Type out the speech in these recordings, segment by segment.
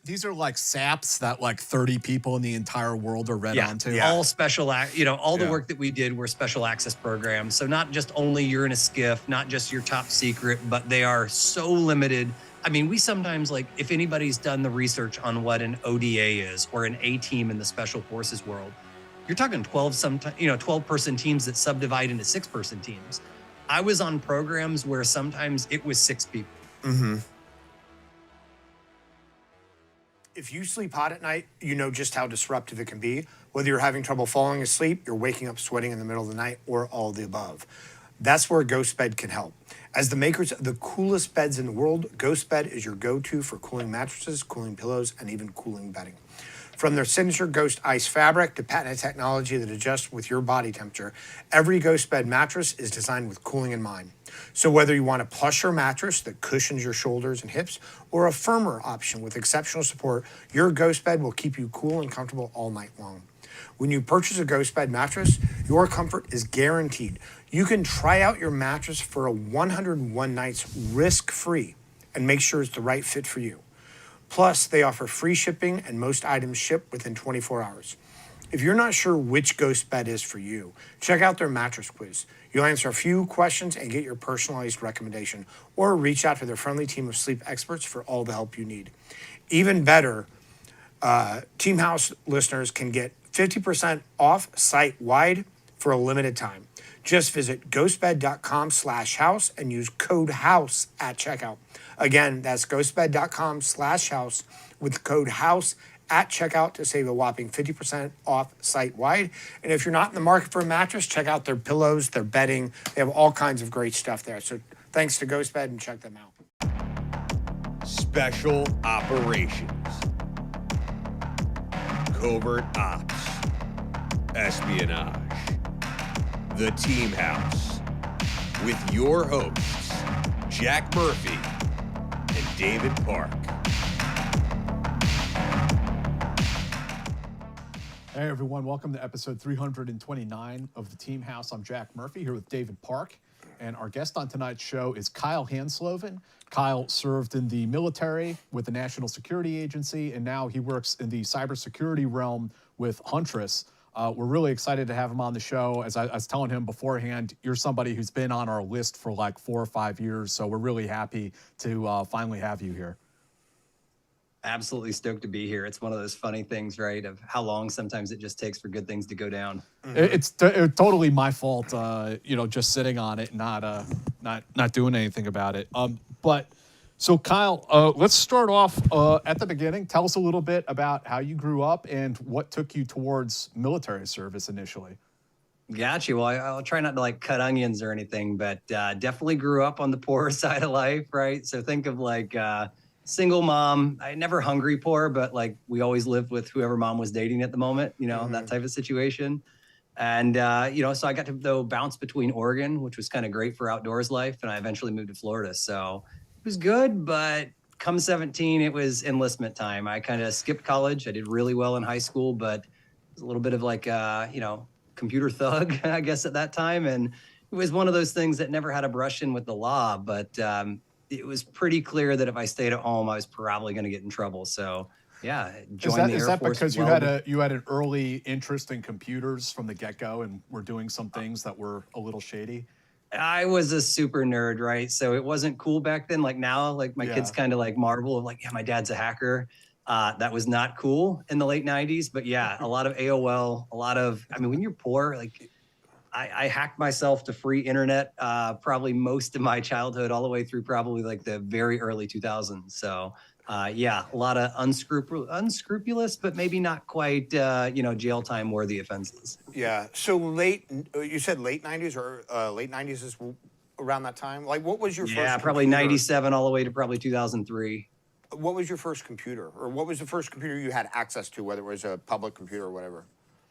These are like SAPs that like 30 people in the entire world are read onto. All special, all the work that we did were special access programs. So not just only you're in a skiff, not just your top secret, but they are so limited. I mean, we sometimes, like, if anybody's done the research on what an ODA is or an A team in the special forces world, you're talking 12-person teams that subdivide into 6-person teams. I was on programs where sometimes it was 6 people. Mm-hmm. If you sleep hot at night, you know just how disruptive it can be. Whether you're having trouble falling asleep, you're waking up sweating in the middle of the night, or all of the above. That's where GhostBed can help. As the makers of the coolest beds in the world, GhostBed is your go-to for cooling mattresses, cooling pillows, and even cooling bedding. From their signature Ghost Ice fabric to patented technology that adjusts with your body temperature, every GhostBed mattress is designed with cooling in mind. So whether you want a plusher mattress that cushions your shoulders and hips, or a firmer option with exceptional support, your GhostBed will keep you cool and comfortable all night long. When you purchase a GhostBed mattress, your comfort is guaranteed. You can try out your mattress for a 101 nights risk-free and make sure it's the right fit for you. Plus, they offer free shipping and most items ship within 24 hours. If you're not sure which GhostBed is for you, check out their mattress quiz. You'll answer a few questions and get your personalized recommendation, or reach out to their friendly team of sleep experts for all the help you need. Even better, Team House listeners can get 50% off site-wide for a limited time. Just visit ghostbed.com/house and use code HOUSE at checkout. Again, that's ghostbed.com/house with code HOUSE at checkout to save a whopping 50% off site-wide. And if you're not in the market for a mattress, check out their pillows, their bedding. They have all kinds of great stuff there. So thanks to GhostBed, and check them out. Special operations, covert ops, espionage. The Team House with your hosts, Jack Murphy and David Park. Hey everyone, welcome to episode 329 of the Team House. I'm Jack Murphy here with David Park, and our guest on tonight's show is Kyle Hanslovan. Kyle served in the military with the National Security Agency, and now he works in the cybersecurity realm with Huntress. We're really excited to have him on the show. As I was telling him beforehand, you're somebody who's been on our list for like 4 or 5 years, so we're really happy to finally have you here. Absolutely stoked to be here. It's one of those funny things, right, of how long sometimes it just takes for good things to go down. It's totally my fault, just sitting on it and not doing anything about it. So Kyle, let's start off at the beginning. Tell us a little bit about how you grew up and what took you towards military service initially. Gotcha. Well, I'll try not to like cut onions or anything, but definitely grew up on the poorer side of life, right? So think of like single mom. I never hungry poor, but like we always lived with whoever mom was dating at the moment, that type of situation. And, so I got to bounce between Oregon, which was kind of great for outdoors life. And I eventually moved to Florida. So it was good, but come 17, it was enlistment time. I kind of skipped college. I did really well in high school, but it was a little bit of like, computer thug, I guess, at that time. And it was one of those things that never had a brush in with the law, but it was pretty clear that if I stayed at home, I was probably going to get in trouble. So yeah, joined the Air Force. Is that because you had an early interest in computers from the get-go and were doing some things that were a little shady? I was a super nerd, right? So it wasn't cool back then. Like now, like my kids kind of like marvel of like, yeah, my dad's a hacker. That was not cool in the late 90s. But yeah, a lot of AOL, when you're poor, like I hacked myself to free internet probably most of my childhood, all the way through probably like the very early 2000s. So a lot of unscrupulous, but maybe not quite, jail time worthy offenses. Yeah. So you said late 90s or late 90s is around that time? Like what was your first computer? Probably 97 all the way to probably 2003. What was your first computer, or what was the first computer you had access to, whether it was a public computer or whatever?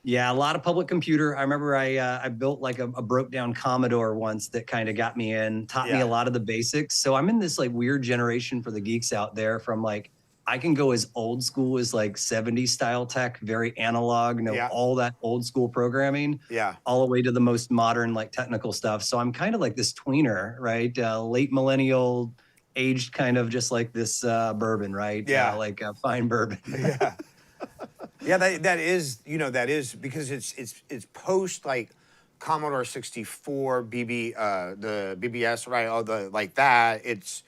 Yeah, a lot of public computer. I remember I built like a broke down Commodore once that kind of got me in, taught me a lot of the basics. So I'm in this like weird generation for the geeks out there from like, I can go as old school as like 70s style tech, very analog, all that old school programming, all the way to the most modern like technical stuff. So I'm kind of like this tweener, right? Late millennial, aged kind of just like this bourbon, right? Yeah. Like a fine bourbon. Yeah. Yeah, that is, that is because it's post like Commodore 64, the BBS, right? All the like that. It's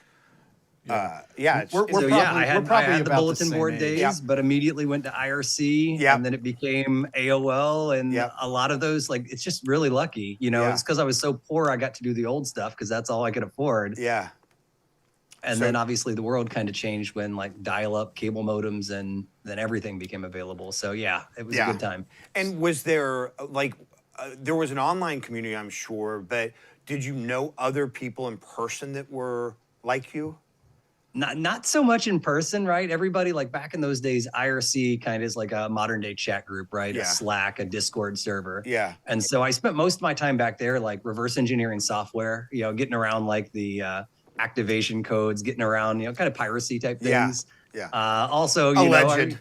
it's We're So probably- I had the about bulletin same board age. days, Yeah. but immediately went to IRC, Yeah. and then it became AOL, and Yeah. a lot of those, like, it's just really lucky, Yeah. It's because I was so poor, I got to do the old stuff because that's all I could afford. yeah. And So- then obviously the world kind of changed when like dial-up cable modems and then everything became available. So yeah, it was a good time. And was there there was an online community, I'm sure, but did you know other people in person that were like you? Not so much in person, right? Everybody, like back in those days, IRC kind of is like a modern day chat group, right? Yeah. A Slack, a Discord server. Yeah. And so I spent most of my time back there, like reverse engineering software, getting around like the activation codes, getting around, kind of piracy type Yeah. things. Yeah. Also, Alleged.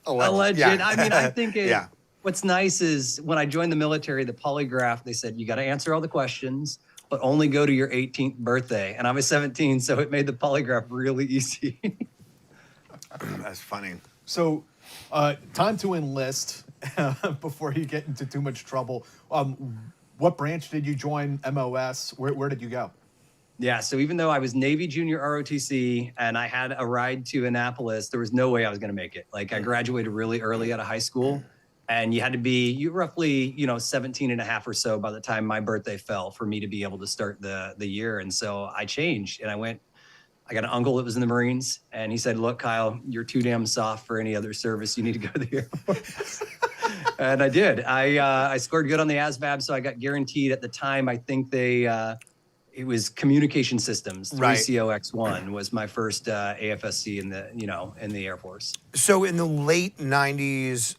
alleged. Yeah. I mean, I think Yeah. what's nice is when I joined the military, the polygraph, they said, you got to answer all the questions, but only go to your 18th birthday. And I was 17, so it made the polygraph really easy. That's funny. So, time to enlist before you get into too much trouble. What branch did you join? MOS? Where did you go? Yeah, so even though I was Navy Junior ROTC and I had a ride to Annapolis, there was no way I was going to make it. Like I graduated really early out of high school, and you had to be roughly 17 and a half or so by the time my birthday fell for me to be able to start the year. And so I changed and I got an uncle that was in the Marines, and he said, look, Kyle, you're too damn soft for any other service. You need to go to the Air Force. And I did. I scored good on the ASVAB, so I got guaranteed at the time. I think it was communication systems. Right. 3COX1 was my first AFSC in the Air Force. So in the late 90s,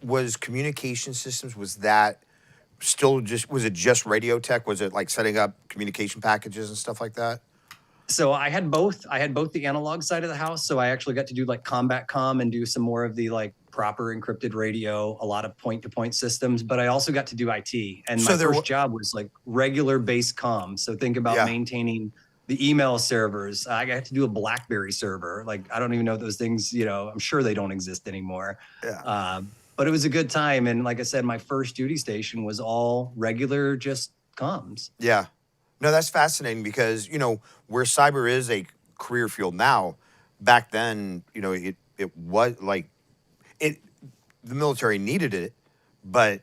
was communication systems, was that still was it just radio tech? Was it like setting up communication packages and stuff like that? So I had both. I had both the analog side of the house. So I actually got to do like combat comm and do some more of the like proper encrypted radio, a lot of point-to-point systems, but I also got to do IT. And So my there first job was like regular base comm. So think about Yeah. maintaining the email servers. I got to do a BlackBerry server. Like, I don't even know those things, I'm sure they don't exist anymore. Yeah. But it was a good time. And like I said, my first duty station was all regular, just comms. Yeah. No, that's fascinating because, where cyber is a career field now, back then, it was like the military needed it, but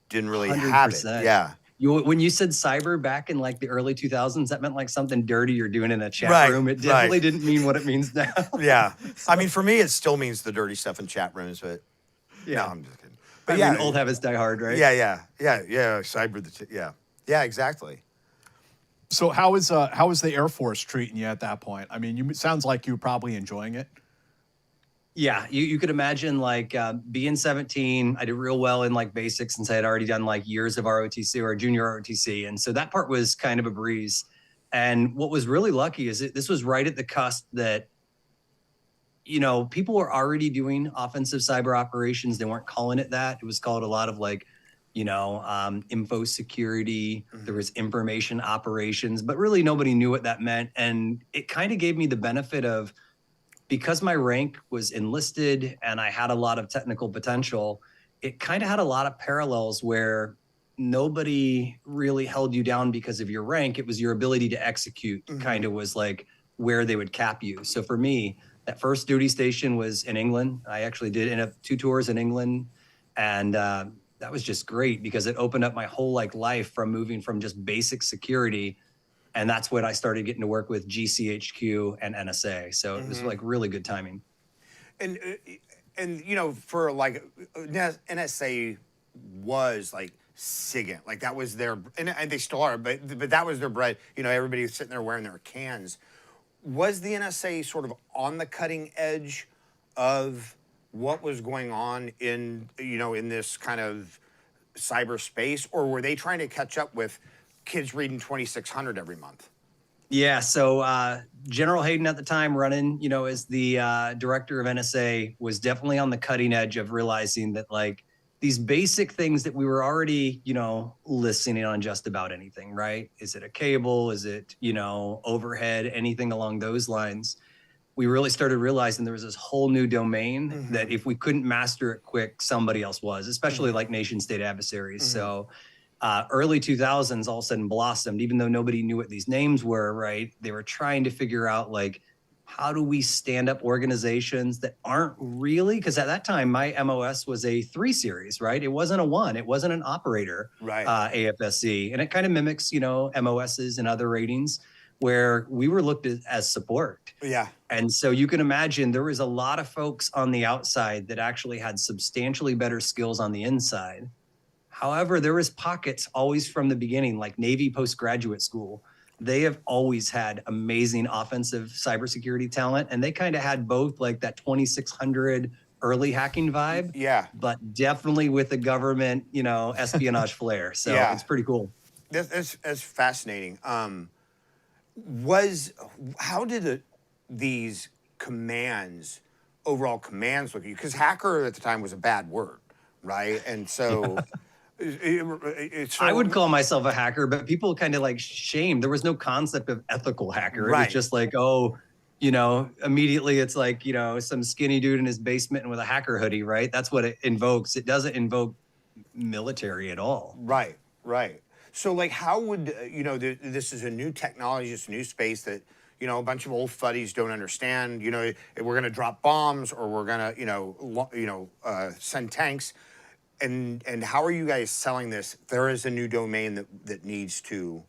didn't really have it. 100%. Yeah. When you said cyber back in like the early 2000s, that meant like something dirty you're doing in a chat Right, room. It right. definitely didn't mean what it means now. Yeah. I mean, for me, it still means the dirty stuff in chat rooms, but no, I'm just kidding. But I mean, old habits die hard, right? Yeah. Cyber, yeah, exactly. So how is the Air Force treating you at that point? I mean, it sounds like you were probably enjoying it. Yeah, you could imagine like being 17, I did real well in like basics since I had already done like years of ROTC or junior ROTC. And so that part was kind of a breeze. And what was really lucky is this was right at the cusp that, people were already doing offensive cyber operations. They weren't calling it that. It was called a lot of like, info security. There was information operations, but really nobody knew what that meant. And it kind of gave me the benefit of, because my rank was enlisted and I had a lot of technical potential, it kind of had a lot of parallels where nobody really held you down because of your rank. It was your ability to execute kind of was like where they would cap you. So for me, that first duty station was in England. I actually did end up 2 tours in England. And that was just great because it opened up my whole life from moving from just basic security. And that's when I started getting to work with GCHQ and NSA. So it was like really good timing. And for like NSA was like SIGINT, like that was their, and they still are, but that was their bread. Everybody was sitting there wearing their cans. Was the NSA sort of on the cutting edge of what was going on in this kind of cyberspace, or were they trying to catch up with kids reading 2600 every month? Yeah, so General Hayden at the time running, as the director of NSA was definitely on the cutting edge of realizing that these basic things that we were already, listening on just about anything, right? Is it a cable? Is it, overhead? Anything along those lines? We really started realizing there was this whole new domain that if we couldn't master it quick, somebody else was, especially like nation state adversaries. So early 2000s all of a sudden blossomed, even though nobody knew what these names were, right? They were trying to figure out like, how do we stand up organizations that aren't really, because at that time, my MOS was a 3 series, right? It wasn't a 1, it wasn't an operator, Right. AFSC. And it kind of mimics, MOSs and other ratings where we were looked at as support. Yeah. And so you can imagine there was a lot of folks on the outside that actually had substantially better skills on the inside. However, there was pockets always from the beginning, like Navy postgraduate school. They have always had amazing offensive cybersecurity talent, and they kind of had both like that 2600 early hacking vibe, Yeah. but definitely with the government, espionage flair. So Yeah. it's pretty cool. That's fascinating. How did these commands, overall commands, look at you? Because hacker at the time was a bad word, right? And so, I would call myself a hacker, but people kind of like shame. There was no concept of ethical hacker. It Right. was just like, immediately it's like, some skinny dude in his basement and with a hacker hoodie, right? That's what it invokes. It doesn't invoke military at all. Right. So, like, how would this is a new technology, it's a new space that a bunch of old fuddies don't understand. We're going to drop bombs, or we're going to send tanks. And how are you guys selling this? There is a new domain that needs to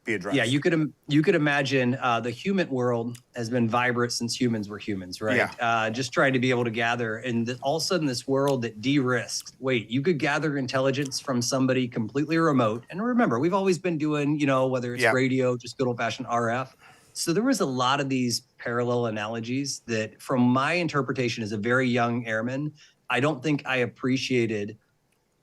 be addressed. Yeah, you could imagine the human world has been vibrant since humans were humans, right? Yeah. Just trying to be able to gather, and all of a sudden this world that de-risks. Wait, you could gather intelligence from somebody completely remote. And remember, we've always been doing, whether it's radio, just good old-fashioned RF. So there was a lot of these parallel analogies that, from my interpretation as a very young airman, I don't think I appreciated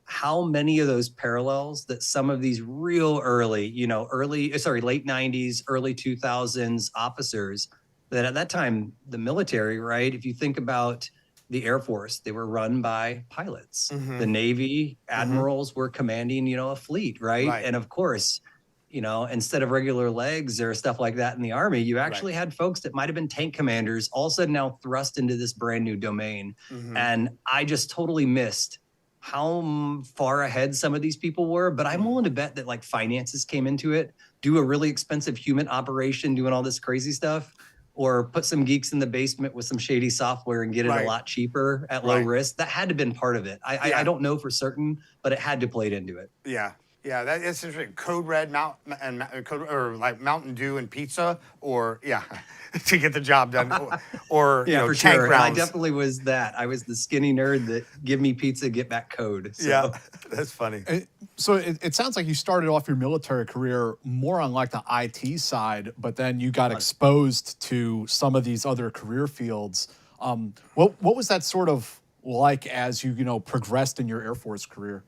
how many of those parallels that some of these real late 90s, early 2000s officers that at that time, the military, right? If you think about the Air Force, they were run by pilots. The Navy admirals were commanding, a fleet, right? And of course, instead of regular legs or stuff like that in the Army, you actually had folks that might have been tank commanders all of a sudden now thrust into this brand new domain. And I just totally missed how far ahead some of these people were. But I'm willing to bet that like finances came into it, do a really expensive human operation doing all this crazy stuff, or put some geeks in the basement with some shady software and get it a lot cheaper at low risk. That had to have been part of it. I don't know for certain, but it had to play into it. Yeah, that's interesting. Code Red, or like Mountain Dew and pizza, or to get the job done, or for tank sure. And rounds. I definitely was that. I was the skinny nerd that give me pizza, get back code. So. Yeah, that's funny. So it sounds like you started off your military career more on like the IT side, but then you got exposed to some of these other career fields. What was that sort of like as you progressed in your Air Force career?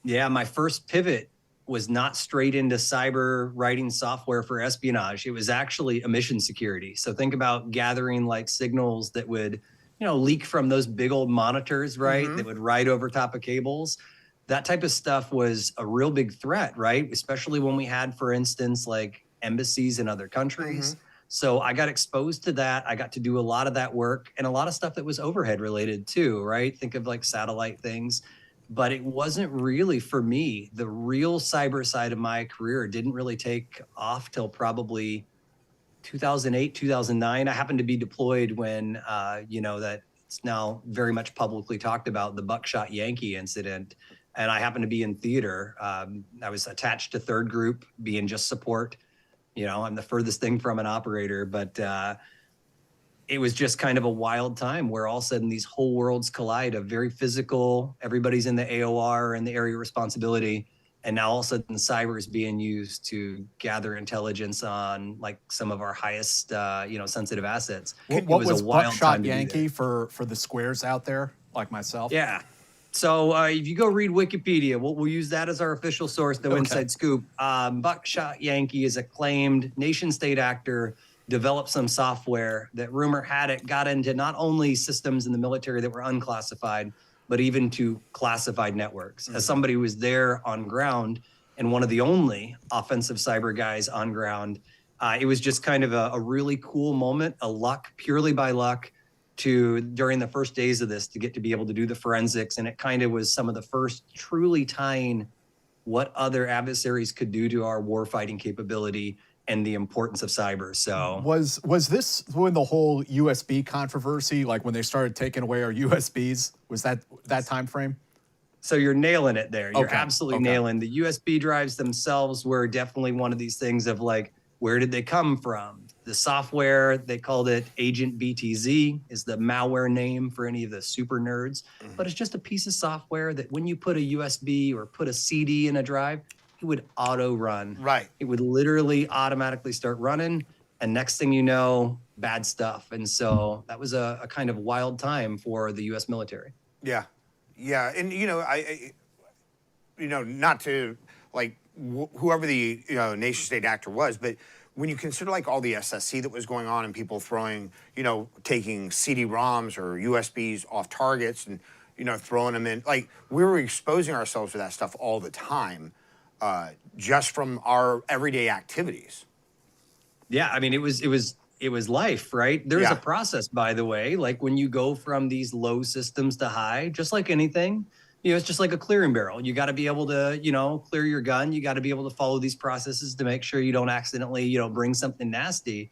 Yeah, my first pivot was not straight into cyber writing software for espionage. It was actually emission security. So think about gathering like signals that would, leak from those big old monitors, right? That would ride over top of cables. That type of stuff was a real big threat, right? Especially when we had, for instance, like embassies in other countries. So I got exposed to that. I got to do a lot of that work and a lot of stuff that was overhead related too, right? Think of like satellite things. But it wasn't really for me. The real cyber side of my career didn't really take off till probably 2008, 2009. I happened to be deployed when, that it's now very much publicly talked about, the Buckshot Yankee incident. And I happened to be in theater. I was attached to third group, being just support. I'm the furthest thing from an operator, but it was just kind of a wild time where all of a sudden these whole worlds collide of very physical, everybody's in the AOR and the area of responsibility. And now all of a sudden cyber is being used to gather intelligence on like some of our highest, sensitive assets. What was Buckshot Yankee for the squares out there like myself? Yeah. So if you go read Wikipedia, we'll use that as our official source, no inside scoop. Buckshot Yankee is a claimed nation state actor, developed some software that rumor had it got into not only systems in the military that were unclassified, but even to classified networks. As somebody who was there on ground and one of the only offensive cyber guys on ground, it was just kind of a really cool moment, purely by luck, during the first days of this to get to be able to do the forensics. And it kind of was some of the first truly tying what other adversaries could do to our warfighting capability and the importance of cyber. So Was this when the whole USB controversy, like when they started taking away our USBs, was that time frame? So you're nailing it there. You're Okay, absolutely okay. nailing. The USB drives themselves were definitely one of these things of like, where did they come from? The software, they called it Agent BTZ, is the malware name for any of the super nerds. But it's just a piece of software that when you put a USB or put a CD in a drive, it would auto run. Right. It would literally automatically start running. And next thing you know, bad stuff. And so that was a kind of wild time for the US military. Yeah. Yeah. And, not to like whoever the, nation state actor was, but when you consider like all the SSC that was going on and people throwing, taking CD-ROMs or USBs off targets and, throwing them in, like we were exposing ourselves to that stuff all the time, just from our everyday activities. Yeah, I mean, it was life, right? There's Yeah. a process, by the way, like when you go from these low systems to high, just like anything, it's just like a clearing barrel. You got to be able to, clear your gun. You got to be able to follow these processes to make sure you don't accidentally, bring something nasty.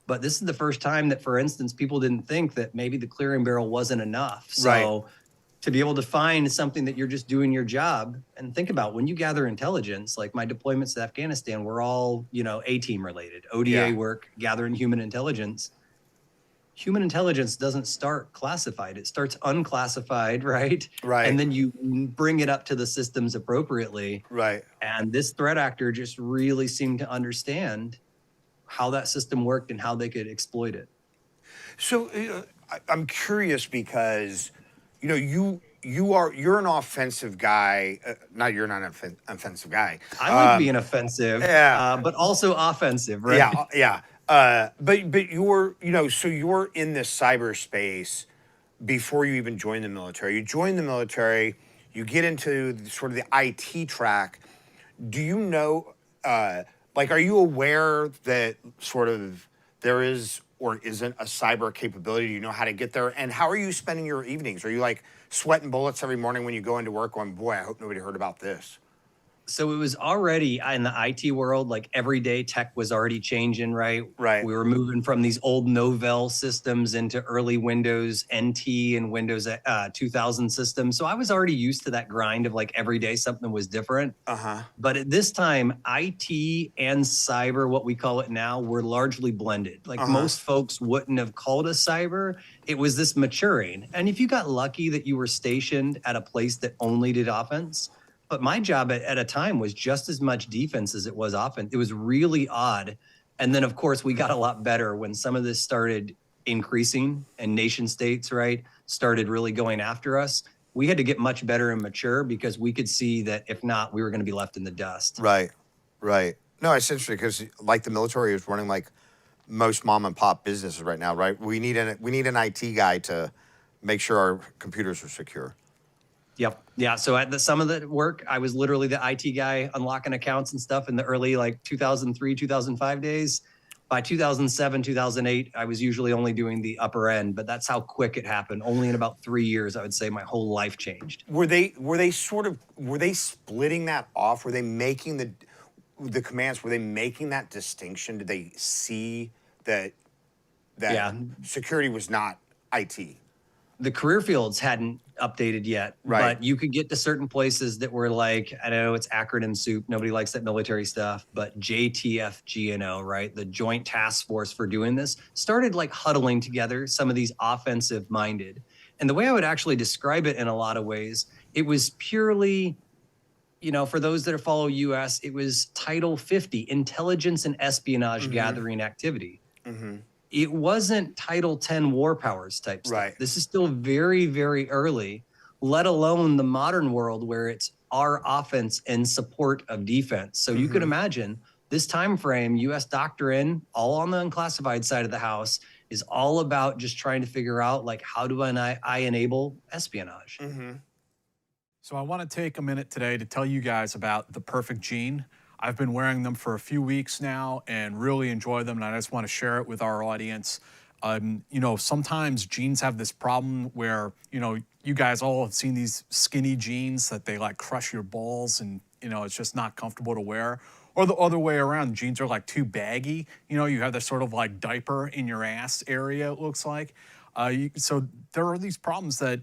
But this is the first time that, for instance, people didn't think that maybe the clearing barrel wasn't enough. So Right. to be able to find something that you're just doing your job, and think about when you gather intelligence, like my deployments to Afghanistan were all, A-team related, ODA Yeah. work, gathering human intelligence. Human intelligence doesn't start classified. It starts unclassified, right? Right. And then you bring it up to the systems appropriately. Right. And this threat actor just really seemed to understand how that system worked and how they could exploit it. So I'm curious because, you're an offensive guy. You're not an offensive guy. I like being offensive, yeah. but also offensive, right? Yeah, yeah. But you're, so you're in this cyberspace before you even join the military. You join the military, you get into sort of the IT track. Do you know, are you aware that sort of there is or isn't a cyber capability? Do you know how to get there? And how are you spending your evenings? Are you like sweating bullets every morning when you go into work going, boy, I hope nobody heard about this? So it was already in the IT world, like every day tech was already changing, right? Right. We were moving from these old Novell systems into early Windows NT and Windows 2000 systems. So I was already used to that grind of like every day something was different. Uh-huh. But at this time, IT and cyber, what we call it now, were largely blended. Like most folks wouldn't have called us cyber. It was this maturing. And if you got lucky that you were stationed at a place that only did offense, but my job at a time was just as much defense as it was offense. It was really odd. And then, of course, we got a lot better when some of this started increasing and nation states, right, started really going after us. We had to get much better and mature because we could see that if not, we were going to be left in the dust. Right, right. No, it's interesting because like the military is running like most mom and pop businesses right now, right? We need an IT guy to make sure our computers are secure. Yep. Yeah. So at some of the work, I was literally the IT guy unlocking accounts and stuff in the early like 2003, 2005 days. By 2007, 2008, I was usually only doing the upper end, but that's how quick it happened. Only in about 3 years, I would say my whole life changed. Were they splitting that off? Were they making the commands? Were they making that distinction? Did they see that Yeah. security was not IT? The career fields hadn't updated yet, Right. but you could get to certain places that were like, I know it's acronym soup. Nobody likes that military stuff, but JTFGNO, right? The Joint Task Force for doing this started like huddling together some of these offensive minded. And the way I would actually describe it in a lot of ways, it was purely, for those that follow US, it was Title 50, intelligence and espionage gathering activity. Mm-hmm. It wasn't Title 10 war powers type stuff. Right. This is still very, very early, let alone the modern world where it's our offense in support of defense. So you could imagine this time frame, US doctrine, all on the unclassified side of the house, is all about just trying to figure out like, how do I enable espionage? So I want to take a minute today to tell you guys about the Perfect Gene. I've been wearing them for a few weeks now and really enjoy them, and I just want to share it with our audience. Sometimes jeans have this problem where, you guys all have seen these skinny jeans that they like crush your balls and, it's just not comfortable to wear. Or the other way around, jeans are like too baggy. You have this sort of like diaper in your ass area, it looks like. So there are these problems that,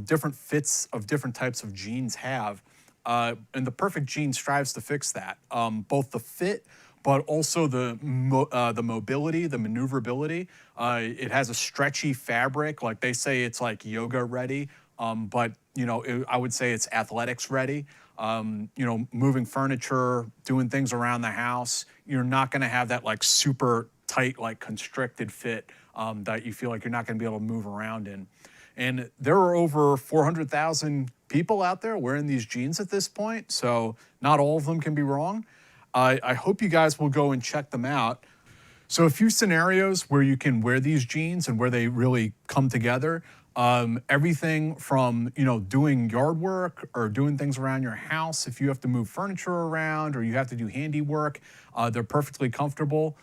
different fits of different types of jeans have. And the Perfect Gene strives to fix that. Both the fit, but also the mobility, the maneuverability. It has a stretchy fabric. Like they say it's like yoga ready, but I would say it's athletics ready. Moving furniture, doing things around the house, you're not gonna have that like super tight, like constricted fit that you feel like you're not gonna be able to move around in. And there are over 400,000 people out there wearing these jeans at this point, so not all of them can be wrong. I hope you guys will go and check them out. So a few scenarios where you can wear these jeans and where they really come together. Everything from, doing yard work or doing things around your house. If you have to move furniture around or you have to do handiwork, they're perfectly comfortable.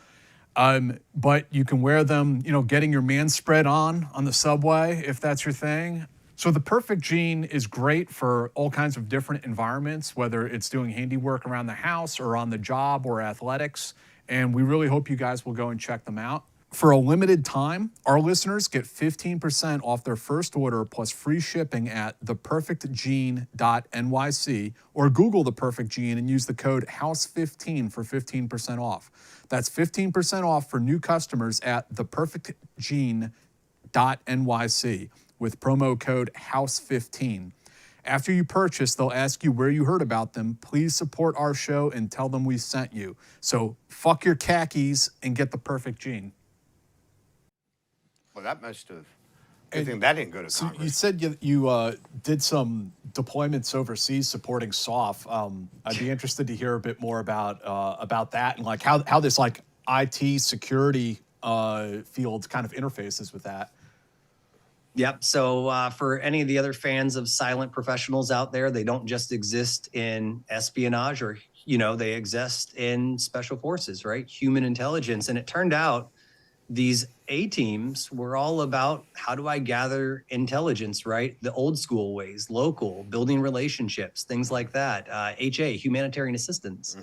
But you can wear them, getting your man spread on the subway, if that's your thing. So the Perfect Gene is great for all kinds of different environments, whether it's doing handiwork around the house or on the job or athletics. And we really hope you guys will go and check them out. For a limited time, our listeners get 15% off their first order plus free shipping at theperfectgene.nyc or Google The Perfect Gene and use the code HOUSE15 for 15% off. That's 15% off for new customers at theperfectgene.nyc with promo code HOUSE15. After you purchase, they'll ask you where you heard about them. Please support our show and tell them we sent you. So fuck your khakis and get the Perfect Gene. Well, that must have. Good thing that didn't go to Congress. You said you did some deployments overseas supporting SOF. I'd be interested to hear a bit more about that and like how this like IT security field kind of interfaces with that. Yep. So for any of the other fans of silent professionals out there, they don't just exist in espionage or, they exist in special forces, right? Human intelligence. And it turned out these A teams were all about how do I gather intelligence, right? The old school ways, local, building relationships, things like that. HA, humanitarian assistance.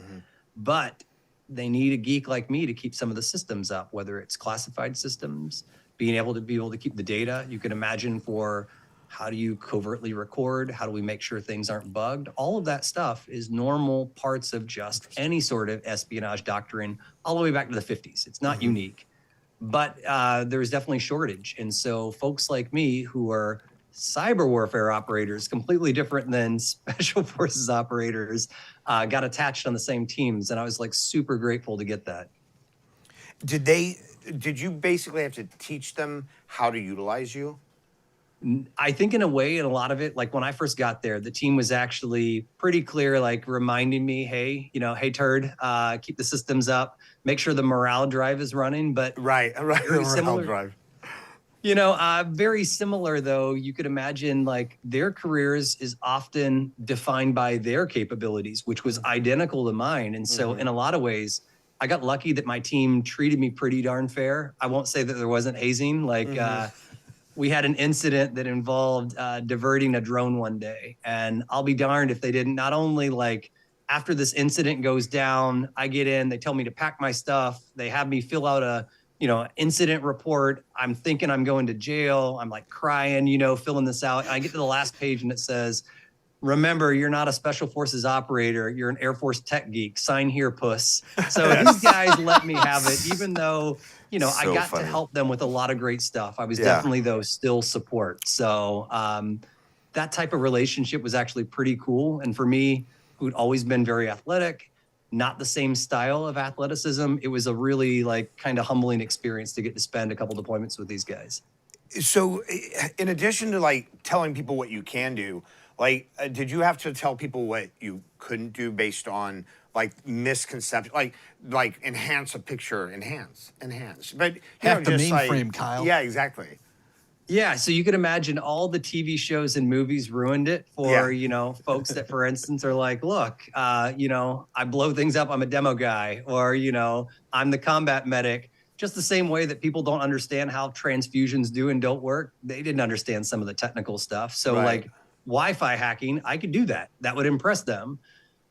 But they need a geek like me to keep some of the systems up, whether it's classified systems, being able to keep the data. You can imagine for how do you covertly record? How do we make sure things aren't bugged? All of that stuff is normal parts of just any sort of espionage doctrine all the way back to the 50s. It's not unique, but there's definitely shortage. And so folks like me who are cyber warfare operators, completely different than special forces operators, got attached on the same teams. And I was like super grateful to get that. Did you basically have to teach them how to utilize you? I think in a way, in a lot of it, like when I first got there, the team was actually pretty clear, like reminding me, hey, hey, turd, keep the systems up, make sure the morale drive is running. But right, very the morale drive. Very similar though. You could imagine like their careers is often defined by their capabilities, which was identical to mine. And so in a lot of ways, I got lucky that my team treated me pretty darn fair. I won't say that there wasn't hazing. Like we had an incident that involved diverting a drone one day. And I'll be darned if they didn't. Not only like after this incident goes down, I get in, they tell me to pack my stuff. They have me fill out a incident report. I'm thinking I'm going to jail. I'm like crying, filling this out. I get to the last page and it says, remember, you're not a special forces operator. You're an Air Force tech geek. Sign here, puss. So these guys let me have it, even though, I got to help them with a lot of great stuff. I was definitely, though, still support. So that type of relationship was actually pretty cool. And for me, who'd always been very athletic, not the same style of athleticism, it was a really kind of humbling experience to get to spend a couple deployments with these guys. So in addition to telling people what you can do, did you have to tell people what you couldn't do based on like misconception, like enhance a picture, enhance. But you Half the just like, mainframe, Kyle. Yeah, exactly. Yeah, so you could imagine all the TV shows and movies ruined it for, folks that, for instance, are like, look, I blow things up, I'm a demo guy, or, I'm the combat medic. Just the same way that people don't understand how transfusions do and don't work, they didn't understand some of the technical stuff. So like Wi-Fi hacking, I could do that. That would impress them.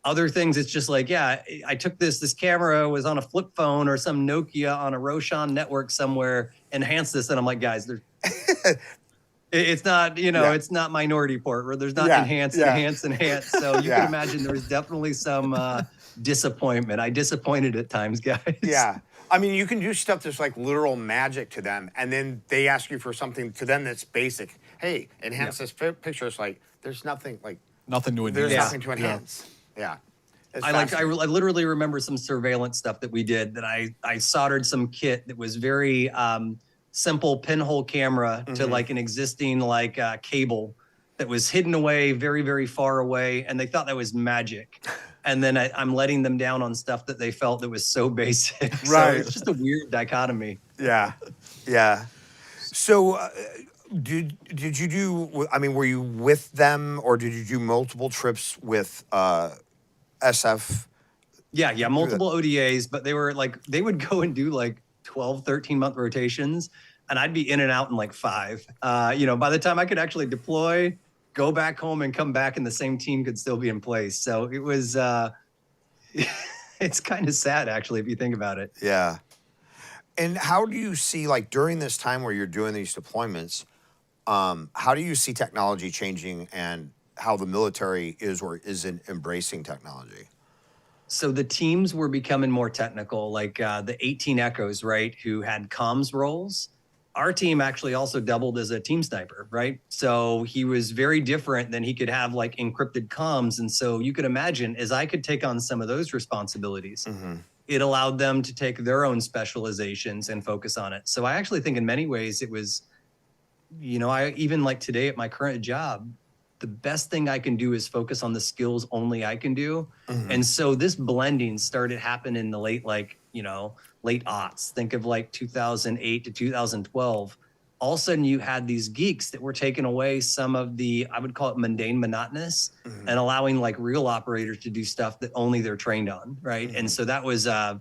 Other things, it's just like, yeah, I took this camera was on a flip phone or some Nokia on a Roshan network somewhere, enhanced this. And I'm like, guys, it's not, it's not minority port where there's not enhance. So you can imagine there was definitely some disappointment. I disappointed at times, guys. Yeah. I mean, you can do stuff that's like literal magic to them, and then they ask you for something to them that's basic. Hey, enhance this picture. It's like, there's nothing like... Nothing to enhance. There's nothing to enhance. Yeah. I literally remember some surveillance stuff that we did that I soldered some kit that was very simple pinhole camera to like an existing cable that was hidden away very, very far away. And they thought that was magic. And then I'm letting them down on stuff that they felt that was so basic. Right. So it's just a weird dichotomy. Yeah. Yeah. So did you do, I mean, were you with them or did you do multiple trips with SF? Yeah, multiple ODAs, but they were like, they would go and do like 12, 13-month rotations, and I'd be in and out in like 5. By the time I could actually deploy, go back home and come back, and the same team could still be in place. So it was, it's kind of sad actually, if you think about it. Yeah. And how do you see, like during this time where you're doing these deployments, how do you see technology changing and how the military is or isn't embracing technology? So the teams were becoming more technical, like the 18 Echoes, right, who had comms roles. Our team actually also doubled as a team sniper, right? So he was very different than he could have like encrypted comms. And so you could imagine as I could take on some of those responsibilities, it allowed them to take their own specializations and focus on it. So I actually think in many ways it was, I even like today at my current job, the best thing I can do is focus on the skills only I can do. And so this blending started happening in the late aughts. Think of like 2008 to 2012. All of a sudden you had these geeks that were taking away some of the, I would call it mundane, monotonous, and allowing like real operators to do stuff that only they're trained on, right? And so that was, I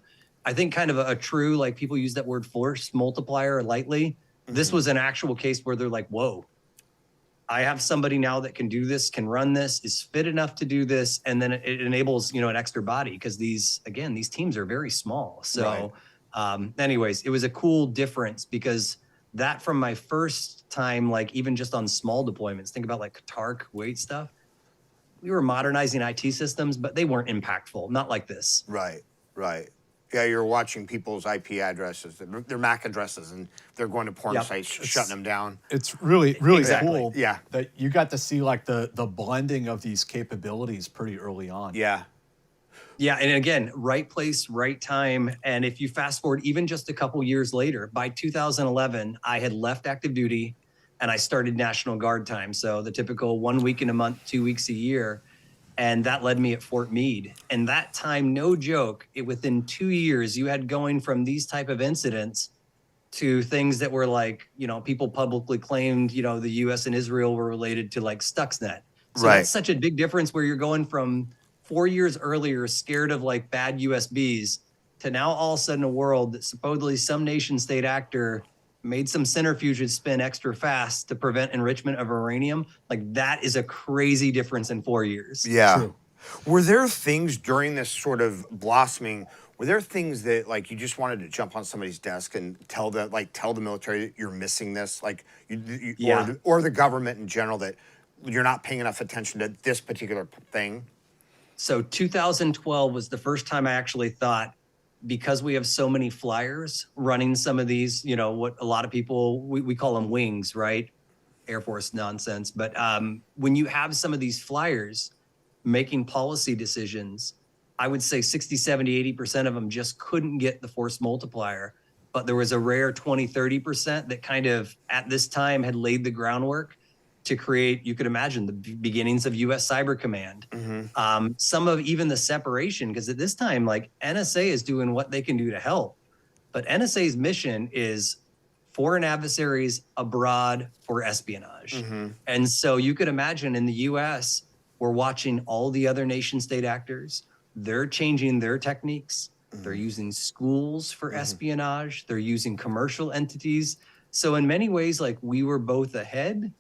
think kind of a true, like people use that word force multiplier lightly. This was an actual case where they're like, whoa, I have somebody now that can do this, can run this, is fit enough to do this. And then it enables, an extra body because these teams are very small. So anyways, it was a cool difference because that from my first time, like even just on small deployments, think about like Qatar, Kuwait stuff. We were modernizing IT systems, but they weren't impactful, not like this. Right. Yeah, you're watching people's IP addresses, their MAC addresses, and they're going to porn sites, shutting them down. It's really, really cool Yeah. that you got to see like the blending of these capabilities pretty early on. Yeah. Yeah, and again, right place, right time. And if you fast forward even just a couple years later, by 2011, I had left active duty and I started National Guard time. So the typical 1 week in a month, 2 weeks a year. And that led me at Fort Meade. And that time, no joke, within 2 years, you had going from these type of incidents to things that were like, people publicly claimed, the US and Israel were related to like Stuxnet. So that's such a big difference where you're going from 4 years earlier, scared of like bad USBs, to now all of a sudden a world that supposedly some nation state actor made some centrifuges spin extra fast to prevent enrichment of uranium. Like that is a crazy difference in 4 years. Yeah. True. Were there things during this sort of blossoming, were there things that like you just wanted to jump on somebody's desk and tell the military that you're missing this, like or the government in general, that you're not paying enough attention to this particular thing? So 2012 was the first time I actually thought, because we have so many flyers running some of these, what a lot of people, we call them wings, right? Air Force nonsense. But when you have some of these flyers making policy decisions, I would say 60, 70, 80% of them just couldn't get the force multiplier. But there was a rare 20, 30% that kind of at this time had laid the groundwork. to create, you could imagine, the beginnings of US Cyber Command. Some of even the separation, because at this time, like NSA is doing what they can do to help. But NSA's mission is foreign adversaries abroad for espionage. And so you could imagine in the US, we're watching all the other nation state actors. They're changing their techniques. They're using schools for espionage. They're using commercial entities. So in many ways, like we were both ahead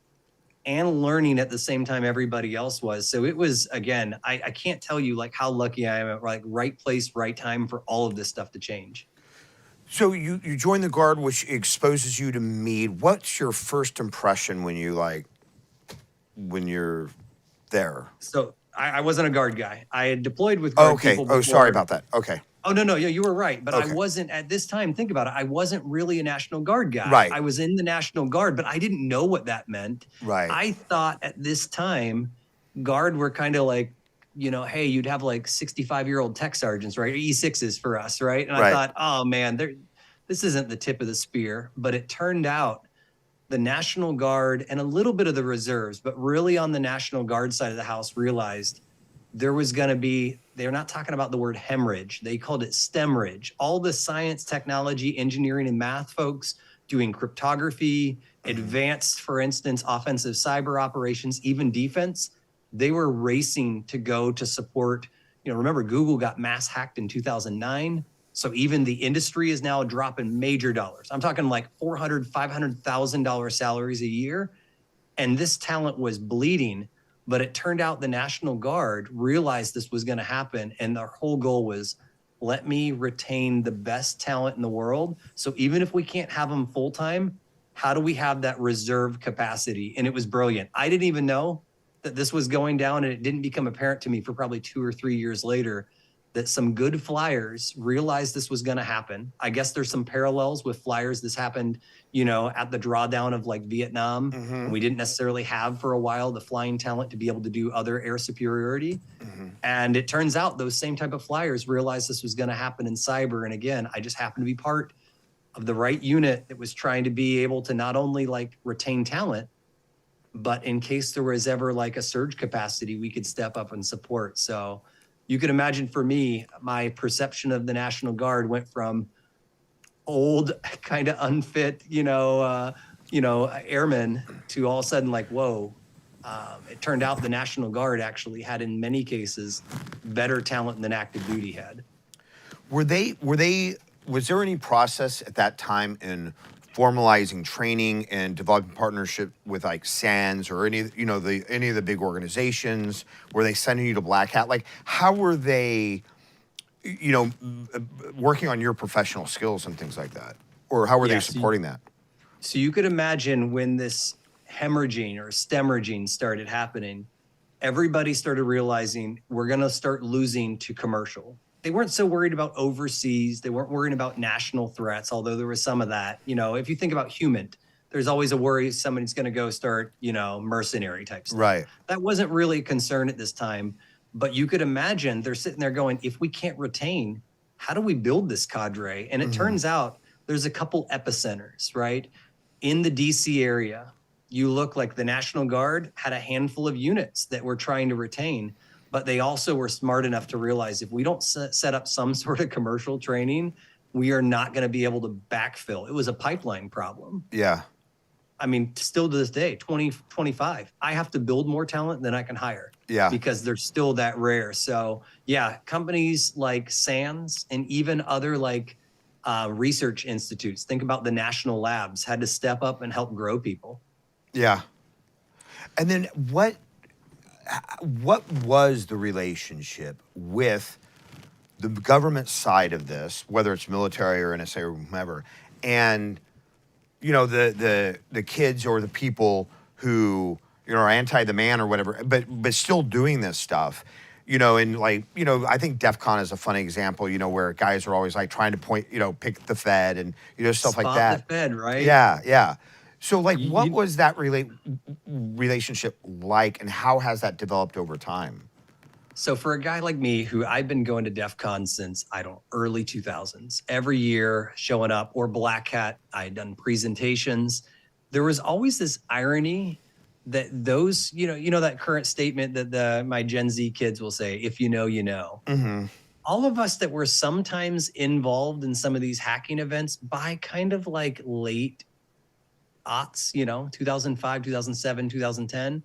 and learning at the same time everybody else was. So it was, again, I can't tell you like how lucky I am at like right place, right time for all of this stuff to change. So you join the Guard, which exposes you to Meade. What's your first impression when you're there? So I wasn't a Guard guy. I had deployed with Guard people before. Oh, sorry about that. Okay. Oh, no, yeah, you were right. But Okay. I wasn't at this time, think about it. I wasn't really a National Guard guy. Right. I was in the National Guard, but I didn't know what that meant. Right. I thought at this time, Guard were kind of like, hey, you'd have like 65-year-old tech sergeants, right? E6s for us, right? And I thought, oh man, this isn't the tip of the spear. But it turned out the National Guard and a little bit of the reserves, but really on the National Guard side of the house realized there was going to be, they're not talking about the word hemorrhage. They called it STEMRage. All the science, technology, engineering, and math folks doing cryptography, advanced, for instance, offensive cyber operations, even defense, they were racing to go to support, remember Google got mass hacked in 2009. So even the industry is now dropping major dollars. I'm talking like $400,000, $500,000 salaries a year. And this talent was bleeding. But it turned out the National Guard realized this was going to happen. And their whole goal was, let me retain the best talent in the world. So even if we can't have them full time, how do we have that reserve capacity? And it was brilliant. I didn't even know that this was going down, and it didn't become apparent to me for probably 2 or 3 years later that some good flyers realized this was going to happen. I guess there's some parallels with flyers. This happened, at the drawdown of like Vietnam. And we didn't necessarily have for a while the flying talent to be able to do other air superiority. And it turns out those same type of flyers realized this was going to happen in cyber. And again, I just happened to be part of the right unit that was trying to be able to not only like retain talent, but in case there was ever like a surge capacity, we could step up and support. So you can imagine for me, my perception of the National Guard went from old, kind of unfit, airmen to all of a sudden like, whoa. It turned out the National Guard actually had, in many cases, better talent than active duty had. Was there any process at that time in formalizing training and developing partnership with like SANS or any of the big organizations? Were they sending you to Black Hat? Like, how were they, working on your professional skills and things like that? Or how were they supporting that? So you could imagine when this hemorrhaging or stemorrhaging started happening, everybody started realizing we're going to start losing to commercial. They weren't so worried about overseas. They weren't worried about national threats, although there was some of that. If you think about human, there's always a worry somebody's going to go start, mercenary type stuff. Right. That wasn't really a concern at this time. But you could imagine they're sitting there going, if we can't retain, how do we build this cadre? And it turns out there's a couple epicenters, right? In the DC area, you look like the National Guard had a handful of units that were trying to retain. But they also were smart enough to realize if we don't set up some sort of commercial training, we are not going to be able to backfill. It was a pipeline problem. Yeah. I mean, still to this day, 2025, I have to build more talent than I can hire. Yeah. Because they're still that rare. So yeah, companies like SANS and even other like research institutes, think about the national labs, had to step up and help grow people. Yeah. And then what was the relationship with the government side of this, whether it's military or NSA or whomever, and the kids or the people who are anti the man or whatever, but still doing this stuff, and like I think DEF CON is a funny example, where guys are always like trying to point, pick the Fed and stuff Spot like that. The Fed, right? Yeah. So, like, what was that relationship like, and how has that developed over time? So for a guy like me, who I've been going to DEF CON since, early 2000s, every year showing up, or Black Hat, I had done presentations. There was always this irony that those, that current statement that my Gen Z kids will say, if you know, you know. All of us that were sometimes involved in some of these hacking events by kind of like late aughts, 2005, 2007, 2010,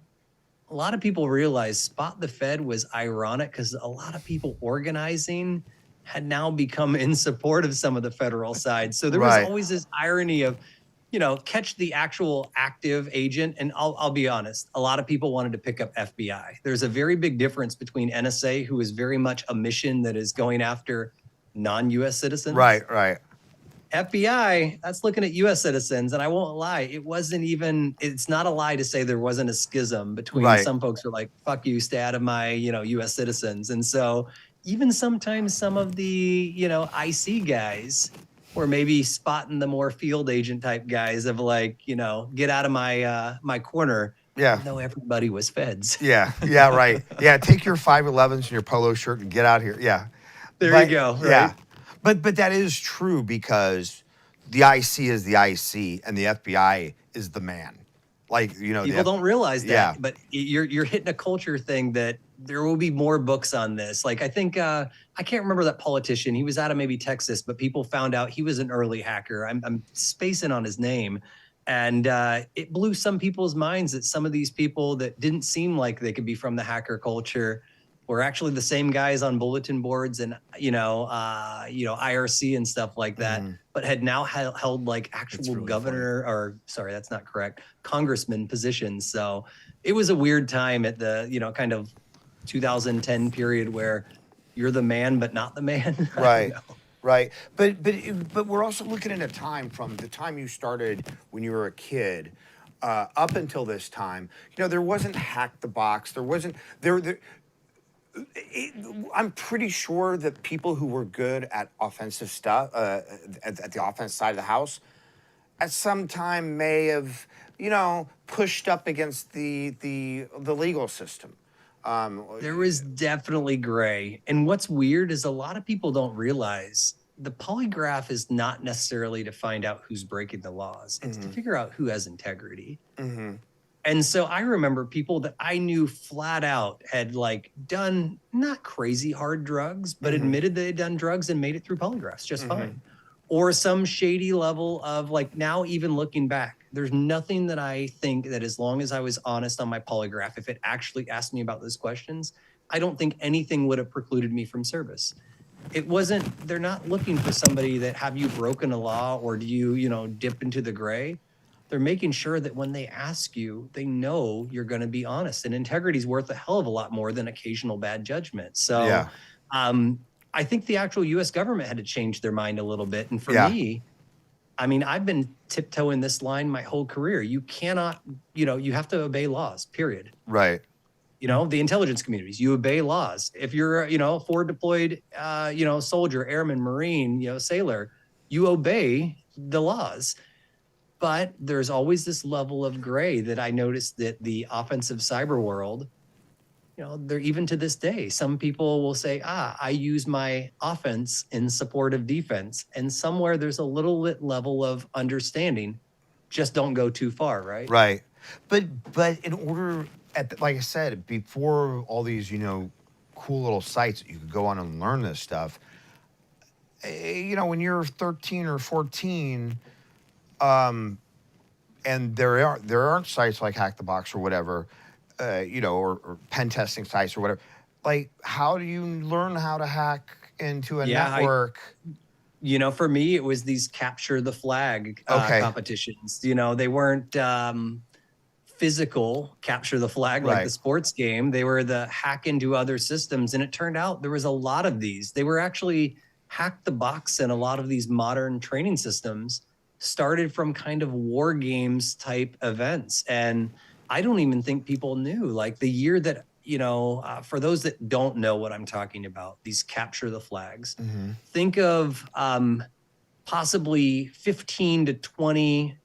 a lot of people realized Spot the Fed was ironic because a lot of people organizing had now become in support of some of the federal side. So there was always this irony of, catch the actual active agent. And I'll be honest, a lot of people wanted to pick up FBI. There's a very big difference between NSA, who is very much a mission that is going after non-US citizens. Right. FBI, that's looking at US citizens. And I won't lie, it's not a lie to say there wasn't a schism between some folks who are like, fuck you, stay out of my, US citizens. And so even sometimes some of the, IC guys were maybe spotting the more field agent type guys of like, get out of my corner. Yeah. No, everybody was feds. Yeah, right. Yeah, take your 511s and your polo shirt and get out here. Yeah. There you go. Right? Yeah. But that is true because the IC is the IC and the FBI is the man. Like, people don't realize that, yeah. But you're hitting a culture thing that there will be more books on this. Like, I think, I can't remember that politician. He was out of maybe Texas, but people found out he was an early hacker. I'm spacing on his name. And it blew some people's minds that some of these people that didn't seem like they could be from the hacker culture were actually the same guys on bulletin boards and, IRC and stuff like that, but had now held like actual really governor that's not correct, congressman positions. So it was a weird time at the, kind of 2010 period where you're the man, but not the man. Right. Right. But we're also looking at a time from the time you started when you were a kid up until this time. There wasn't Hack the Box. There wasn't I'm pretty sure that people who were good at offensive stuff, at the offense side of the house, at some time may have, pushed up against the legal system. There was definitely gray. And what's weird is a lot of people don't realize the polygraph is not necessarily to find out who's breaking the laws. It's to figure out who has integrity. And so I remember people that I knew flat out had like done not crazy hard drugs, but admitted they had done drugs and made it through polygraphs just fine. Or some shady level of like, now even looking back, there's nothing that I think that as long as I was honest on my polygraph, if it actually asked me about those questions, I don't think anything would have precluded me from service. They're not looking for somebody that have you broken a law or do you, dip into the gray. They're making sure that when they ask you, they know you're going to be honest, and integrity is worth a hell of a lot more than occasional bad judgment. So I think the actual US government had to change their mind a little bit. And for me, I mean, I've been tiptoeing this line my whole career. You cannot, you have to obey laws, period. Right. The intelligence communities, you obey laws. If you're, a forward deployed, soldier, airman, Marine, sailor, you obey the laws. But there's always this level of gray that I noticed that the offensive cyber world, they're even to this day, some people will say, I use my offense in support of defense. And somewhere there's a little level of understanding, just don't go too far, right? Right. But in order, like I said, before all these, cool little sites that you could go on and learn this stuff, when you're 13 or 14, and there aren't sites like Hack the Box or whatever, or pen testing sites or whatever. Like, how do you learn how to hack into a network? For me, it was these capture the flag competitions. They weren't physical capture the flag like the sports game. They were the hack into other systems. And it turned out there was a lot of these. They were actually Hack the Box, and a lot of these modern training systems started from kind of war games type events. And I don't even think people knew, like the year that, for those that don't know what I'm talking about, these capture the flags, think of possibly 15 to 20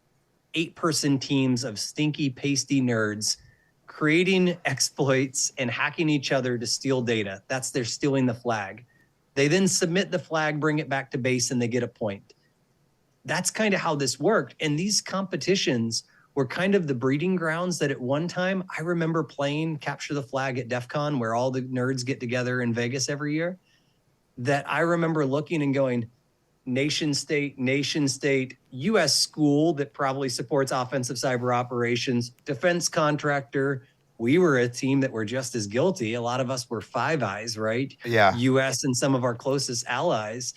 8-person teams of stinky, pasty nerds creating exploits and hacking each other to steal data. They're stealing the flag. They then submit the flag, bring it back to base, and they get a point. That's kind of how this worked. And these competitions were kind of the breeding grounds that at one time, I remember playing Capture the Flag at DEF CON, where all the nerds get together in Vegas every year, that I remember looking and going, nation state, U.S. school that probably supports offensive cyber operations, defense contractor. We were a team that were just as guilty. A lot of us were Five Eyes, right? Yeah. U.S. and some of our closest allies.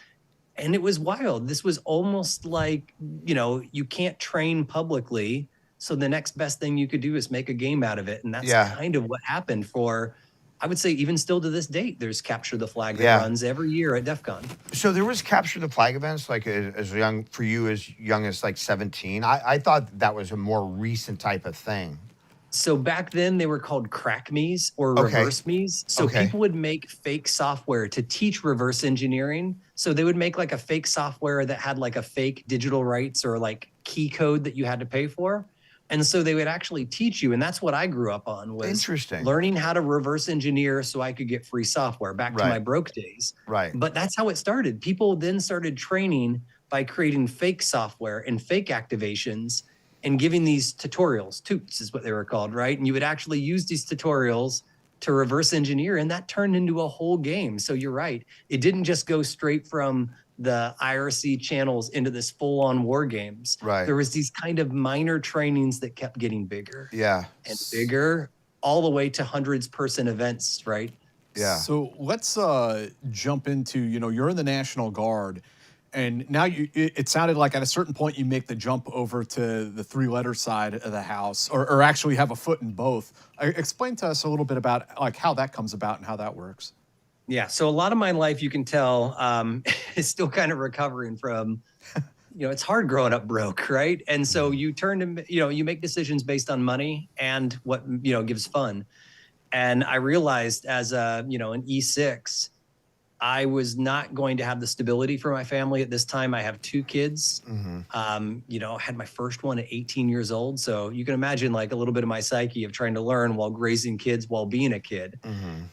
And it was wild. This was almost like, you can't train publicly. So the next best thing you could do is make a game out of it. And that's kind of what happened for, I would say, even still to this date, there's Capture the Flag that runs every year at DEF CON. So there was Capture the Flag events, like as young, for you as young as like 17. I thought that was a more recent type of thing. So back then they were called crack me's or reverse me's. So people would make fake software to teach reverse engineering. So they would make like a fake software that had like a fake digital rights or like key code that you had to pay for. And so they would actually teach you. And that's what I grew up on, was learning how to reverse engineer so I could get free software back to my broke days. But that's how it started. People then started training by creating fake software and fake activations and giving these tutorials. Toots is what they were called, right? And you would actually use these tutorials to reverse engineer, and that turned into a whole game. So you're right. It didn't just go straight from the IRC channels into this full-on war games. There was these kind of minor trainings that kept getting bigger. And bigger, all the way to hundreds person events, right? So let's jump into, you're in the National Guard, and now it sounded like at a certain point you make the jump over to the three-letter side of the house, or actually have a foot in both. Explain to us a little bit about like how that comes about and how that works. Yeah, so a lot of my life, you can tell, is still kind of recovering from, it's hard growing up broke, right? And so you turn to, you make decisions based on money and what, gives fun. And I realized as a, an E6, I was not going to have the stability for my family at this time. I have 2 kids. Had my first one at 18 years old. So you can imagine like a little bit of my psyche of trying to learn while raising kids while being a kid.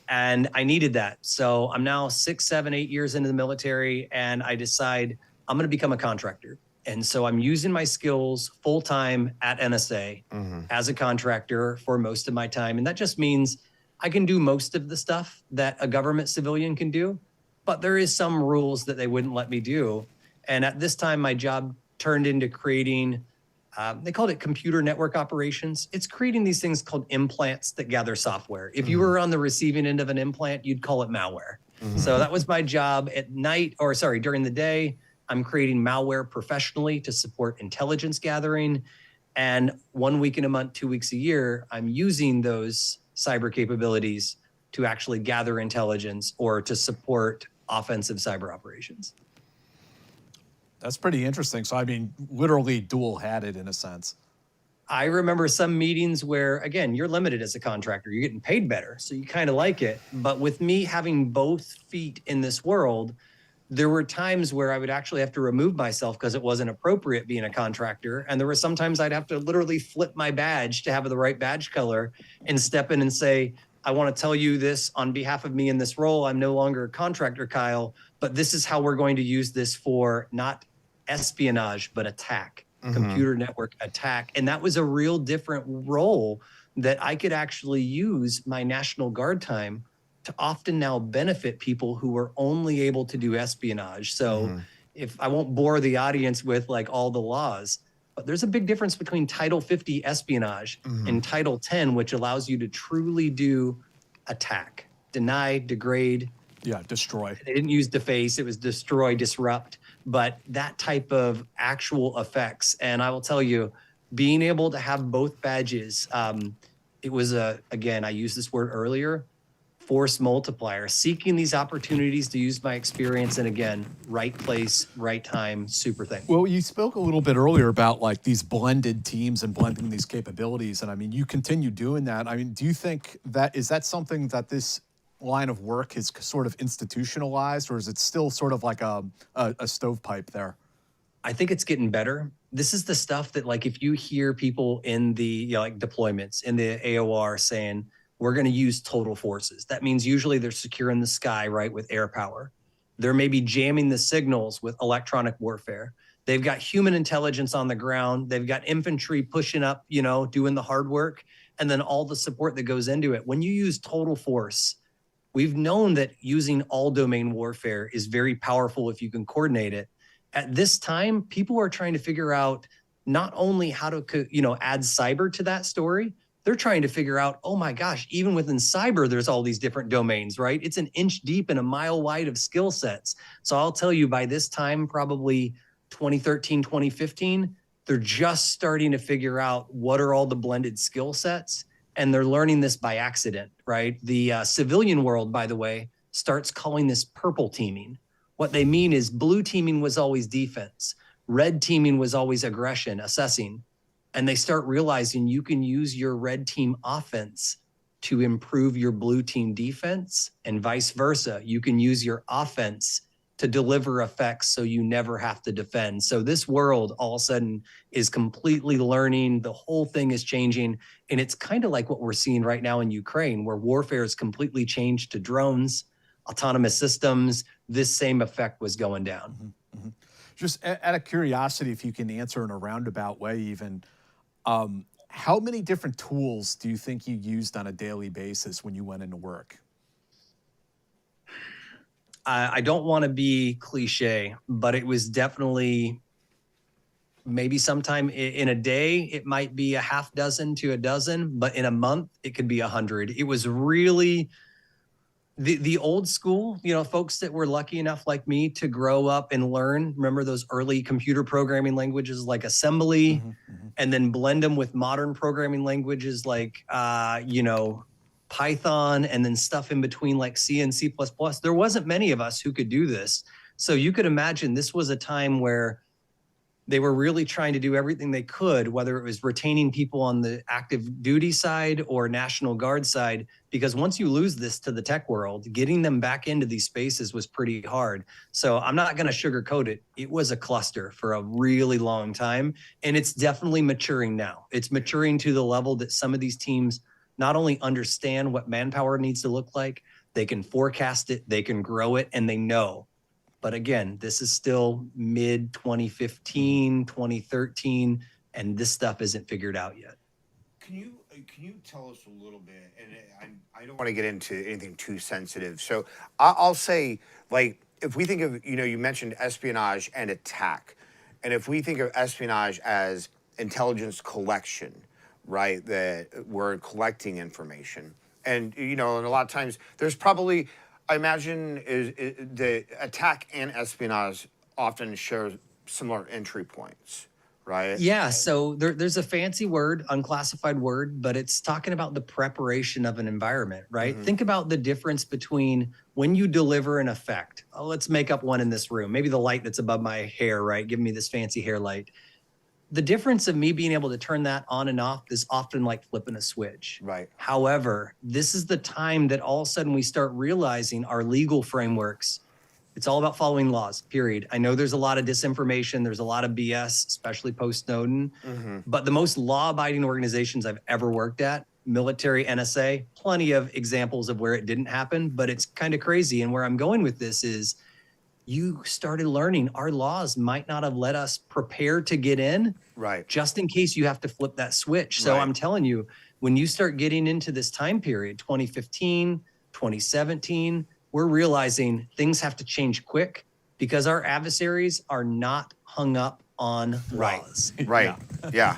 And I needed that. So I'm now 6, 7, 8 years into the military, and I decide I'm going to become a contractor. And so I'm using my skills full-time at NSA as a contractor for most of my time. And that just means I can do most of the stuff that a government civilian can do, but there is some rules that they wouldn't let me do. And at this time, my job turned into creating, they called it computer network operations. It's creating these things called implants that gather software. If you were on the receiving end of an implant, you'd call it malware. So that was my job at night, during the day. I'm creating malware professionally to support intelligence gathering. And 1 week in a month, 2 weeks a year, I'm using those cyber capabilities to actually gather intelligence or to support offensive cyber operations. That's pretty interesting. So, I mean, literally dual-hatted in a sense. I remember some meetings where, again, you're limited as a contractor. You're getting paid better, so you kind of like it. But with me having both feet in this world, there were times where I would actually have to remove myself because it wasn't appropriate being a contractor. And there were sometimes I'd have to literally flip my badge to have the right badge color and step in and say, I want to tell you this on behalf of me in this role. I'm no longer a contractor, Kyle, but this is how we're going to use this for not espionage, but attack, computer network attack. And that was a real different role that I could actually use my National Guard time to often now benefit people who were only able to do espionage. So if I won't bore the audience with like all the laws, but there's a big difference between Title 50 espionage and Title 10, which allows you to truly do attack, deny, degrade. Yeah, destroy. They didn't use deface, it was destroy, disrupt, but that type of actual effects. And I will tell you, being able to have both badges, it was again, I used this word earlier, force multiplier, seeking these opportunities to use my experience. And again, right place, right time, super thing. Well, you spoke a little bit earlier about like these blended teams and blending these capabilities. And I mean, you continue doing that. I mean, do you think is that something that this line of work is sort of institutionalized, or is it still sort of like a stovepipe there? I think it's getting better. This is the stuff that like, if you hear people in the like deployments in the AOR saying, we're going to use total forces. That means usually they're securing the sky, right, with air power. They're maybe jamming the signals with electronic warfare. They've got human intelligence on the ground. They've got infantry pushing up, doing the hard work, and then all the support that goes into it. When you use total force, we've known that using all domain warfare is very powerful if you can coordinate it. At this time, people are trying to figure out not only how to, add cyber to that story, they're trying to figure out, oh my gosh, even within cyber, there's all these different domains, right? It's an inch deep and a mile wide of skill sets. So I'll tell you, by this time, probably 2013, 2015, they're just starting to figure out what are all the blended skill sets. And they're learning this by accident, right? The civilian world, by the way, starts calling this purple teaming. What they mean is blue teaming was always defense. Red teaming was always aggression, assessing. And they start realizing you can use your red team offense to improve your blue team defense, and vice versa. You can use your offense to deliver effects so you never have to defend. So this world all of a sudden is completely learning. The whole thing is changing. And it's kind of like what we're seeing right now in Ukraine, where warfare has completely changed to drones, autonomous systems. This same effect was going down. Mm-hmm. Mm-hmm. Just out of curiosity, if you can answer in a roundabout way even, how many different tools do you think you used on a daily basis when you went into work? I don't want to be cliche, but it was definitely maybe sometime in a day, it might be a half dozen to a dozen, but in a month, it could be 100. It was really the old school, folks that were lucky enough like me to grow up and learn. Remember those early computer programming languages like assembly, and then blend them with modern programming languages like, Python, and then stuff in between like C and C++. There wasn't many of us who could do this. So you could imagine this was a time where they were really trying to do everything they could, whether it was retaining people on the active duty side or National Guard side, because once you lose this to the tech world, getting them back into these spaces was pretty hard. So I'm not going to sugarcoat it. It was a cluster for a really long time, and it's definitely maturing now. It's maturing to the level that some of these teams not only understand what manpower needs to look like, they can forecast it, they can grow it, and they know. But again, this is still mid 2015, 2013, and this stuff isn't figured out yet. Can you tell us a little bit, and I don't want to get into anything too sensitive, so I'll say, like, if we think of, you mentioned espionage and attack, and if we think of espionage as intelligence collection, right, that we're collecting information. And, and a lot of times there's probably, I imagine is the attack and espionage often share similar entry points, right? Yeah, so there's a fancy word, unclassified word, but it's talking about the preparation of an environment, right? Think about the difference between when you deliver an effect. Let's make up one in this room, maybe the light that's above my hair, right? Give me this fancy hair light. The difference of me being able to turn that on and off is often like flipping a switch. Right. However, this is the time that all of a sudden we start realizing our legal frameworks. It's all about following laws, period. I know there's a lot of disinformation. There's a lot of BS, especially post-Snowden. But the most law-abiding organizations I've ever worked at, military, NSA, plenty of examples of where it didn't happen, but it's kind of crazy. And where I'm going with this is, you started learning our laws might not have let us prepare to get in, right, just in case you have to flip that switch. So I'm telling you, when you start getting into this time period, 2015, 2017, we're realizing things have to change quick because our adversaries are not hung up on laws. Right. Yeah.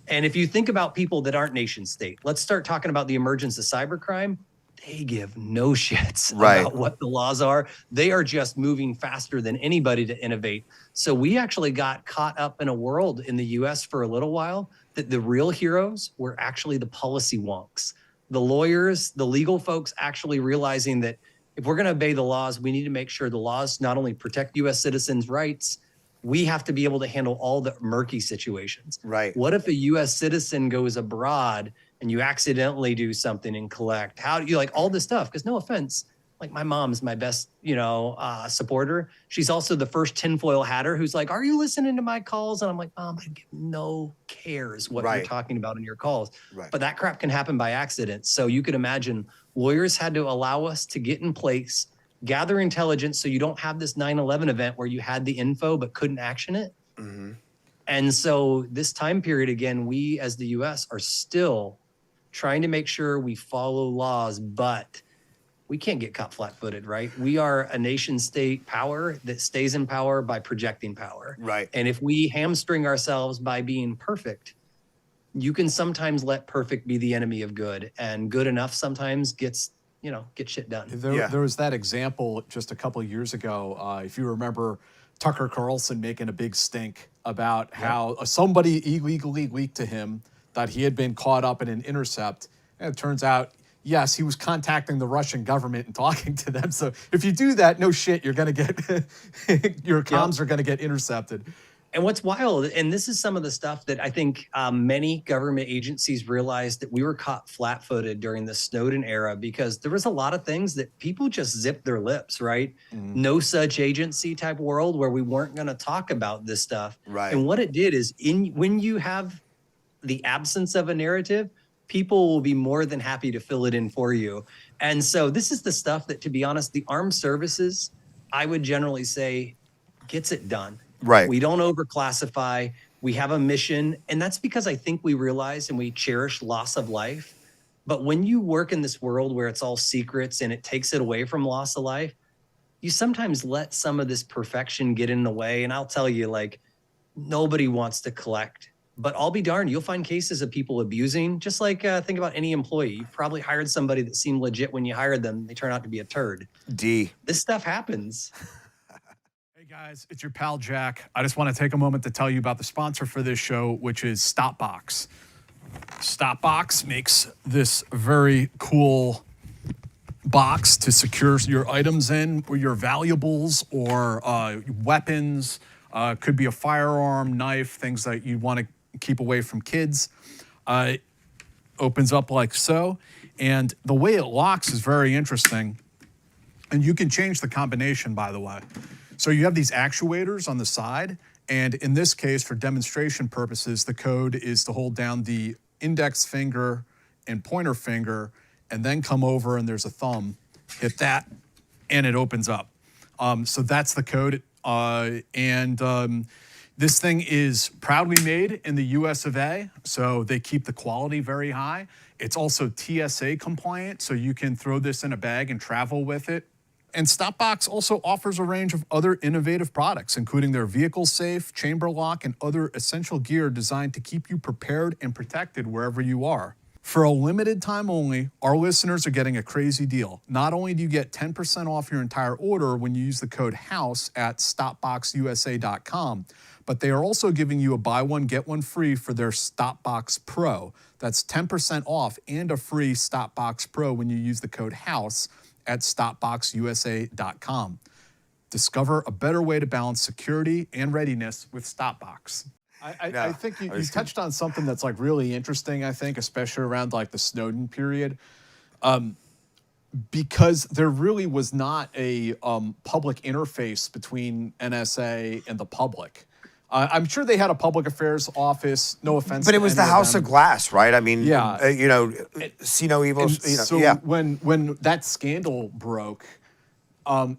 And if you think about people that aren't nation state, let's start talking about the emergence of cybercrime. They give no shits about what the laws are. They are just moving faster than anybody to innovate. So we actually got caught up in a world in the US for a little while that the real heroes were actually the policy wonks. The lawyers, the legal folks actually realizing that if we're going to obey the laws, we need to make sure the laws not only protect US citizens' rights, we have to be able to handle all the murky situations. Right. What if a US citizen goes abroad and you accidentally do something and collect? How do you, like, all this stuff? Because no offense, like, my mom's my best, supporter. She's also the first tinfoil hatter who's like, are you listening to my calls? And I'm like, Mom, I give no cares what you're talking about in your calls. Right. But that crap can happen by accident. So you could imagine lawyers had to allow us to get in place, gather intelligence so you don't have this 9/11 event where you had the info but couldn't action it. And so this time period, again, we as the US are still trying to make sure we follow laws, but we can't get caught flat-footed, right? We are a nation state power that stays in power by projecting power. Right. And if we hamstring ourselves by being perfect, you can sometimes let perfect be the enemy of good, and good enough sometimes gets shit done. There was that example just a couple of years ago. If you remember Tucker Carlson making a big stink about how somebody illegally leaked to him that he had been caught up in an intercept. And it turns out, yes, he was contacting the Russian government and talking to them. So if you do that, no shit, you're going to get, your comms are going to get intercepted. And what's wild, and this is some of the stuff that I think many government agencies realized that we were caught flat-footed during the Snowden era, because there was a lot of things that people just zipped their lips, right? No such agency type world where we weren't going to talk about this stuff. Right. And what it did is when you have the absence of a narrative, people will be more than happy to fill it in for you. And so this is the stuff that, to be honest, the armed services, I would generally say, gets it done. Right. We don't overclassify. We have a mission. And that's because I think we realize and we cherish loss of life. But when you work in this world where it's all secrets and it takes it away from loss of life, you sometimes let some of this perfection get in the way. And I'll tell you, like, nobody wants to collect. But I'll be darned, you'll find cases of people abusing. Just like think about any employee. You probably hired somebody that seemed legit when you hired them. They turn out to be a turd. This stuff happens. Hey guys, it's your pal Jack. I just want to take a moment to tell you about the sponsor for this show, which is Stopbox. Stopbox makes this very cool box to secure your items in, or your valuables, or weapons. Could be a firearm, knife, things that you want to keep away from kids. Opens up like so. And the way it locks is very interesting. And you can change the combination, by the way. So you have these actuators on the side. And in this case, for demonstration purposes, the code is to hold down the index finger and pointer finger, and then come over and there's a thumb. Hit that, and it opens up. So that's the code. This thing is proudly made in the US of A, so they keep the quality very high. It's also TSA compliant, so you can throw this in a bag and travel with it. And Stopbox also offers a range of other innovative products, including their vehicle safe, chamber lock, and other essential gear designed to keep you prepared and protected wherever you are. For a limited time only, our listeners are getting a crazy deal. Not only do you get 10% off your entire order when you use the code HOUSE at stopboxusa.com, but they are also giving you a buy one, get one free for their Stopbox Pro. That's 10% off and a free Stopbox Pro when you use the code HOUSE at stopboxusa.com. Discover a better way to balance security and readiness with Stopbox. I think you touched on something that's like really interesting, I think, especially around like the Snowden period, because there really was not a public interface between NSA and the public. I'm sure they had a public affairs office, no offense. But it was the House of Glass, right? I mean, see no evil. When that scandal broke,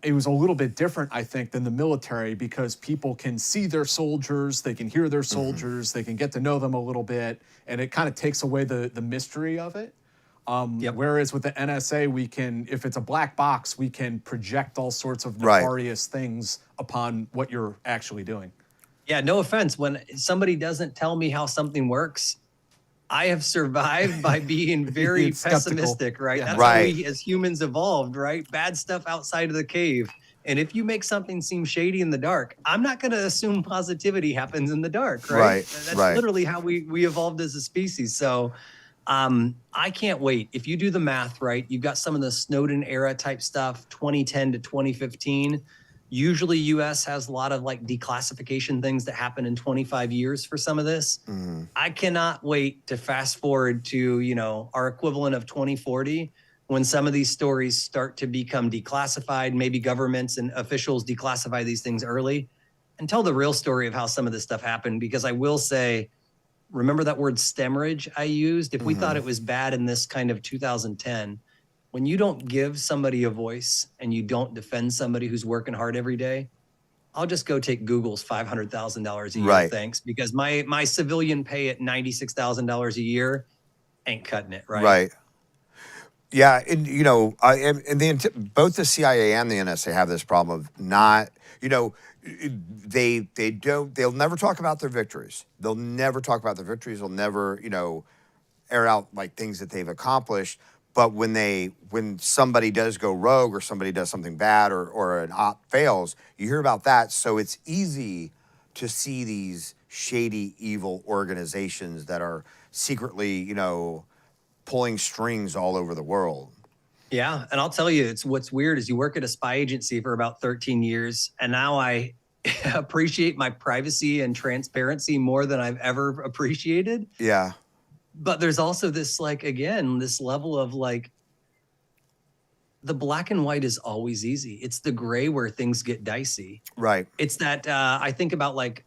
it was a little bit different, I think, than the military, because people can see their soldiers, they can hear their soldiers, they can get to know them a little bit, and it kind of takes away the mystery of it. Whereas with the NSA, we can, if it's a black box, we can project all sorts of nefarious things upon what you're actually doing. Yeah, no offense. When somebody doesn't tell me how something works, I have survived by being very pessimistic, right? That's how we as humans evolved, right? Bad stuff outside of the cave. And if you make something seem shady in the dark, I'm not going to assume positivity happens in the dark, right? That's literally how we evolved as a species. So I can't wait. If you do the math, right, you've got some of the Snowden era type stuff, 2010 to 2015. Usually US has a lot of like declassification things that happen in 25 years for some of this. I cannot wait to fast forward to, our equivalent of 2040, when some of these stories start to become declassified, maybe governments and officials declassify these things early, and tell the real story of how some of this stuff happened. Because I will say, remember that word stemmerage I used? If we thought it was bad in this kind of 2010, when you don't give somebody a voice and you don't defend somebody who's working hard every day, I'll just go take Google's $500,000 a year, Right. thanks, because my civilian pay at $96,000 a year ain't cutting it, right? Right. Yeah, and both the CIA and the NSA have this problem of not, they'll never talk about their victories. They'll never talk about their victories. They'll never, air out like things that they've accomplished. But when somebody does go rogue or somebody does something bad or an op fails, you hear about that. So it's easy to see these shady, evil organizations that are secretly, pulling strings all over the world. Yeah, and I'll tell you, it's what's weird is you work at a spy agency for about 13 years, and now I appreciate my privacy and transparency more than I've ever appreciated. Yeah. But there's also this, like, again, this level of like, the black and white is always easy. It's the gray where things get dicey. Right. It's that I think about like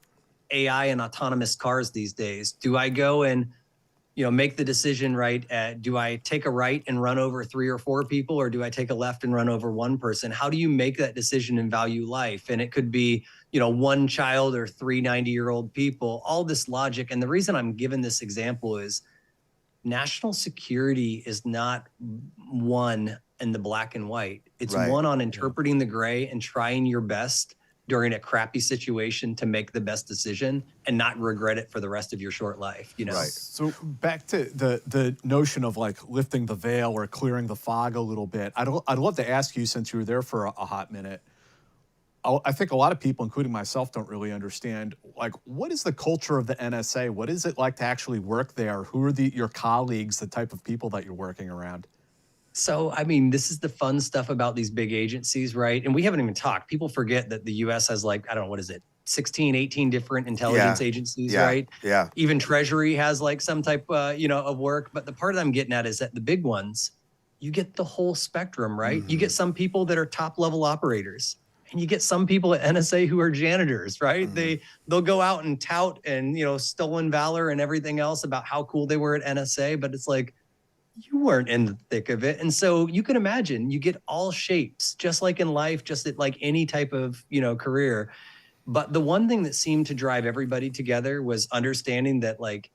AI and autonomous cars these days. Do I go and make the decision, right? Do I take a right and run over 3 or 4 people, or do I take a left and run over 1 person? How do you make that decision and value life? And it could be, 1 child or 3 90-year-old people, all this logic. And the reason I'm giving this example is national security is not one in the black and white. It's Right. one on interpreting the gray and trying your best during a crappy situation to make the best decision and not regret it for the rest of your short life, Right. So back to the notion of like lifting the veil or clearing the fog a little bit. I'd love to ask you, since you were there for a hot minute. I think a lot of people, including myself, don't really understand, like, what is the culture of the NSA? What is it like to actually work there? Who are your colleagues, the type of people that you're working around? So, I mean, this is the fun stuff about these big agencies, right? And we haven't even talked. People forget that the US has like, I don't know, what is it? 16, 18 different intelligence agencies, Yeah. right? Yeah. Even Treasury has like some type, of work. But the part that I'm getting at is that the big ones, you get the whole spectrum, right? You get some people that are top level operators, and you get some people at NSA who are janitors, right? They'll go out and tout and, stolen valor and everything else about how cool they were at NSA, but it's like, you weren't in the thick of it. And so you can imagine you get all shapes, just like in life, just at like any type of, career. But the one thing that seemed to drive everybody together was understanding that, like,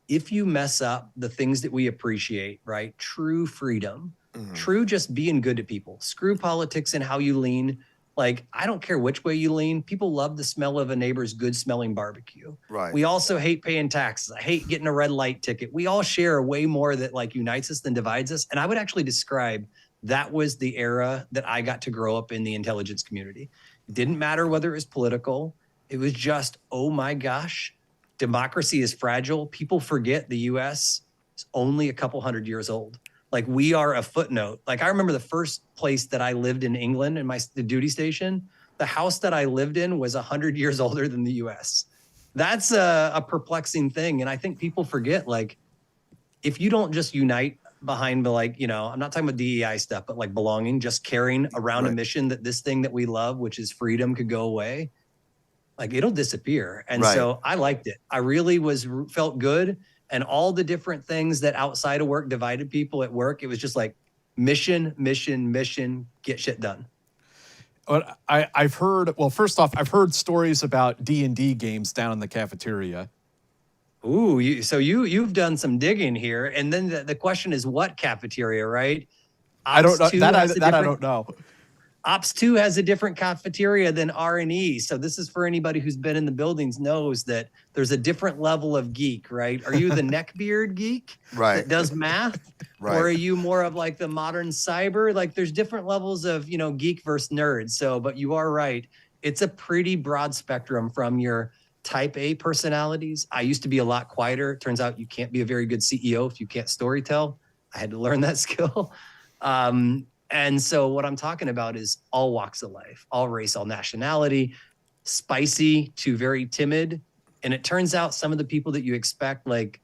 if you mess up the things that we appreciate, right? True freedom, true just being good to people, screw politics and how you lean. Like, I don't care which way you lean. People love the smell of a neighbor's good smelling barbecue. Right. We also hate paying taxes. I hate getting a red light ticket. We all share way more that like unites us than divides us. And I would actually describe that was the era that I got to grow up in the intelligence community. It didn't matter whether it was political. It was just, oh my gosh, democracy is fragile. People forget the US is only a couple hundred years old. Like, we are a footnote. Like, I remember the first place that I lived in England, in the duty station, the house that I lived in was 100 years older than the US. That's a perplexing thing. And I think people forget, like, if you don't just unite behind the, like, I'm not talking about DEI stuff, but like belonging, just caring around a mission that this thing that we love, which is freedom, could go away, like, it'll disappear. And so I liked it. I really felt good. And all the different things that outside of work divided people at work, it was just like mission, mission, mission, get shit done. But I've heard, well, first off, I've heard stories about D&D games down in the cafeteria. Ooh, you've done some digging here. And then the question is, what cafeteria, right? I don't know. That I don't know. Ops 2 has a different cafeteria than R&E. So this is for anybody who's been in the buildings knows that there's a different level of geek, right? Are you the neckbeard geek that does math? Or are you more of like the modern cyber? Like, there's different levels of, geek versus nerd. So, but you are right. It's a pretty broad spectrum from your type A personalities. I used to be a lot quieter. Turns out you can't be a very good CEO if you can't storytell. I had to learn that skill. And so what I'm talking about is all walks of life, all race, all nationality, spicy to very timid. And it turns out some of the people that you expect, like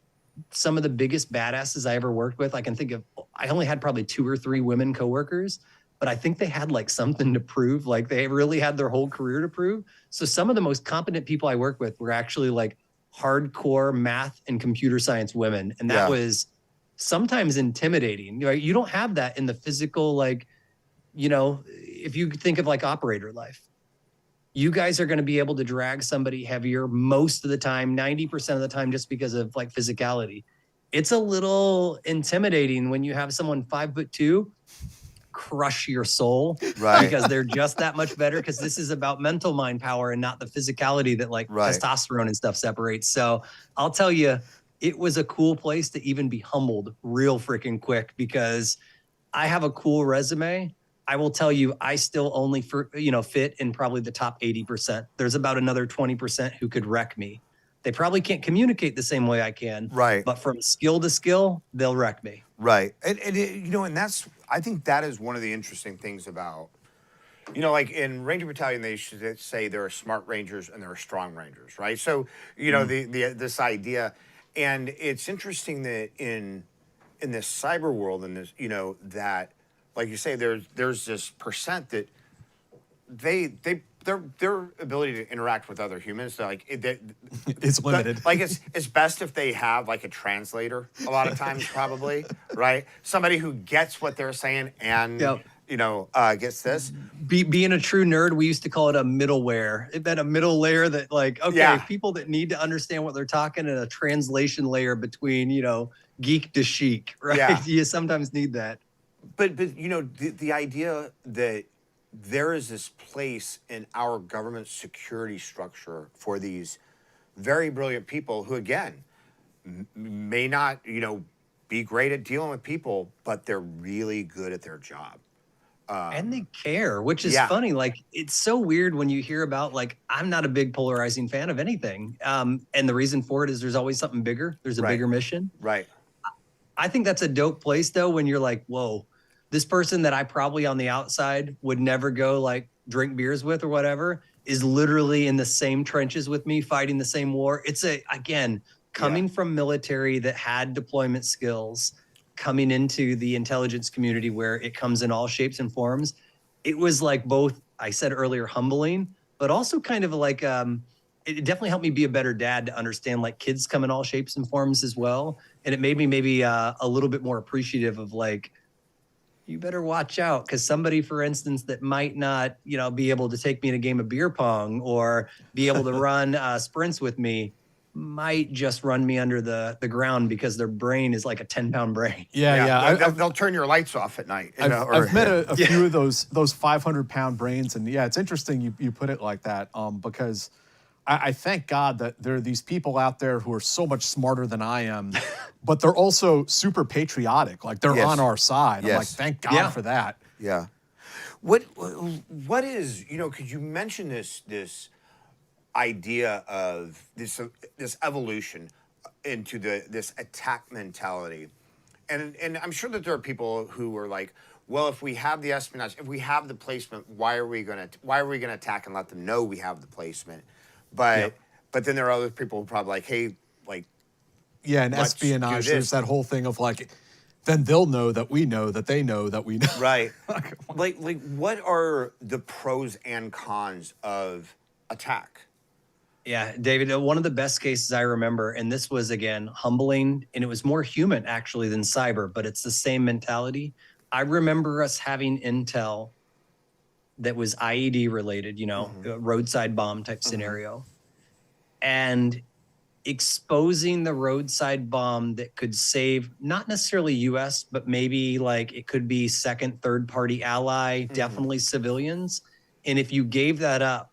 some of the biggest badasses I ever worked with, I can think of, I only had probably 2 or 3 women coworkers, but I think they had like something to prove. Like, they really had their whole career to prove. So some of the most competent people I worked with were actually like hardcore math and computer science women. And that was sometimes intimidating. You don't have that in the physical, like, if you think of like operator life. you guys are going to be able to drag somebody heavier most of the time, 90% of the time, just because of like physicality. It's a little intimidating when you have someone 5'2" crush your soul, Right. because they're just that much better, because this is about mental mind power and not the physicality that like Right. testosterone and stuff separates. So I'll tell you, it was a cool place to even be humbled real freaking quick, because I have a cool resume. I will tell you, I still only fit in probably the top 80%. There's about another 20% who could wreck me. They probably can't communicate the same way I can. Right. But from skill to skill, they'll wreck me. Right. And and that's, I think that is one of the interesting things about, like in Ranger Battalion, they should say there are smart Rangers and there are strong Rangers, right? So, this idea, and it's interesting that in this cyber world, and this, that, like you say, there's this percent that their ability to interact with other humans, It's limited. Like it's best if they have like a translator a lot of times, probably, right? Somebody who gets what they're saying and gets this. Being a true nerd, we used to call it a middleware. It meant a middle layer that people that need to understand what they're talking, and a translation layer between, geek to chic, right? Yeah. You sometimes need that. But the idea that there is this place in our government security structure for these very brilliant people who, again, may not, be great at dealing with people, but they're really good at their job. And they care, which is Yeah. funny. Like, it's so weird when you hear about, like, I'm not a big polarizing fan of anything. And the reason for it is there's always something bigger. There's a Right. bigger mission. Right. I think that's a dope place, though, when you're like, whoa, this person that I probably on the outside would never go like drink beers with or whatever is literally in the same trenches with me, fighting the same war. It's coming from military that had deployment skills, coming into the intelligence community where it comes in all shapes and forms. It was like both, I said earlier, humbling, but also kind of like, it definitely helped me be a better dad to understand like kids come in all shapes and forms as well. And it made me maybe a little bit more appreciative of like, you better watch out, because somebody, for instance, that might not, be able to take me in a game of beer pong or be able to run sprints with me might just run me under the ground because their brain is like a 10-pound brain. Yeah. They'll turn your lights off at night. I've met a few of those 500-pound brains, and it's interesting you put it like that, because I thank God that there are these people out there who are so much smarter than I am, but they're also super patriotic. Like they're Yes. on our side. I'm like, Yes. thank God for that. Yeah. What is, because you mentioned this idea of this evolution into this attack mentality. And I'm sure that there are people who are like, well, if we have the espionage, if we have the placement, why are we gonna attack and let them know we have the placement? But then there are other people who are probably like, hey, like, Yeah, and let's do espionage, this. there's that whole thing of like, then they'll know that we know that they know that we know. Right. like what are the pros and cons of attack? Yeah, David, one of the best cases I remember, and this was, again, humbling, and it was more human, actually, than cyber, but it's the same mentality. I remember us having intel that was IED related, a roadside bomb type scenario, and exposing the roadside bomb that could save not necessarily US, but maybe like it could be second, third party ally, definitely civilians. And if you gave that up,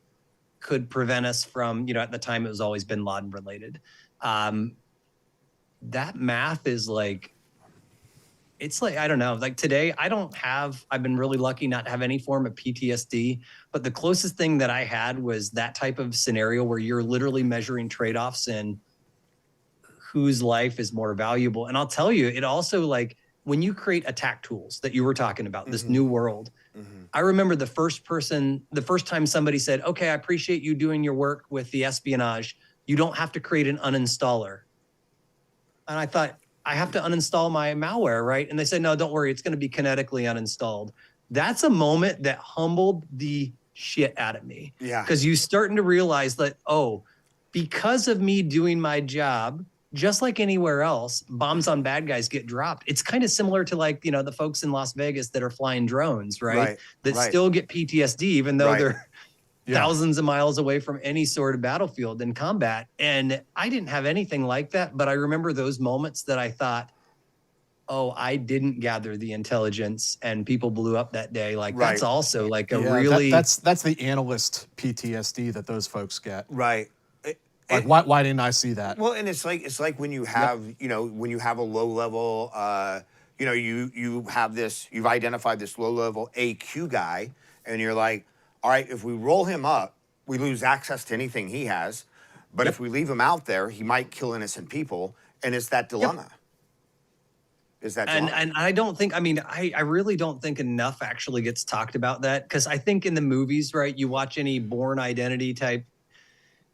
could prevent us from, at the time it was always bin Laden related. That math is like, it's like, I don't know, like today I've been really lucky not to have any form of PTSD, but the closest thing that I had was that type of scenario where you're literally measuring trade-offs and whose life is more valuable. And I'll tell you, it also like when you create attack tools that you were talking about, this new world, I remember the first time somebody said, okay, I appreciate you doing your work with the espionage. You don't have to create an uninstaller. And I thought, I have to uninstall my malware, right? And they said, no, don't worry. It's going to be kinetically uninstalled. That's a moment that humbled the shit out of me. Yeah. Because you starting to realize that, because of me doing my job, just like anywhere else, bombs on bad guys get dropped. It's kind of similar to like, the folks in Las Vegas that are flying drones, right? That still get PTSD, even though they're thousands of miles away from any sort of battlefield and combat. And I didn't have anything like that, but I remember those moments that I thought, oh, I didn't gather the intelligence and people blew up that day. Like that's also like a really that's the analyst PTSD that those folks get. Right. Like why didn't I see that? Well, and it's like when you have when you have a low level you've identified this low level AQ guy, and you're like, all right, if we roll him up, we lose access to anything he has, but if we leave him out there, he might kill innocent people, and it's that dilemma. Is that and I don't think, I mean, I really don't think enough actually gets talked about that, because I think in the movies, right, you watch any Born Identity type,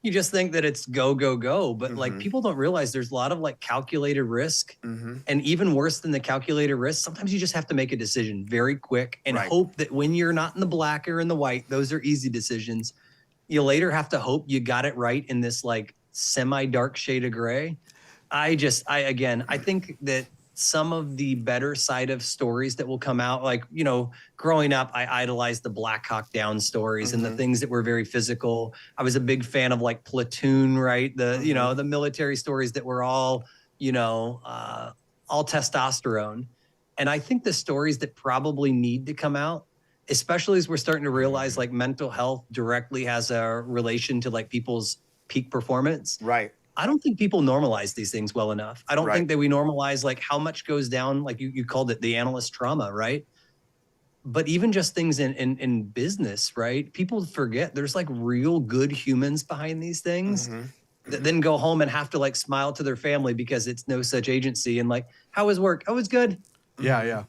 you just think that it's go, go, go. But like people don't realize there's a lot of like calculated risk. And even worse than the calculated risk, sometimes you just have to make a decision very quick and hope that when you're not in the black or in the white, those are easy decisions. You later have to hope you got it right in this like semi-dark shade of gray. I think that some of the better side of stories that will come out, like, you know, growing up, I idolized the Black Hawk Down stories and the things that were very physical. I was a big fan of like Platoon, right? The, you know, the military stories that were all, you know, all testosterone. And I think the stories that probably need to come out, especially as we're starting to realize like mental health directly has a relation to like people's peak performance. Right. I don't think people normalize these things well enough. I don't think that we normalize like how much goes down, like you called it the analyst trauma, right? But even just things in business, right? People forget there's like real good humans behind these things that then go home and have to like smile to their family because it's no such agency. And like, how was work? Oh, it's good. Yeah.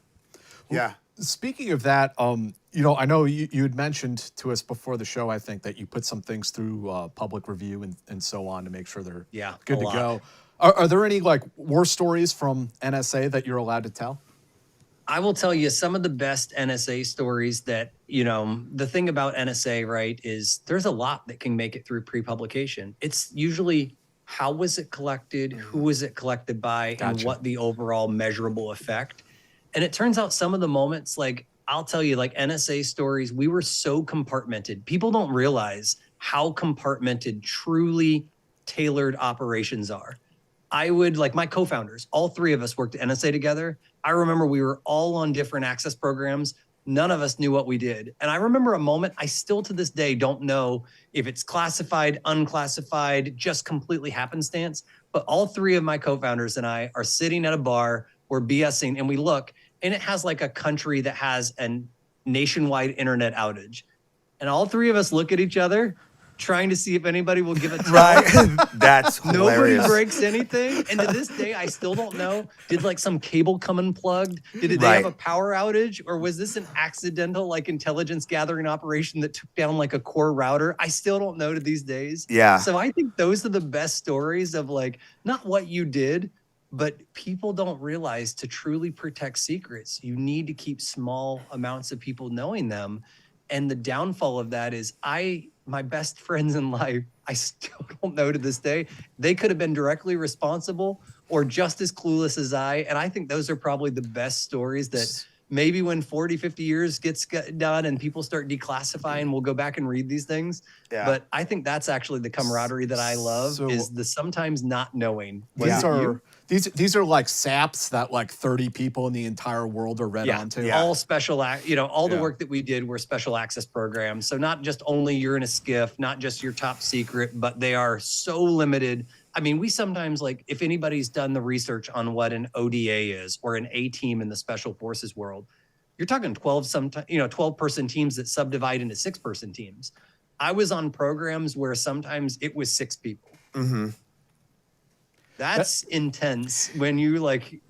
Speaking of that, you know, I know you had mentioned to us before the show, I think, that you put some things through public review and so on to make sure they're good to go. Are there any like war stories from NSA that you're allowed to tell? I will tell you some of the best NSA stories that, you know, the thing about NSA, right, is there's a lot that can make it through pre-publication. It's usually how was it collected, who was it collected by, and what the overall measurable effect. And it turns out some of the moments, like, I'll tell you, like NSA stories, we were so compartmented. People don't realize how compartmented truly tailored operations are. I would, like my co-founders, all three of us worked at NSA together. I remember we were all on different access programs. None of us knew what we did. And I remember a moment, I still to this day don't know if it's classified, unclassified, just completely happenstance. But all three of my co-founders and I are sitting at a bar, we're BSing, and we look, and it has like a country that has a nationwide internet outage. And all three of us look at each other, trying to see if anybody will give a tell. Right. That's Nobody hilarious. breaks anything. And to this day, I still don't know. Did like some cable come unplugged? Did they have a power outage? Or was this an accidental like intelligence gathering operation that took down like a core router? I still don't know to these days. Yeah. So I think those are the best stories of like, not what you did, but people don't realize to truly protect secrets, you need to keep small amounts of people knowing them. And the downfall of that is my best friends in life, I still don't know to this day. They could have been directly responsible or just as clueless as I. And I think those are probably the best stories that maybe when 40, 50 years gets done and people start declassifying, we'll go back and read these things. Yeah. But I think that's actually the camaraderie that I love, is the sometimes not knowing. These are like SAPs that like 30 people in the entire world are read onto. Yeah. All special, all the work that we did were special access programs. So not just only you're in a SCIF, not just your top secret, but they are so limited. I mean, we sometimes, like, if anybody's done the research on what an ODA is or an A team in the special forces world, you're talking 12-person teams that subdivide into 6-person teams. I was on programs where sometimes it was 6 people. That's intense when you like,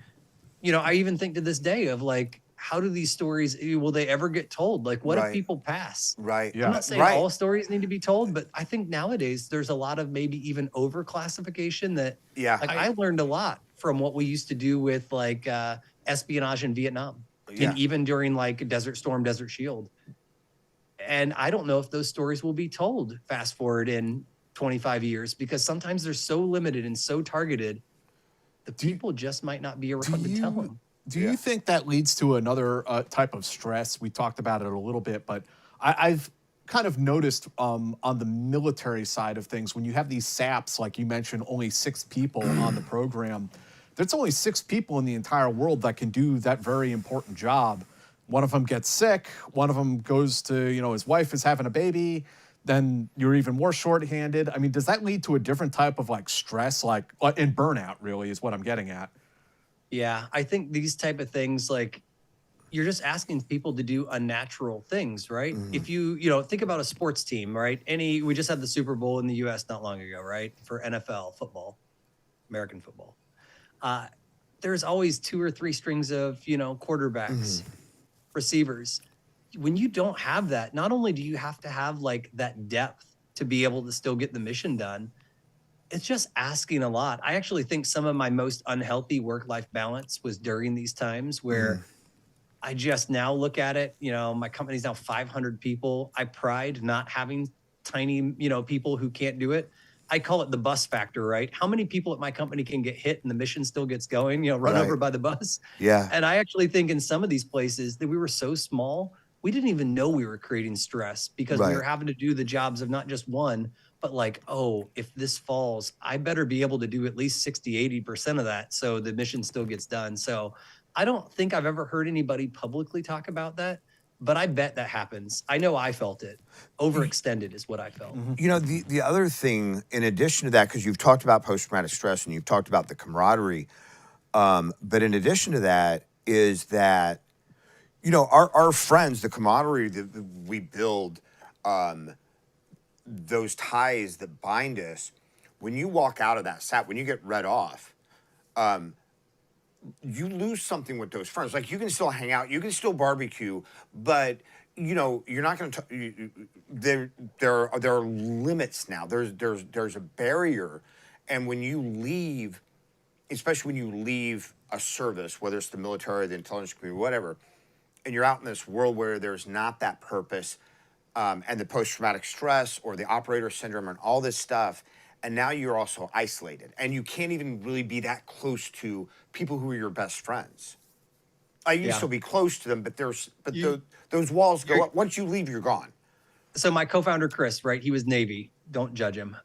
I even think to this day of like, how do these stories, will they ever get told? Like, what if people pass? Right. I'm not saying all stories need to be told, but I think nowadays there's a lot of maybe even overclassification that, like, I learned a lot from what we used to do with like espionage in Vietnam and even during like Desert Storm, Desert Shield. And I don't know if those stories will be told fast forward in 25 years, because sometimes they're so limited and so targeted, the people just might not be around to tell them. Do you think that leads to another type of stress? We talked about it a little bit, but I've kind of noticed on the military side of things, when you have these SAPs, like you mentioned, only 6 people on the program, there's only 6 people in the entire world that can do that very important job. One of them gets sick, one of them goes to, his wife is having a baby, then you're even more shorthanded. I mean, does that lead to a different type of like stress, like and burnout really is what I'm getting at? Yeah, I think these type of things, like, you're just asking people to do unnatural things, right? If you think about a sports team, right? We just had the Super Bowl in the US not long ago, right? For NFL football, American football. There's always 2 or 3 strings of, quarterbacks, receivers. When you don't have that, not only do you have to have like that depth to be able to still get the mission done, it's just asking a lot. I actually think some of my most unhealthy work-life balance was during these times where I just now look at it, my company's now 500 people. I pride not having tiny, people who can't do it. I call it the bus factor, right? How many people at my company can get hit and the mission still gets going, run over by the bus? Yeah. And I actually think in some of these places that we were so small, we didn't even know we were creating stress because we were having to do the jobs of not just one, but like, oh, if this falls, I better be able to do at least 60, 80% of that so the mission still gets done. So I don't think I've ever heard anybody publicly talk about that, but I bet that happens. I know I felt it. Overextended is what I felt. The other thing, in addition to that, because you've talked about post-traumatic stress and you've talked about the camaraderie, but in addition to that is that, our friends, the camaraderie that we build, those ties that bind us, when you walk out of that SAP, when you get read off, you lose something with those friends. Like, you can still hang out, you can still barbecue, but you're not going to. There are limits now. There's a barrier, and when you leave, especially when you leave a service, whether it's the military, the intelligence community, whatever, and you're out in this world where there's not that purpose, and the post-traumatic stress or the operator syndrome and all this stuff. And now you're also isolated, and you can't even really be that close to people who are your best friends. You can still be close to them, but those walls go up. Once you leave, you're gone. So my co-founder, Chris, right? He was Navy. Don't judge him.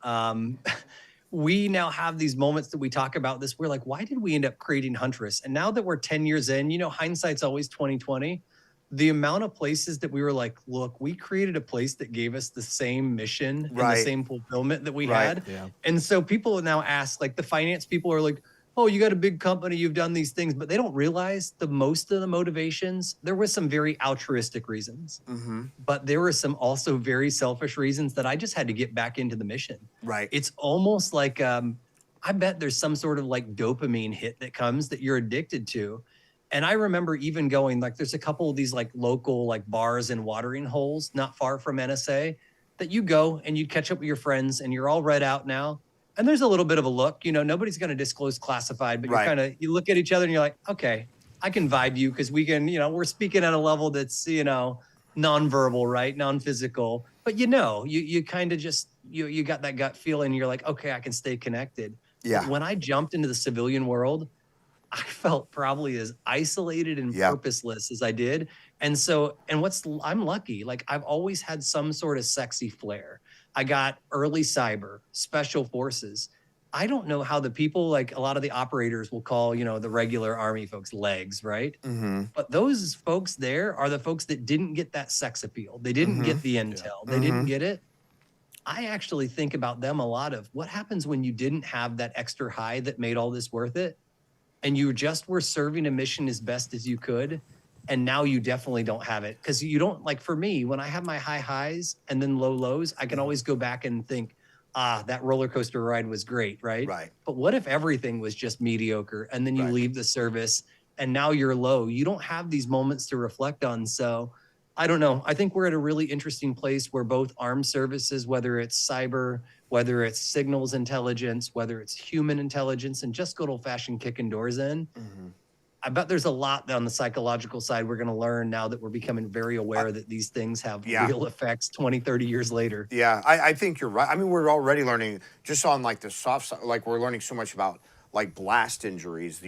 We now have these moments that we talk about this. We're like, why did we end up creating Huntress? And now that we're 10 years in, hindsight's always 20/20. The amount of places that we were like, look, we created a place that gave us the same mission and the same fulfillment that we had. Yeah. And so people now ask, like, the finance people are like, oh, you got a big company, you've done these things, but they don't realize most of the motivations, there was some very altruistic reasons, but there were some also very selfish reasons that I just had to get back into the mission. Right. It's almost like, I bet there's some sort of like dopamine hit that comes that you're addicted to. And I remember even going, like, there's a couple of these like local like bars and watering holes not far from NSA that you go and you catch up with your friends and you're all read out now. And there's a little bit of a look, nobody's going to disclose classified, but you look at each other and you're like, okay, I can vibe you because we can, we're speaking at a level that's, nonverbal, right? Non-physical, but you kind of just, you got that gut feeling. You're like, okay, I can stay connected. Yeah. But when I jumped into the civilian world, I felt probably as isolated and purposeless as I did. And so, I'm lucky, like I've always had some sort of sexy flair. I got early cyber, special forces. I don't know how the people, like a lot of the operators will call, the regular Army folks legs, right? But those folks there are the folks that didn't get that sex appeal. They didn't get the intel. They didn't get it. I actually think about them a lot of what happens when you didn't have that extra high that made all this worth it. And you just were serving a mission as best as you could. And now you definitely don't have it. Because you don't, like for me, when I have my high highs and then low lows, I can always go back and think, that roller coaster ride was great, right? Right. But what if everything was just mediocre and then you leave the service and now you're low? You don't have these moments to reflect on. So I don't know. I think we're at a really interesting place where both armed services, whether it's cyber, whether it's signals intelligence, whether it's human intelligence, and just good old-fashioned kicking doors in. I bet there's a lot on the psychological side we're going to learn now that we're becoming very aware that these things have real effects 20, 30 years later. Yeah, I think you're right. I mean, we're already learning just on like the soft side, like we're learning so much about like blast injuries,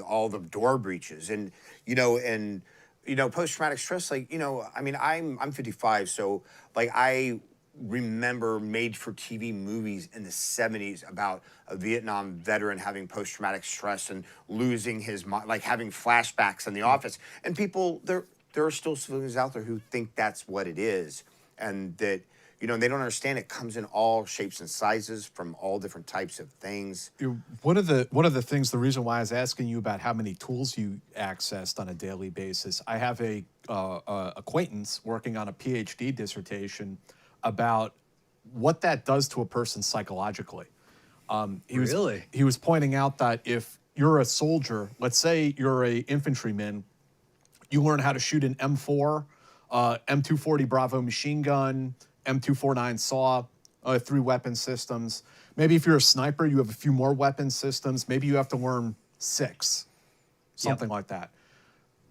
all the door breaches and, post-traumatic stress, like, I mean, I'm 55, so like I remember made-for-TV movies in the 70s about a Vietnam veteran having post-traumatic stress and losing his mind, like having flashbacks in the office. And people, there are still civilians out there who think that's what it is, and that they don't understand it comes in all shapes and sizes from all different types of things. One of the things, the reason why I was asking you about how many tools you accessed on a daily basis, I have a acquaintance working on a PhD dissertation about what that does to a person psychologically. He was pointing out that if you're a soldier, let's say you're a infantryman, you learn how to shoot an M4, M240 Bravo machine gun, M249 saw, 3 weapon systems. Maybe if you're a sniper, you have a few more weapon systems. Maybe you have to learn 6, something like that.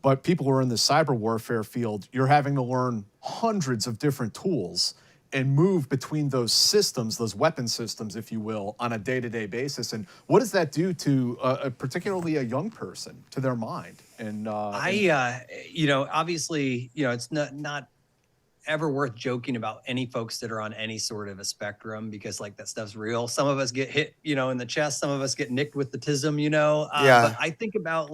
But people who are in the cyber warfare field, you're having to learn hundreds of different tools and move between those systems, those weapon systems, if you will, on a day-to-day basis. And what does that do to particularly a young person, to their mind? And obviously, it's not ever worth joking about any folks that are on any sort of a spectrum, because like that stuff's real. Some of us get hit, in the chest. Some of us get nicked with the tism, But I think about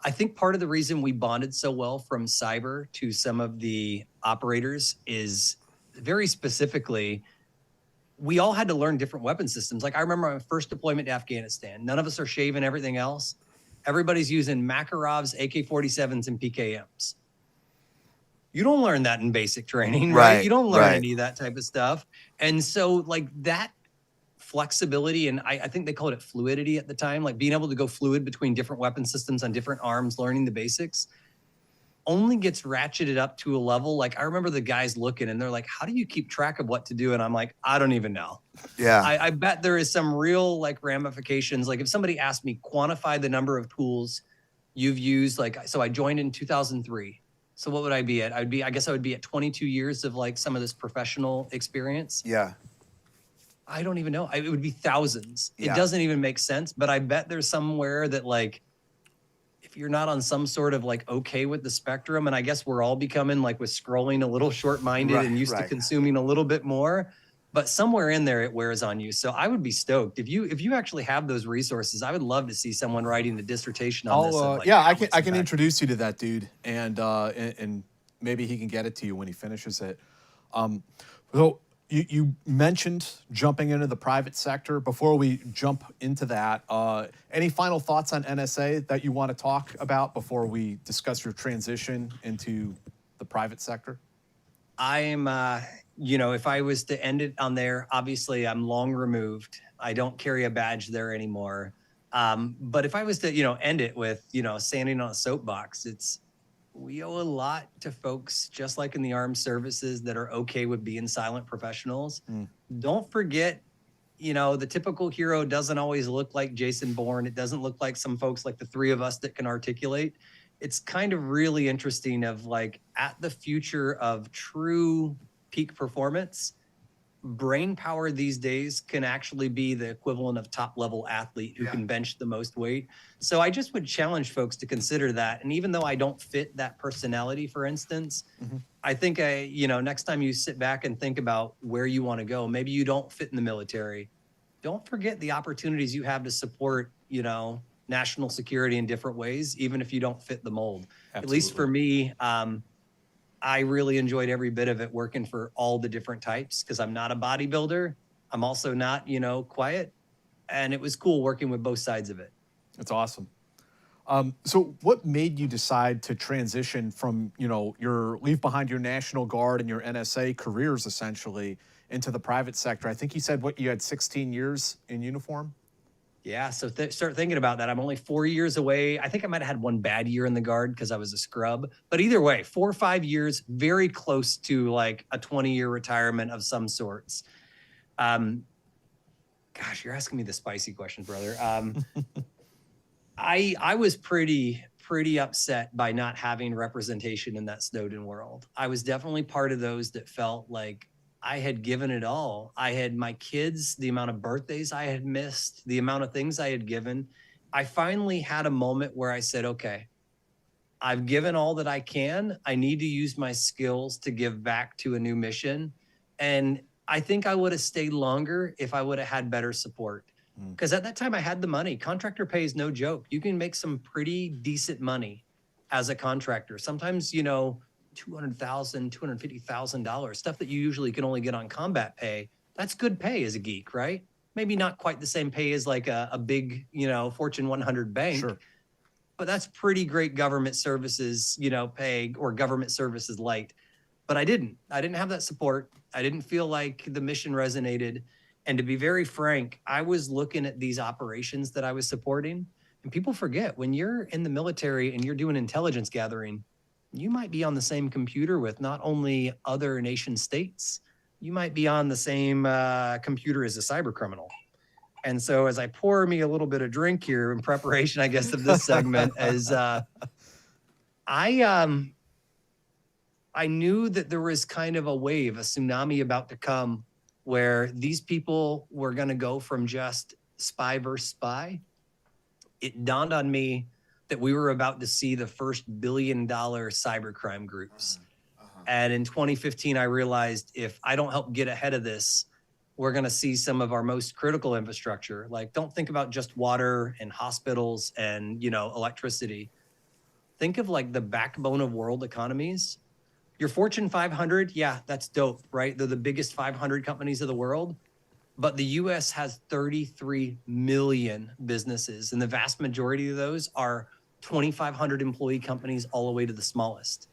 I think part of the reason we bonded so well from cyber to some of the operators is very specifically, we all had to learn different weapon systems. Like I remember my first deployment to Afghanistan. None of us are shaving everything else. Everybody's using Makarovs, AK-47s, and PKMs. You don't learn that in basic training, right? You don't learn any of that type of stuff. And so like that flexibility, and I think they called it fluidity at the time, like being able to go fluid between different weapon systems on different arms, learning the basics, only gets ratcheted up to a level. Like I remember the guys looking and they're like, how do you keep track of what to do? And I'm like, I don't even know. Yeah. I bet there is some real like ramifications. Like if somebody asked me, quantify the number of tools you've used, so I joined in 2003. So what would I be at? I guess I would be at 22 years of like some of this professional experience. Yeah. I don't even know. It would be thousands. Yeah. It doesn't even make sense, but I bet there's somewhere that like, if you're not on some sort of like okay with the spectrum, and I guess we're all becoming like with scrolling a little short-minded and used to consuming a little bit more, but somewhere in there it wears on you. So I would be stoked if you actually have those resources. I would love to see someone writing a dissertation on this. I can introduce you to that dude, and maybe he can get it to you when he finishes it. So you mentioned jumping into the private sector. Before we jump into that, any final thoughts on NSA that you want to talk about before we discuss your transition into the private sector? I'm, if I was to end it on there, obviously I'm long removed. I don't carry a badge there anymore. But if I was to, end it with, standing on a soapbox, we owe a lot to folks, just like in the armed services, that are okay with being silent professionals. Don't forget, the typical hero doesn't always look like Jason Bourne. It doesn't look like some folks like the 3 of us that can articulate. It's kind of really interesting of like at the future of true peak performance, brain power these days can actually be the equivalent of top level athlete who can bench the most weight. So I just would challenge folks to consider that. And even though I don't fit that personality, for instance, I think next time you sit back and think about where you want to go, maybe you don't fit in the military. Don't forget the opportunities you have to support, national security in different ways, even if you don't fit the mold. Absolutely. At least for me, I really enjoyed every bit of it, working for all the different types, because I'm not a bodybuilder. I'm also not, quiet. And it was cool working with both sides of it. That's awesome. So what made you decide to transition from, your leave behind your National Guard and your NSA careers essentially into the private sector? I think you said you had 16 years in uniform? Yeah, so start thinking about that. I'm only 4 years away. I think I might have had one bad year in the Guard because I was a scrub. But either way, 4 or 5 years, very close to like a 20-year retirement of some sorts. Gosh, you're asking me the spicy question, brother. I was pretty upset by not having representation in that Snowden world. I was definitely part of those that felt like I had given it all. I had my kids, the amount of birthdays I had missed, the amount of things I had given. I finally had a moment where I said, okay, I've given all that I can. I need to use my skills to give back to a new mission. And I think I would have stayed longer if I would have had better support. Because at that time I had the money. Contractor pay is no joke. You can make some pretty decent money as a contractor. Sometimes, you know, $200,000, $250,000, stuff that you usually can only get on combat pay. That's good pay as a geek, right? Maybe not quite the same pay as like a big, you know, Fortune 100 bank. Sure. But that's pretty great government services, you know, pay, or government services light. But I didn't have that support. I didn't feel like the mission resonated. And to be very frank, I was looking at these operations that I was supporting, and people forget when you're in the military and you're doing intelligence gathering, you might be on the same computer with not only other nation states, you might be on the same computer as a cyber criminal. And so as I pour me a little bit of drink here in preparation, I guess, of this segment, as I knew that there was kind of a wave, a tsunami about to come, where these people were going to go from just spy versus spy. It dawned on me that we were about to see the first billion-dollar cybercrime groups. And in 2015, I realized if I don't help get ahead of this, we're going to see some of our most critical infrastructure. Like, don't think about just water and hospitals and, you know, electricity. Think of like the backbone of world economies. Your Fortune 500, yeah, that's dope, right? They're the biggest 500 companies of the world. But the US has 33 million businesses, and the vast majority of those are 2,500 employee companies all the way to the smallest.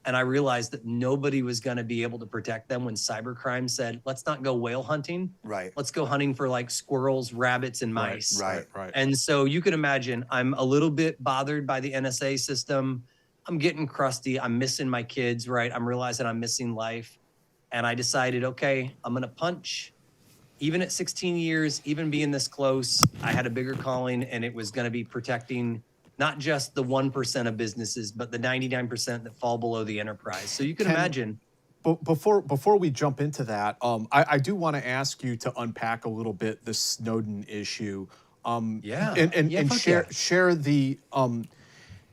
And I realized that nobody was going to be able to protect them when cybercrime said, let's not go whale hunting. Right. Let's go hunting for like squirrels, rabbits, and mice. Right. And so you can imagine I'm a little bit bothered by the NSA system. I'm getting crusty. I'm missing my kids, right? I'm realizing I'm missing life. And I decided, okay, I'm going to punch. Even at 16 years, even being this close, I had a bigger calling, and it was going to be protecting not just the 1% of businesses, but the 99% that fall below the enterprise. So you can imagine. Before we jump into that, I do want to ask you to unpack a little bit the Snowden issue. And share the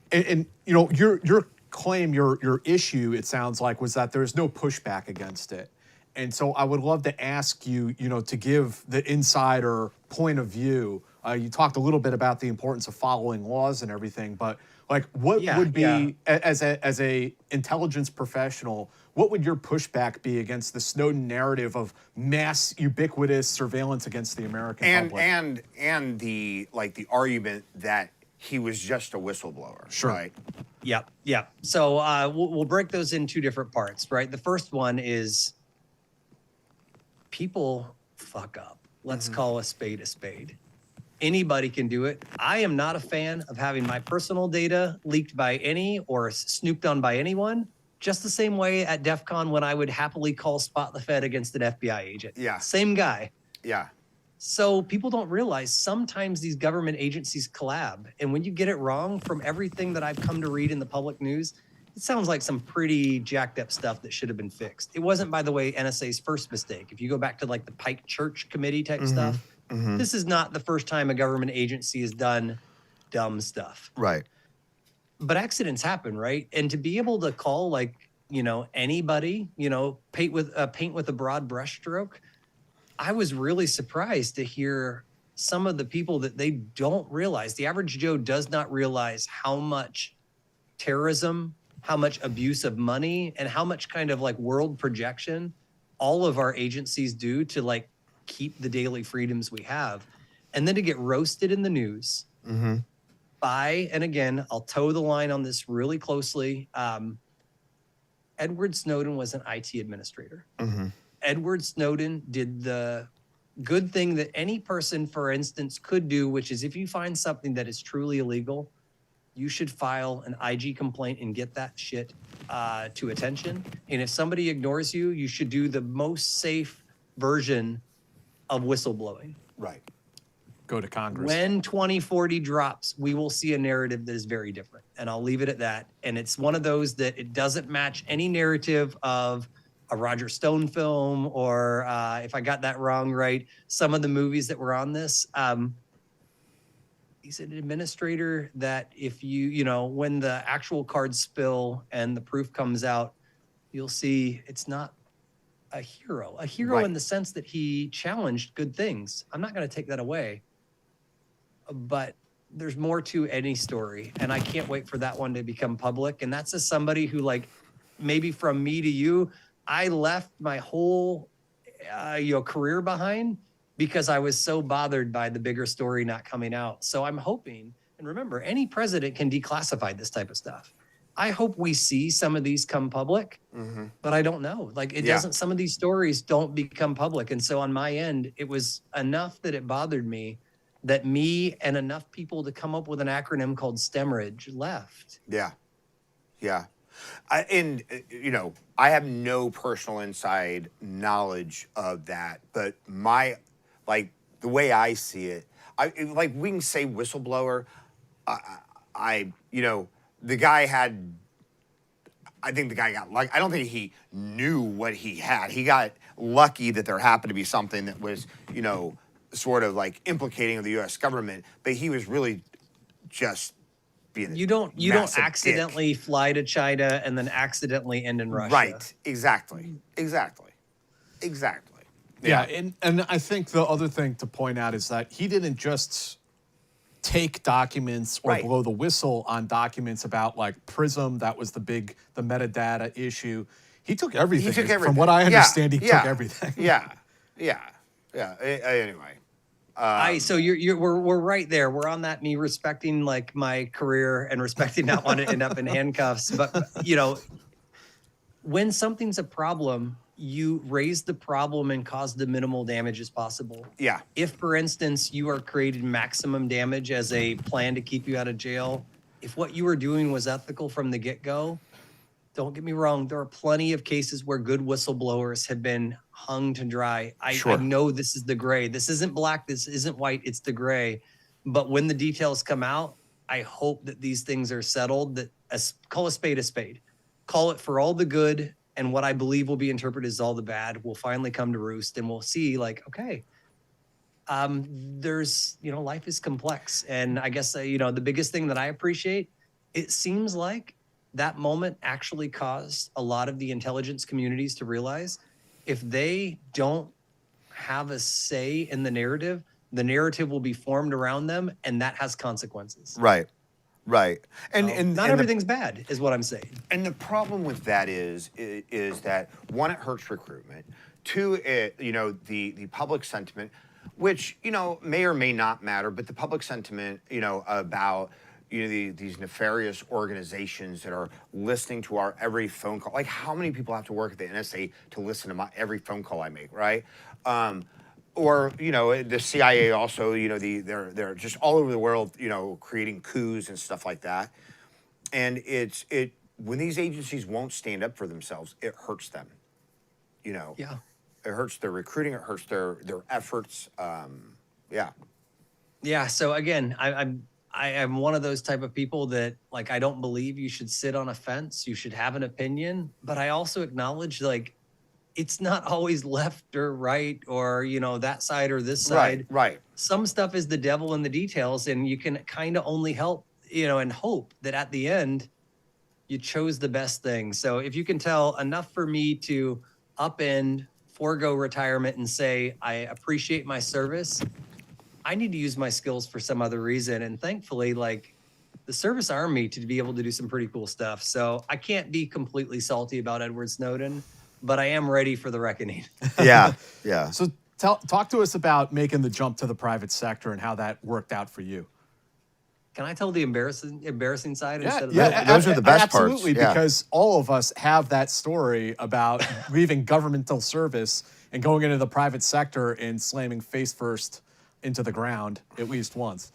and you know, your claim, your issue, it sounds like, was that there's no pushback against it. And so I would love to ask you, you know, to give the insider point of view. You talked a little bit about the importance of following laws and everything, but like, what would be, as a intelligence professional, what would your pushback be against the Snowden narrative of mass ubiquitous surveillance against the American public? And the argument that he was just a whistleblower. Sure. Right? Yep. So we'll break those in two different parts, right? The first one is people fuck up. Let's call a spade a spade. Anybody can do it. I am not a fan of having my personal data leaked by any or snooped on by anyone. Just the same way at DEF CON when I would happily call Spot the Fed against an FBI agent. Yeah. Same guy. Yeah. So people don't realize sometimes these government agencies collab. And when you get it wrong, from everything that I've come to read in the public news, it sounds like some pretty jacked up stuff that should have been fixed. It wasn't, by the way, NSA's first mistake. If you go back to like the Pike Church Committee type stuff, this is not the first time a government agency has done dumb stuff. Right. But accidents happen, right? And to be able to call, like, you know, anybody, you know, paint with a broad brushstroke, I was really surprised to hear some of the people that they don't realize. The average Joe does not realize how much terrorism, how much abuse of money, and how much kind of like world projection all of our agencies do to like keep the daily freedoms we have. And then to get roasted in the news by, and again, I'll toe the line on this really closely. Edward Snowden was an IT administrator. Edward Snowden did the good thing that any person, for instance, could do, which is if you find something that is truly illegal, you should file an IG complaint and get that shit to attention. And if somebody ignores you, you should do the most safe version of whistleblowing. Right. Go to Congress. When 2040 drops, we will see a narrative that is very different. And I'll leave it at that. And it's one of those that it doesn't match any narrative of a Roger Stone film or if I got that wrong, right, some of the movies that were on this. he's an administrator that if you know, when the actual cards spill and the proof comes out, you'll see it's not a hero Right. in the sense that he challenged good things. I'm not going to take that away, but there's more to any story. And I can't wait for that one to become public. And that's as somebody who, like, maybe from me to you, I left my whole, career behind because I was so bothered by the bigger story not coming out. So I'm hoping, and remember, any president can declassify this type of stuff. I hope we see some of these come public, but I don't know. Like, it doesn't, some of these stories don't become public. And so on my end, it was enough that it bothered me that me and enough people to come up with an acronym called STEMRIDGE left. Yeah. Yeah. I have no personal inside knowledge of that, but the way I see it, we can say whistleblower. The guy had, I think the guy got lucky. I don't think he knew what he had. He got lucky that there happened to be something that was, sort of like implicating the U.S. government, but he was really just being You don't accidentally fly to China and then accidentally end in Russia. Right. Exactly. Yeah, and I think the other thing to point out is that he didn't just take documents or blow the whistle on documents about like PRISM. That was the metadata issue. He took everything. From what I understand, he took everything. Yeah. Anyway. So we're right there. We're on that, me respecting like my career and respecting not wanting to end up in handcuffs. But when something's a problem, you raise the problem and cause the minimal damage as possible. Yeah. If, for instance, you are creating maximum damage as a plan to keep you out of jail, if what you were doing was ethical from the get-go, don't get me wrong, there are plenty of cases where good whistleblowers have been hung to dry. I know this is the gray. This isn't black. This isn't white. It's the gray. But when the details come out, I hope that these things are settled, that call a spade a spade. Call it for all the good, and what I believe will be interpreted as all the bad will finally come to roost, and we'll see like, okay, there's, life is complex. And I guess, the biggest thing that I appreciate, it seems like that moment actually caused a lot of the intelligence communities to realize if they don't have a say in the narrative will be formed around them, and that has consequences. Right. And not everything's bad is what I'm saying. And the problem with that is that one, it hurts recruitment. Two, the public sentiment, which, may or may not matter, but the public sentiment, about these nefarious organizations that are listening to our every phone call. Like, how many people have to work at the NSA to listen to every phone call I make, right? Or the CIA also, they're just all over the world, creating coups and stuff like that. And when these agencies won't stand up for themselves, it hurts them. Yeah. It hurts their recruiting. It hurts their efforts. Yeah. So again, I am one of those type of people that, like, I don't believe you should sit on a fence. You should have an opinion, but I also acknowledge, like, it's not always left or right or, that side or this side. Right. Some stuff is the devil in the details, and you can kind of only help, and hope that at the end you chose the best thing. So if you can tell enough for me to upend, forego retirement and say, I appreciate my service, I need to use my skills for some other reason. And thankfully, like, the service armed me to be able to do some pretty cool stuff. So I can't be completely salty about Edward Snowden, but I am ready for the reckoning. Yeah. So talk to us about making the jump to the private sector and how that worked out for you. Can I tell the embarrassing side instead of those are the best parts. Absolutely, because all of us have that story about leaving governmental service and going into the private sector and slamming face first into the ground at least once.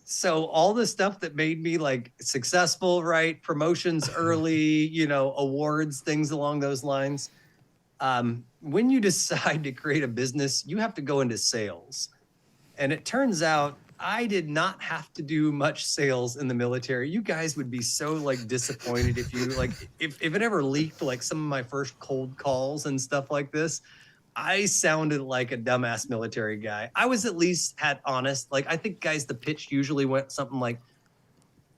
So all the stuff that made me like successful, right? Promotions early, awards, things along those lines. When you decide to create a business, you have to go into sales. And it turns out I did not have to do much sales in the military. You guys would be so like disappointed if you if it ever leaked like some of my first cold calls and stuff like this. I sounded like a dumbass military guy. I was at least had honest. Like I think, guys, the pitch usually went something like,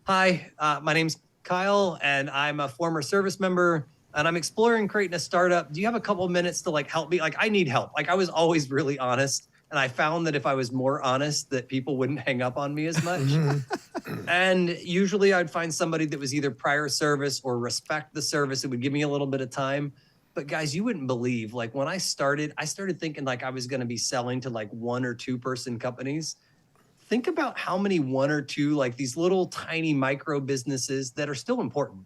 "Hi, my name's Kyle, and I'm a former service member, and I'm exploring creating a startup. Do you have a couple minutes to like help me? Like I need help." Like I was always really honest, and I found that if I was more honest, that people wouldn't hang up on me as much. And usually, I'd find somebody that was either prior service or respect the service. It would give me a little bit of time. But guys, you wouldn't believe, like when I started thinking like I was going to be selling to like 1 or 2 person companies. Think about how many 1 or 2, like these little tiny micro businesses that are still important.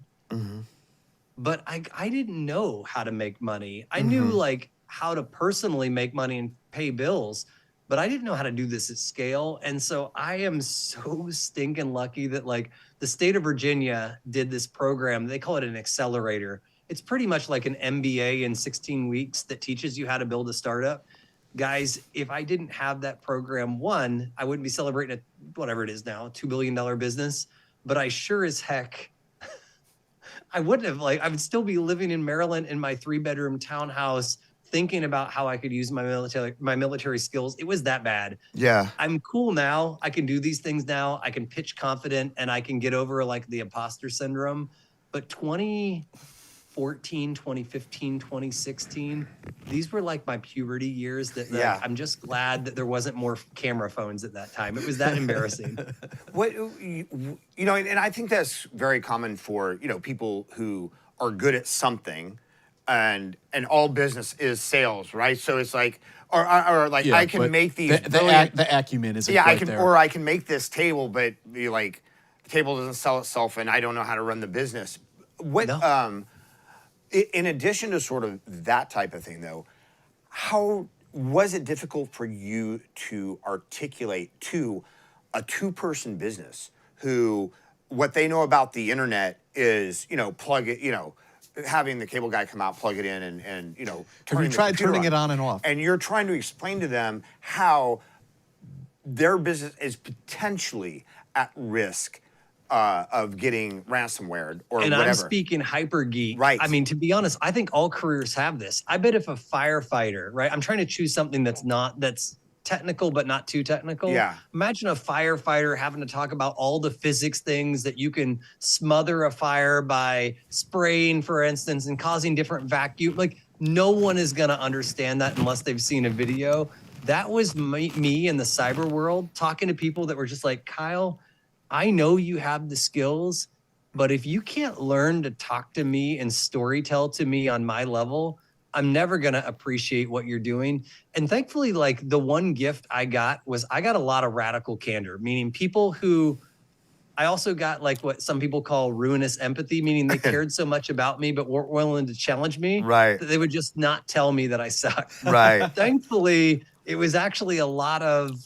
But I didn't know how to make money. I knew like how to personally make money and pay bills, but I didn't know how to do this at scale. And so I am so stinking lucky that like the state of Virginia did this program. They call it an accelerator. It's pretty much like an MBA in 16 weeks that teaches you how to build a startup. Guys, if I didn't have that program, one, I wouldn't be celebrating whatever it is now, $2 billion business, but I sure as heck, I wouldn't have I would still be living in Maryland in my 3-bedroom townhouse, thinking about how I could use my military skills. It was that bad. Yeah. I'm cool now. I can do these things now. I can pitch confident and I can get over like the imposter syndrome. But 2014, 2015, 2016, these were like my puberty years that I'm just glad that there wasn't more camera phones at that time. It was that embarrassing. What you know, and I think that's very common for, you know, people who are good at something, and all business is sales, right? So it's like, or like I can make these the acumen is I can, or I can make this table, but be like the table doesn't sell itself, and I don't know how to run the business. What in addition to sort of that type of thing, though, how was it difficult for you to articulate to a 2-person business who what they know about the internet is, you know, plug it, you know, having the cable guy come out, plug it in, and you know, have you tried turning it on and off? And you're trying to explain to them how their business is potentially at risk of getting ransomware or and whatever. I'm speaking hyper geek. Right. I mean, to be honest, I think all careers have this. I bet if a firefighter, right? I'm trying to choose something that's technical, but not too technical. Yeah. Imagine a firefighter having to talk about all the physics things that you can smother a fire by spraying, for instance, and causing different vacuum. Like no one is going to understand that unless they've seen a video. That was me in the cyber world talking to people that were just like, Kyle, I know you have the skills, but if you can't learn to talk to me and storytell to me on my level, I'm never going to appreciate what you're doing. And thankfully, like the one gift I got a lot of radical candor, meaning people who I also got like what some people call ruinous empathy, meaning they cared so much about me, but weren't willing to challenge me. Right. That they would just not tell me that I suck. Right. Thankfully, it was actually a lot of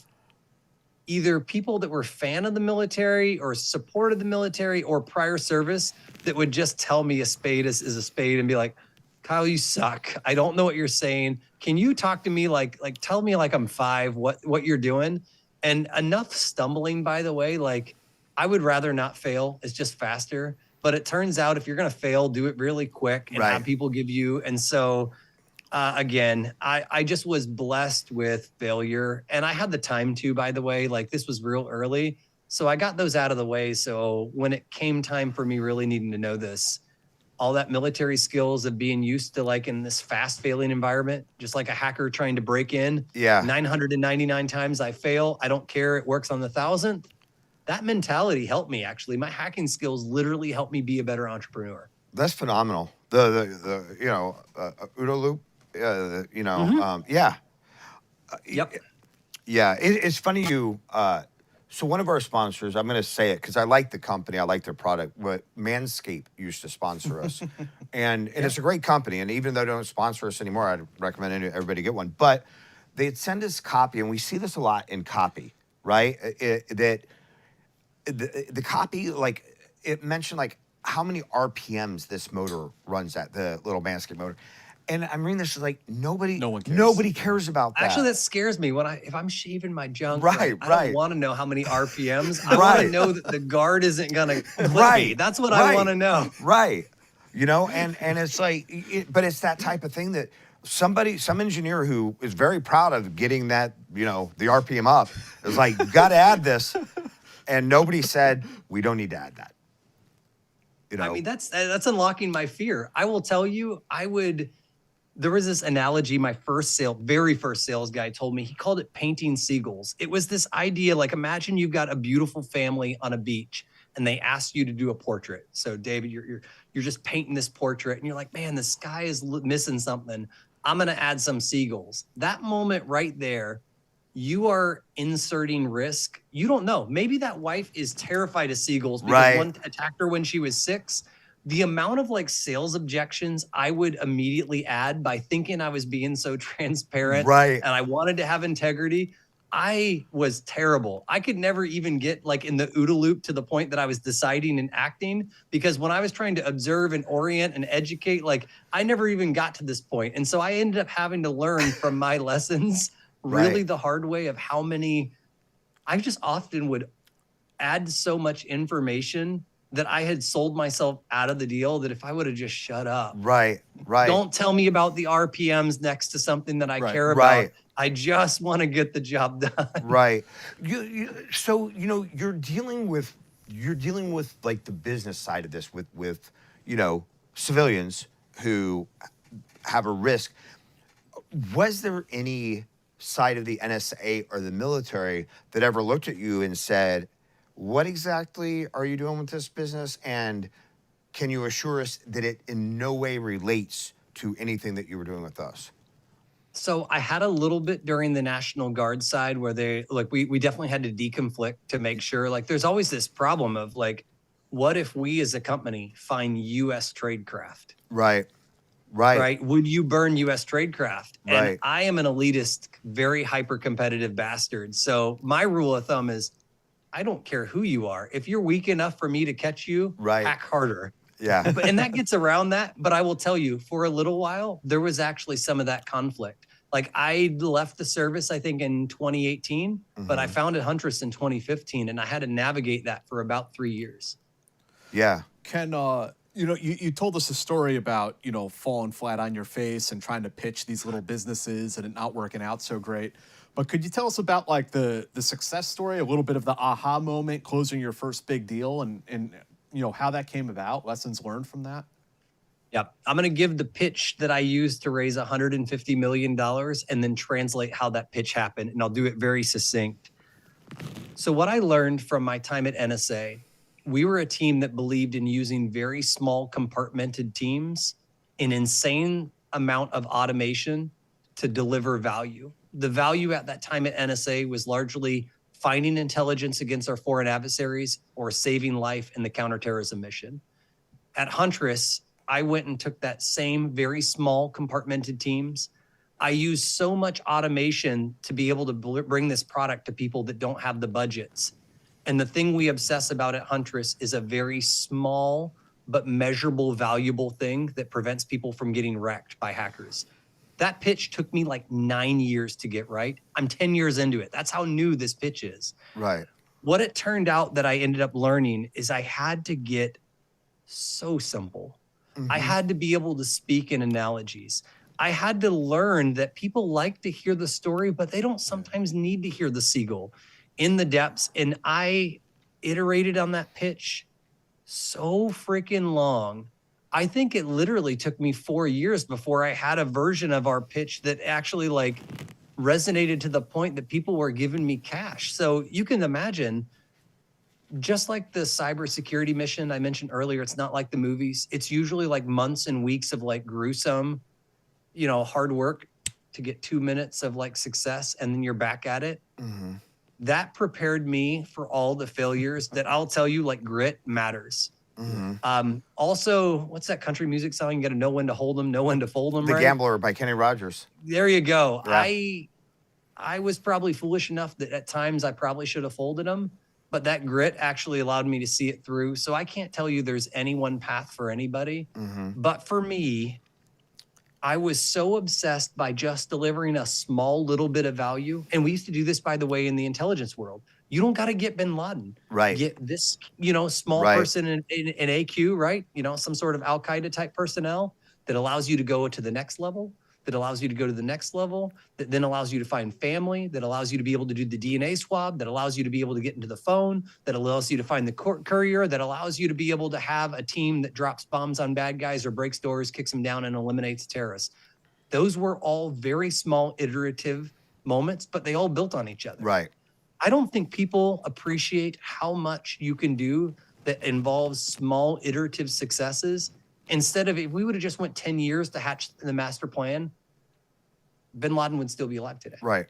either people that were fan of the military or supported the military or prior service that would just tell me a spade is a spade and be like, Kyle, you suck. I don't know what you're saying. Can you talk to me like tell me like I'm 5 what you're doing? And enough stumbling, by the way, like I would rather not fail. It's just faster. But it turns out if you're going to fail, do it really quick and have people give you. And so again, I just was blessed with failure, and I had the time to, by the way, like this was real early. So I got those out of the way. So when it came time for me really needing to know this, all that military skills of being used to like in this fast failing environment, just like a hacker trying to break in. Yeah. 999 times I fail. I don't care. It works on the 1,000th. That mentality helped me actually. My hacking skills literally helped me be a better entrepreneur. That's phenomenal. The you know, OODA loop, you know, yeah. Yep. Yeah, it's funny you. So one of our sponsors, I'm going to say it because I like the company, I like their product, but Manscaped used to sponsor us, and it's a great company. And even though they don't sponsor us anymore, I'd recommend everybody get one. But they'd send us copy, and we see this a lot in copy, right? That the copy, like it mentioned, like how many RPMs this motor runs at, the little Manscaped motor. And I'm reading this like no one cares about that. Actually, that scares me if I'm shaving my junk. Right. I don't want to know how many RPMs. I want to know that the guard isn't gonna clip me. That's what I want to know. Right. You know, and it's like, but it's that type of thing that some engineer who is very proud of getting that, the RPM up is like, you got to add this. And nobody said, we don't need to add that. I mean, that's unlocking my fear. I will tell you, there was this analogy my very first sales guy told me. He called it painting seagulls. It was this idea, like, imagine you've got a beautiful family on a beach and they ask you to do a portrait. So David, you're just painting this portrait and you're like, man, the sky is missing something. I'm going to add some seagulls. That moment right there, you are inserting risk. You don't know. Maybe that wife is terrified of seagulls because one attacked her when she was 6. The amount of sales objections I would immediately add by thinking I was being so transparent and I wanted to have integrity, I was terrible. I could never even get in the OODA loop to the point that I was deciding and acting, because when I was trying to observe and orient and educate, I never even got to this point. And so I ended up having to learn from my lessons really the hard way of how many, I just often would add so much information that I had sold myself out of the deal that if I would have just shut up. Right. Don't tell me about the RPMs next to something that I care about. I just want to get the job done. So, you're dealing with the business side of this with civilians who have a risk. Was there any side of the NSA or the military that ever looked at you and said, what exactly are you doing with this business? And can you assure us that it in no way relates to anything that you were doing with us? So I had a little bit during the National Guard side where we definitely had to deconflict to make sure, there's always this problem of what if we as a company find U.S. tradecraft? Right. Would you burn U.S. tradecraft? And I am an elitist, very hyper-competitive bastard. So my rule of thumb is, I don't care who you are. If you're weak enough for me to catch you, hack harder. Yeah. And that gets around that. But I will tell you, for a little while, there was actually some of that conflict. I left the service, I think, in 2018, but I founded Huntress in 2015, and I had to navigate that for about 3 years. Yeah. Ken, you told us a story about, falling flat on your face and trying to pitch these little businesses and it not working out so great. But could you tell us about the success story, a little bit of the aha moment, closing your first big deal and how that came about, lessons learned from that? Yep. I'm going to give the pitch that I used to raise $150 million and then translate how that pitch happened. And I'll do it very succinct. So what I learned from my time at NSA, we were a team that believed in using very small compartmented teams, an insane amount of automation to deliver value. The value at that time at NSA was largely finding intelligence against our foreign adversaries or saving life in the counterterrorism mission. At Huntress, I went and took that same very small compartmented teams. I used so much automation to be able to bring this product to people that don't have the budgets. And the thing we obsess about at Huntress is a very small but measurable, valuable thing that prevents people from getting wrecked by hackers. That pitch took me 9 years to get right. I'm 10 years into it. That's how new this pitch is. Right. What it turned out that I ended up learning is I had to get so simple. I had to be able to speak in analogies. I had to learn that people like to hear the story, but they don't sometimes need to hear the seagull in the depths. And I iterated on that pitch so freaking long. I think it literally took me 4 years before I had a version of our pitch that actually resonated to the point that people were giving me cash. So you can imagine, just like the cybersecurity mission I mentioned earlier, it's not like the movies. It's usually months and weeks of gruesome, hard work to get 2 minutes of success, and then you're back at it. That prepared me for all the failures that I'll tell you, grit matters. Also, what's that country music song? You got to know when to hold them, know when to fold them. The Gambler by Kenny Rogers. There you go. Yeah. I was probably foolish enough that at times I probably should have folded them, but that grit actually allowed me to see it through. So I can't tell you there's any one path for anybody. But for me, I was so obsessed by just delivering a small little bit of value. And we used to do this, by the way, in the intelligence world. You don't got to get bin Laden. Right. Get this, small person in AQ, right? Some sort of Al-Qaeda type personnel that allows you to go to the next level. that allows you to go to the next level, that then allows you to find family, that allows you to be able to do the DNA swab, that allows you to be able to get into the phone, that allows you to find the courier, that allows you to be able to have a team that drops bombs on bad guys or breaks doors, kicks them down, and eliminates terrorists. Those were all very small iterative moments, but they all built on each other. Right. I don't think people appreciate how much you can do that involves small iterative successes. Instead of, if we would have just went 10 years to hatch the master plan, bin Laden would still be alive today. Right.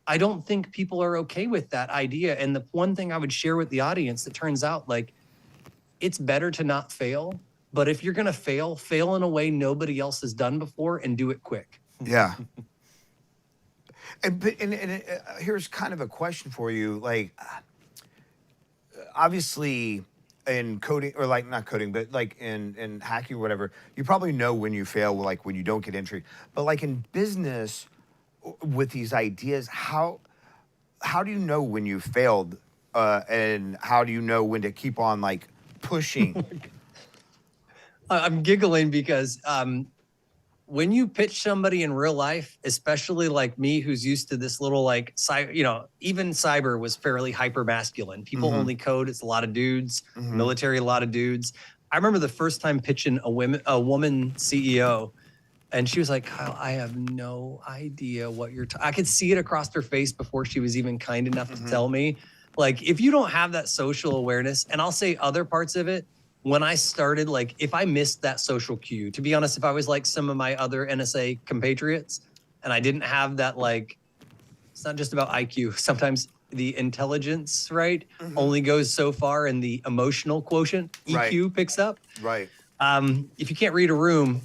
I don't think people are okay with that idea. And the one thing I would share with the audience that turns out, like, it's better to not fail. But if you're going to fail, fail in a way nobody else has done before and do it quick. Yeah. And here's kind of a question for you. Like, obviously, in coding, or like not coding, but like in hacking or whatever, you probably know when you fail, like when you don't get entry. But like in business, with these ideas, how do you know when you failed, and how do you know when to keep on like pushing? I'm giggling because when you pitch somebody in real life, especially like me, who's used to this little like, even cyber was fairly hyper masculine. People only code. It's a lot of dudes, military, a lot of dudes. I remember the first time pitching a woman CEO, and she was like, Kyle, I have no idea what you're I could see it across her face before she was even kind enough to tell me. Like, if you don't have that social awareness, and I'll say other parts of it, when I started, like, if I missed that social cue, to be honest, if I was like some of my other NSA compatriots and I didn't have that, like, it's not just about IQ. Sometimes the intelligence, right, only goes so far, and the emotional quotient, EQ, picks up. Right. If you can't read a room,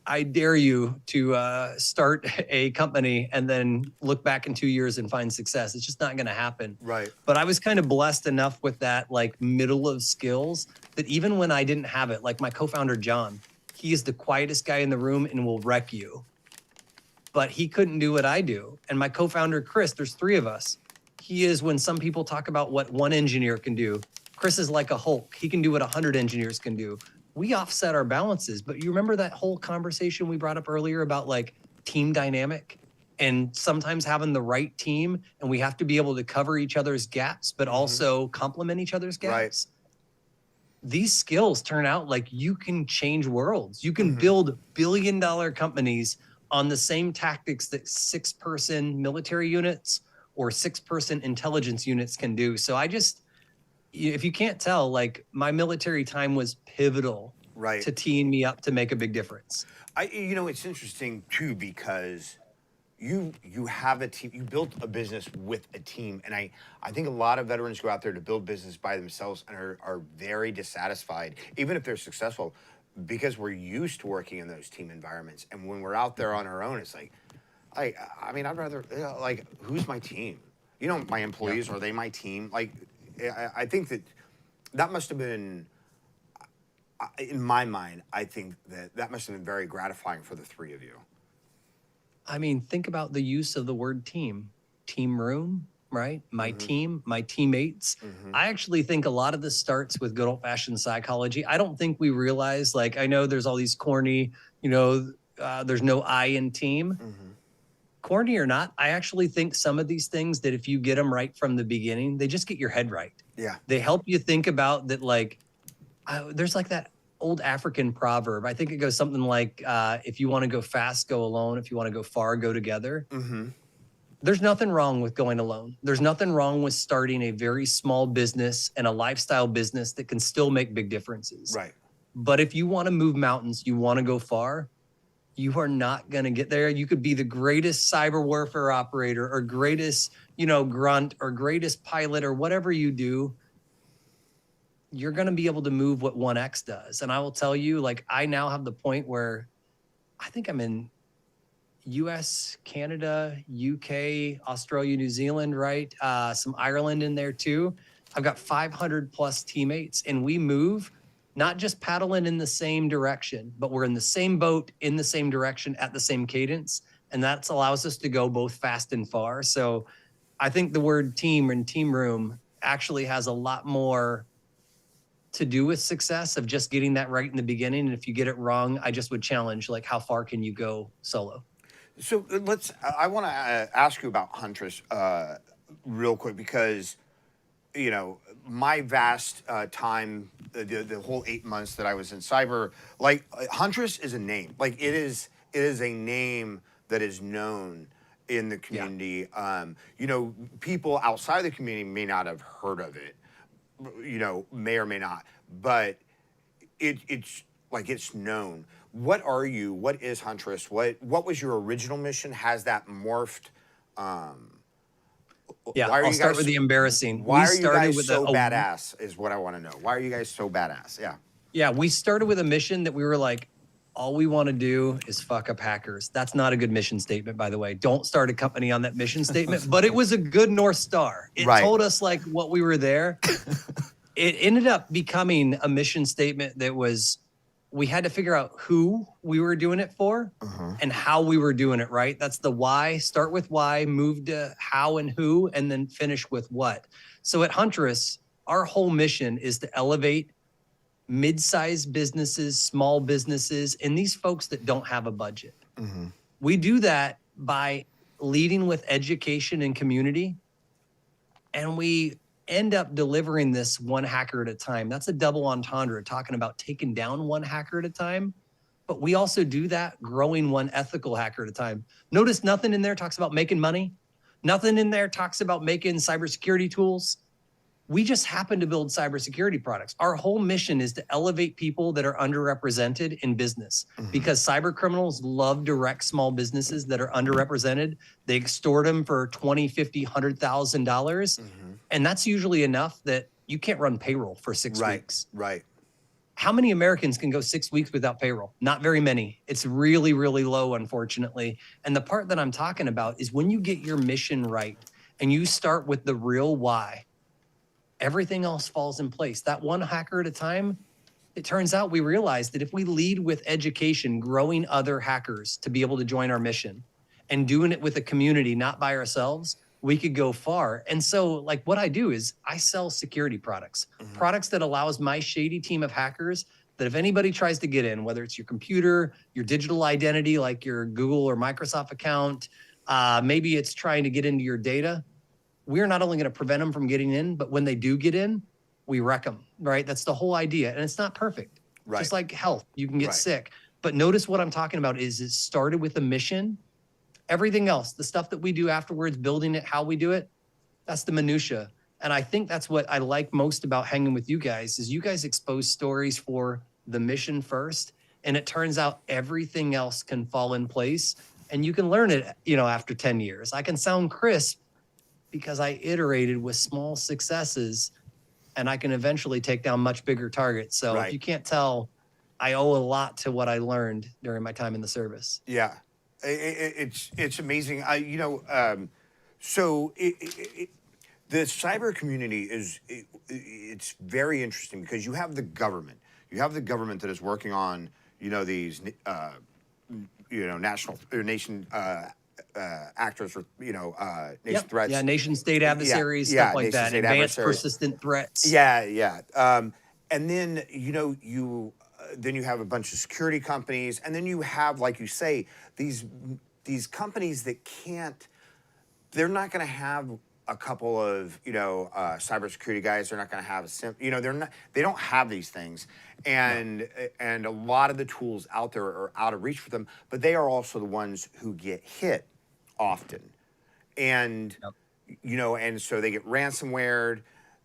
I dare you to start a company and then look back in 2 years and find success. It's just not going to happen. Right. But I was kind of blessed enough with that, like, middle of skills, that even when I didn't have it, like my co-founder, John, he is the quietest guy in the room and will wreck you. But he couldn't do what I do. And my co-founder, Chris, there's three of us. He is, when some people talk about what one engineer can do, Chris is like a Hulk. He can do what 100 engineers can do. We offset our balances, but you remember that whole conversation we brought up earlier about like team dynamic and sometimes having the right team, and we have to be able to cover each other's gaps, but also complement each other's gaps. Right. These skills turn out like you can change worlds. You can build billion-dollar companies on the same tactics that 6-person military units or 6-person intelligence units can do. So if you can't tell, like, my military time was pivotal to teeing me up to make a big difference. It's interesting too, because you have a team, you built a business with a team. And I think a lot of veterans go out there to build business by themselves and are very dissatisfied, even if they're successful, because we're used to working in those team environments. And when we're out there on our own, it's like, I'd rather, like, who's my team? My employees, are they my team? Like, I think that must have been, in my mind, I think that must have been very gratifying for the three of you. I mean, think about the use of the word team. Team room, right? My team, my teammates. I actually think a lot of this starts with good old-fashioned psychology. I don't think we realize, like, I know there's all these corny, there's no I in team. Corny or not, I actually think some of these things that if you get them right from the beginning, they just get your head right. Yeah. They help you think about that, like, there's like that old African proverb. I think it goes something like, if you want to go fast, go alone. If you want to go far, go together. There's nothing wrong with going alone. There's nothing wrong with starting a very small business and a lifestyle business that can still make big differences. Right. But if you want to move mountains, you want to go far, you are not going to get there. You could be the greatest cyber warfare operator or greatest, grunt or greatest pilot or whatever you do. You're going to be able to move what 1X does. And I will tell you, like, I now have the point where I think I'm in US, Canada, UK, Australia, New Zealand, right? Some Ireland in there too. I've got 500 plus teammates, and we move not just paddling in the same direction, but we're in the same boat, in the same direction, at the same cadence. And that allows us to go both fast and far. So I think the word team and team room actually has a lot more to do with success of just getting that right in the beginning. And if you get it wrong, I just would challenge, like, how far can you go solo? So I want to ask you about Huntress real quick because, you know, my vast time, the whole 8 months that I was in cyber, like Huntress is a name. Like it is a name that is known in the community. Yeah. You know, people outside the community may not have heard of it, you know, may or may not, but it's like it's known. What are you? What is Huntress? What was your original mission? Has that morphed? Yeah, I'll start with the embarrassing. Why are you guys so badass is what I want to know. Why are you guys so badass? Yeah. Yeah, we started with a mission that we were like, all we want to do is fuck up hackers. That's not a good mission statement, by the way. Don't start a company on that mission statement, but it was a good North Star. It told us like what we were there. It ended up becoming a mission statement that was, we had to figure out who we were doing it for and how we were doing it, right? That's the why. Start with why, move to how and who, and then finish with what. So at Huntress, our whole mission is to elevate mid-sized businesses, small businesses, and these folks that don't have a budget. We do that by leading with education and community, and we end up delivering this one hacker at a time. That's a double entendre, talking about taking down one hacker at a time. But we also do that growing one ethical hacker at a time. Notice nothing in there talks about making money. Nothing in there talks about making cybersecurity tools. We just happen to build cybersecurity products. Our whole mission is to elevate people that are underrepresented in business because cyber criminals love to wreck small businesses that are underrepresented. They extort them for $20,000, $50,000, $100,000. And that's usually enough that you can't run payroll for 6 weeks. Right. How many Americans can go 6 weeks without payroll? Not very many. It's really, really low, unfortunately. And the part that I'm talking about is when you get your mission right and you start with the real why, everything else falls in place. That one hacker at a time, it turns out we realized that if we lead with education, growing other hackers to be able to join our mission and doing it with a community, not by ourselves, we could go far. And so like what I do is I sell security products, products that allows my shady team of hackers that if anybody tries to get in, whether it's your computer, your digital identity, like your Google or Microsoft account, maybe it's trying to get into your data, we're not only going to prevent them from getting in, but when they do get in, we wreck them, right? That's the whole idea. And it's not perfect. Just like health, you can get sick. But notice what I'm talking about is it started with a mission. Everything else, the stuff that we do afterwards, building it, how we do it, that's the minutia. And I think that's what I like most about hanging with you guys is you guys expose stories for the mission first. And it turns out everything else can fall in place and you can learn it, you know, after 10 years. I can sound crisp because I iterated with small successes and I can eventually take down much bigger targets. So if you can't tell, I owe a lot to what I learned during my time in the service. Yeah, it's amazing. So the cyber community it's very interesting because you have the government. You have the government that is working on, you know, these, national or nation actors or, nation threats. Yeah, nation state adversaries, stuff like that. Advanced persistent threats. Yeah. And then, then you have a bunch of security companies, and then you have, like you say, these companies that they're not going to have a couple of, cybersecurity guys. They're not going to have they don't have these things. And a lot of the tools out there are out of reach for them, but they are also the ones who get hit often. And, and so they get ransomwared,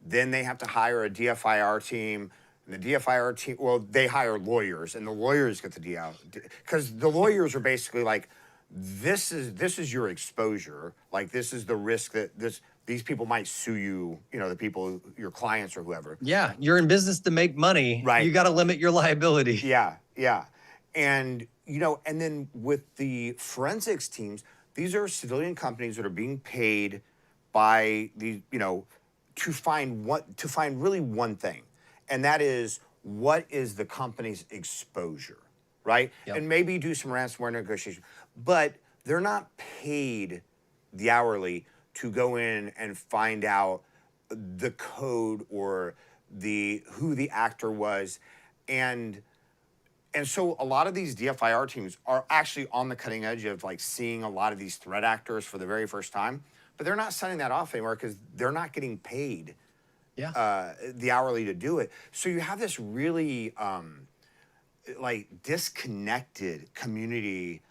then they have to hire a DFIR team. And the DFIR team, they hire lawyers, and the lawyers get the DL, because the lawyers are basically like, this is your exposure. Like, this is the risk that these people might sue you, the people, your clients or whoever. Yeah, you're in business to make money. Right. You got to limit your liability. Yeah. And, and then with the forensics teams, these are civilian companies that are being paid by the, to find really one thing. And that is, what is the company's exposure, right? Yep. And maybe do some ransomware negotiation. But they're not paid the hourly to go in and find out the code or who the actor was, and so a lot of these DFIR teams are actually on the cutting edge of like seeing a lot of these threat actors for the very first time, but they're not signing that off anymore because they're not getting paid the hourly to do it. So you have this really like disconnected community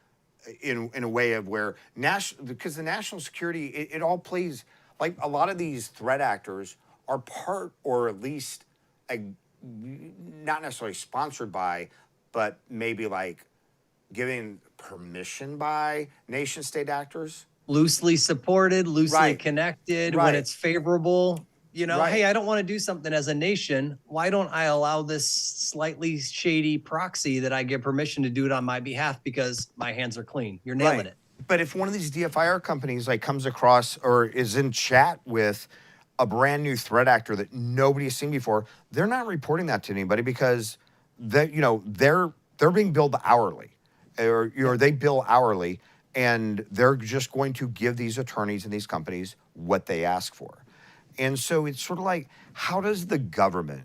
in a way of where because the national security, it all plays like a lot of these threat actors are part, or at least not necessarily sponsored by, but maybe like giving permission by nation state actors. Loosely supported, loosely connected, when it's favorable. You know, hey, I don't want to do something as a nation. Why don't I allow this slightly shady proxy that I get permission to do it on my behalf because my hands are clean? You're nailing it. But if one of these DFIR companies like comes across or is in chat with a brand new threat actor that nobody has seen before, they're not reporting that to anybody because they're being billed hourly, or they bill hourly, and they're just going to give these attorneys and these companies what they ask for. And so it's sort of like, how does the government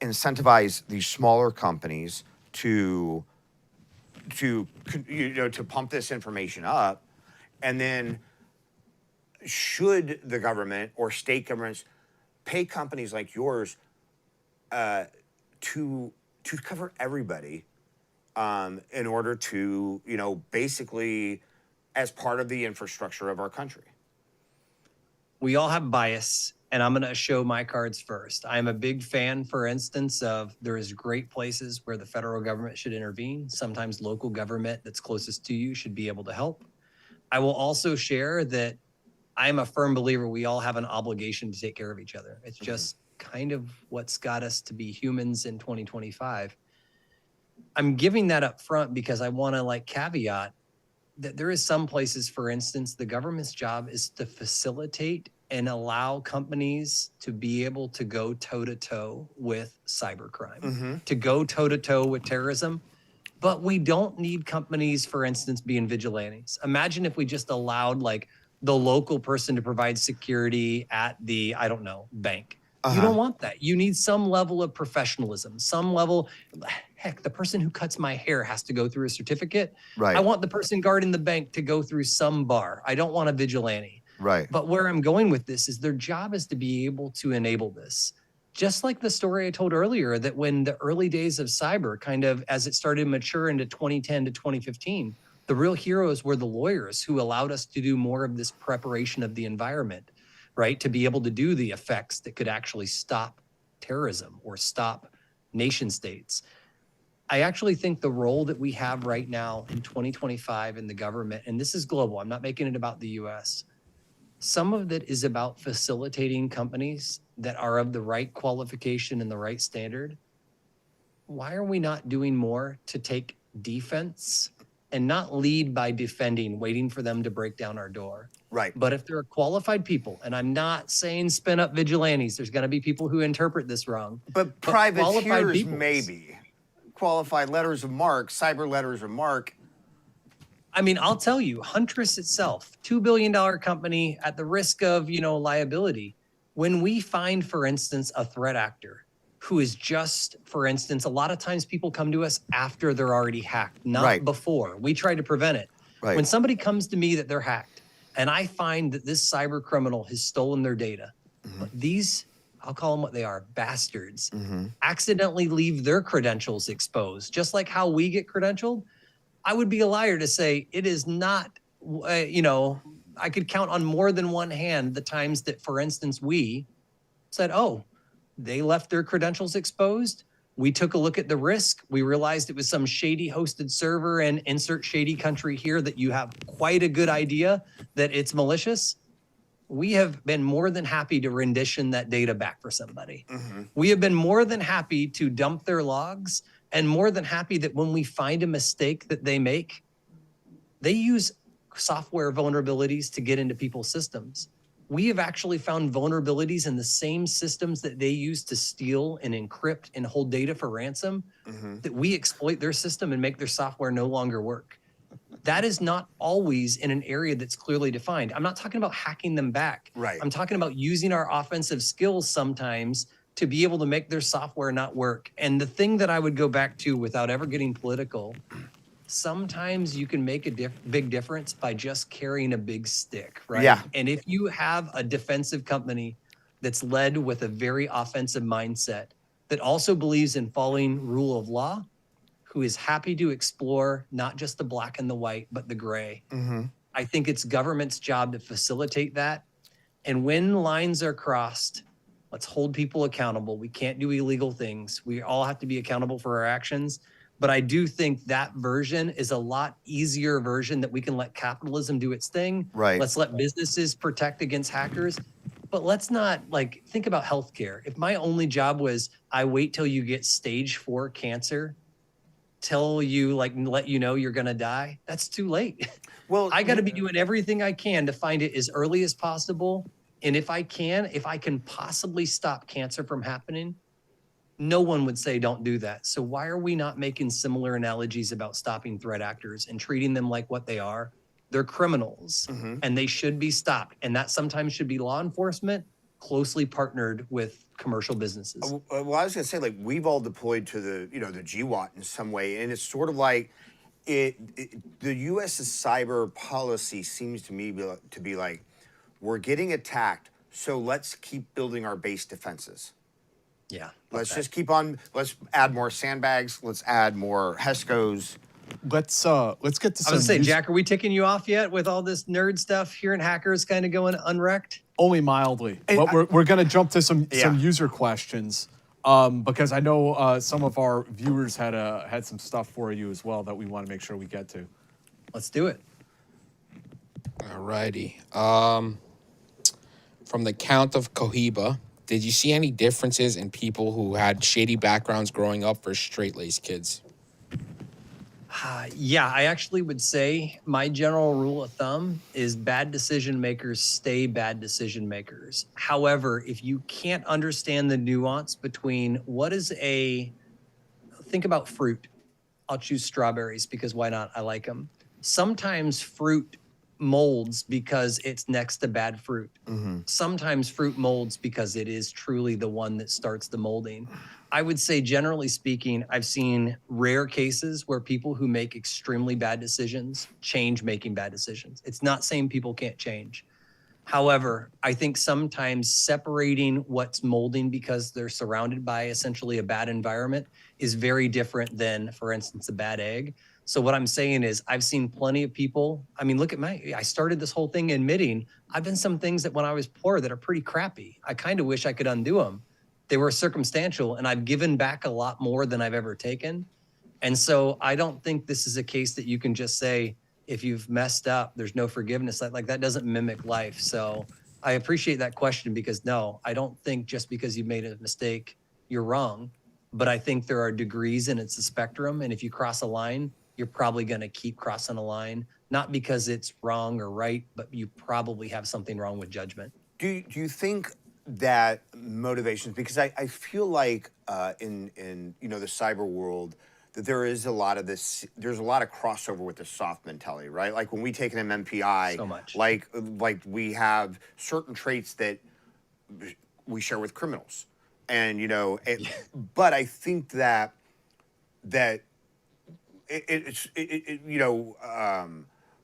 incentivize these smaller companies to pump this information up? And then should the government or state governments pay companies like yours to cover everybody in order to, basically as part of the infrastructure of our country? We all have bias, and I'm going to show my cards first. I'm a big fan, for instance, of there is great places where the federal government should intervene. Sometimes local government that's closest to you should be able to help. I will also share that I'm a firm believer we all have an obligation to take care of each other. It's just kind of what's got us to be humans in 2025. I'm giving that up front because I want to caveat that there is some places, for instance, the government's job is to facilitate and allow companies to be able to go toe-to-toe with cybercrime, to go toe-to-toe with terrorism. But we don't need companies, for instance, being vigilantes. Imagine if we just allowed the local person to provide security at the, I don't know, bank. You don't want that. You need some level of professionalism, some level. Heck, the person who cuts my hair has to go through a certificate. Right. I want the person guarding the bank to go through some bar. I don't want a vigilante. Right. But where I'm going with this is their job is to be able to enable this. Just like the story I told earlier, that when the early days of cyber, kind of as it started to mature into 2010 to 2015, the real heroes were the lawyers who allowed us to do more of this preparation of the environment, right? To be able to do the effects that could actually stop terrorism or stop nation states. I actually think the role that we have right now in 2025 in the government, and this is global, I'm not making it about the US, some of it is about facilitating companies that are of the right qualification and the right standard. Why are we not doing more to take defense and not lead by defending, waiting for them to break down our door? Right. But if there are qualified people, and I'm not saying spin up vigilantes, there's going to be people who interpret this wrong. But privateers, maybe. Qualified letters of marque, cyber letters of marque. I mean, I'll tell you, Huntress itself, $2 billion company at the risk of, liability. When we find, for instance, a threat actor who is just, for instance, a lot of times people come to us after they're already hacked, not before. We try to prevent it. Right. When somebody comes to me that they're hacked, and I find that this cyber criminal has stolen their data, but these, I'll call them what they are, bastards, accidentally leave their credentials exposed, just like how we get credentialed. I would be a liar to say it is not, I could count on more than one hand the times that, for instance, we said, oh, they left their credentials exposed. We took a look at the risk. We realized it was some shady hosted server and insert shady country here that you have quite a good idea that it's malicious. We have been more than happy to rendition that data back for somebody. We have been more than happy to dump their logs, and more than happy that when we find a mistake that they make, they use software vulnerabilities to get into people's systems. We have actually found vulnerabilities in the same systems that they use to steal and encrypt and hold data for ransom, that we exploit their system and make their software no longer work. That is not always in an area that's clearly defined. I'm not talking about hacking them back. Right. I'm talking about using our offensive skills sometimes to be able to make their software not work. And the thing that I would go back to without ever getting political, sometimes you can make a big difference by just carrying a big stick, right? Yeah. And if you have a defensive company that's led with a very offensive mindset that also believes in following rule of law, who is happy to explore not just the black and the white, but the gray. I think it's government's job to facilitate that. And when lines are crossed, let's hold people accountable. We can't do illegal things. We all have to be accountable for our actions. But I do think that version is a lot easier version that we can let capitalism do its thing. Right. Let's let businesses protect against hackers. But let's not think about healthcare. If my only job was I wait till you get stage 4 cancer, till you let you know you're gonna die, that's too late. Well, I got to be doing everything I can to find it as early as possible. And if I can possibly stop cancer from happening, no one would say don't do that. So why are we not making similar analogies about stopping threat actors and treating them like what they are? They're criminals and they should be stopped. And that sometimes should be law enforcement closely partnered with commercial businesses. Well, I was going to say, like, we've all deployed to the GWAT in some way, and it's sort of like the U.S.'s cyber policy seems to me to be like, we're getting attacked, so let's keep building our base defenses. Yeah. Let's just keep on. Let's add more sandbags. Let's add more HESCOs. Let's get to I was some gonna say, news- Jack, are we ticking you off yet with all this nerd stuff here and hackers kind of going unwrecked? only mildly. And But we're going to jump to some Yeah. user questions because I know some of our viewers had some stuff for you as well that we want to make sure we get to. Let's do it. Alrighty. From the Count of Cohiba, did you see any differences in people who had shady backgrounds growing up versus straight-laced kids? Yeah, I actually would say my general rule of thumb is bad decision makers stay bad decision makers. However, if you can't understand the nuance between think about fruit. I'll choose strawberries because why not? I like them. Sometimes fruit molds because it's next to bad fruit. Sometimes fruit molds because it is truly the one that starts the molding. I would say, generally speaking, I've seen rare cases where people who make extremely bad decisions change making bad decisions. It's not saying people can't change. However, I think sometimes separating what's molding because they're surrounded by essentially a bad environment is very different than, for instance, a bad egg. So what I'm saying is I've seen plenty of people. I mean, look at I started this whole thing admitting I've done some things that when I was poor that are pretty crappy. I kind of wish I could undo them. They were circumstantial, and I've given back a lot more than I've ever taken. And so I don't think this is a case that you can just say, if you've messed up, there's no forgiveness. Like that doesn't mimic life. So I appreciate that question because no, I don't think just because you made a mistake, you're wrong. But I think there are degrees and it's a spectrum. And if you cross a line, you're probably going to keep crossing a line, not because it's wrong or right, but you probably have something wrong with judgment. Do you think that motivations, because I feel like in the cyber world that there is a lot of this, there's a lot of crossover with the soft mentality, right? Like when we take an MMPI, So much. like we have certain traits that we share with criminals, and but I think that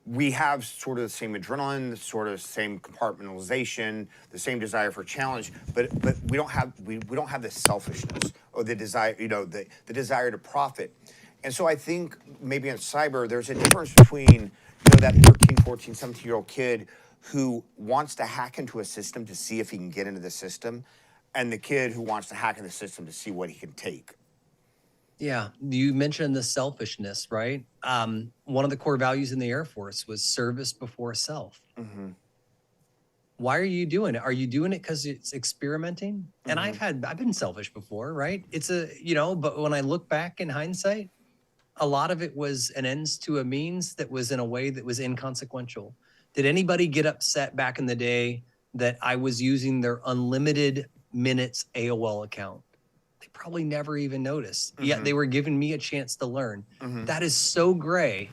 we have sort of the same adrenaline, sort of same compartmentalization, the same desire for challenge, but we don't have the selfishness or the desire, the desire to profit. And so I think maybe in cyber, there's a difference between that 13, 14, 17-year-old kid who wants to hack into a system to see if he can get into the system, and the kid who wants to hack in the system to see what he can take. Yeah, you mentioned the selfishness, right? One of the core values in the Air Force was service before self. Mm-hmm. Why are you doing it? Are you doing it because it's experimenting? Mm-hmm. And I've been selfish before, right? It's but when I look back in hindsight, a lot of it was an ends to a means that was in a way that was inconsequential. Did anybody get upset back in the day that I was using their unlimited minutes AOL account? They probably never even noticed. Yet they were giving me a chance to learn. That is so gray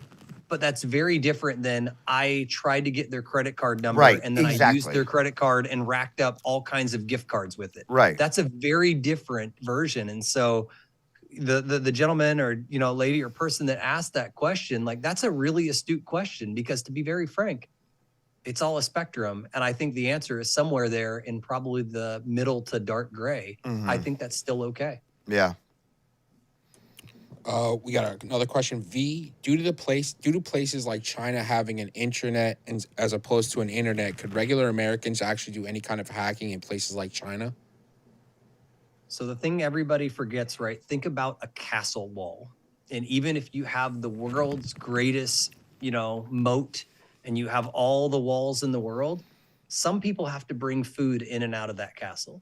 but that's very different than I tried to get their credit card number Right, and then I used exactly. their credit card and racked up all kinds of gift cards with it. Right. That's a very different version. And so the gentleman or, you know, lady or person that asked that question, like that's a really astute question, because to be very frank, it's all a spectrum. And I think the answer is somewhere there in probably the middle to dark gray. I think that's still okay. Yeah. We got another question. V, due to places like China having an intranet as opposed to an internet, could regular Americans actually do any kind of hacking in places like China? So the thing everybody forgets, right? Think about a castle wall. And even if you have the world's greatest, you know, moat and you have all the walls in the world, some people have to bring food in and out of that castle.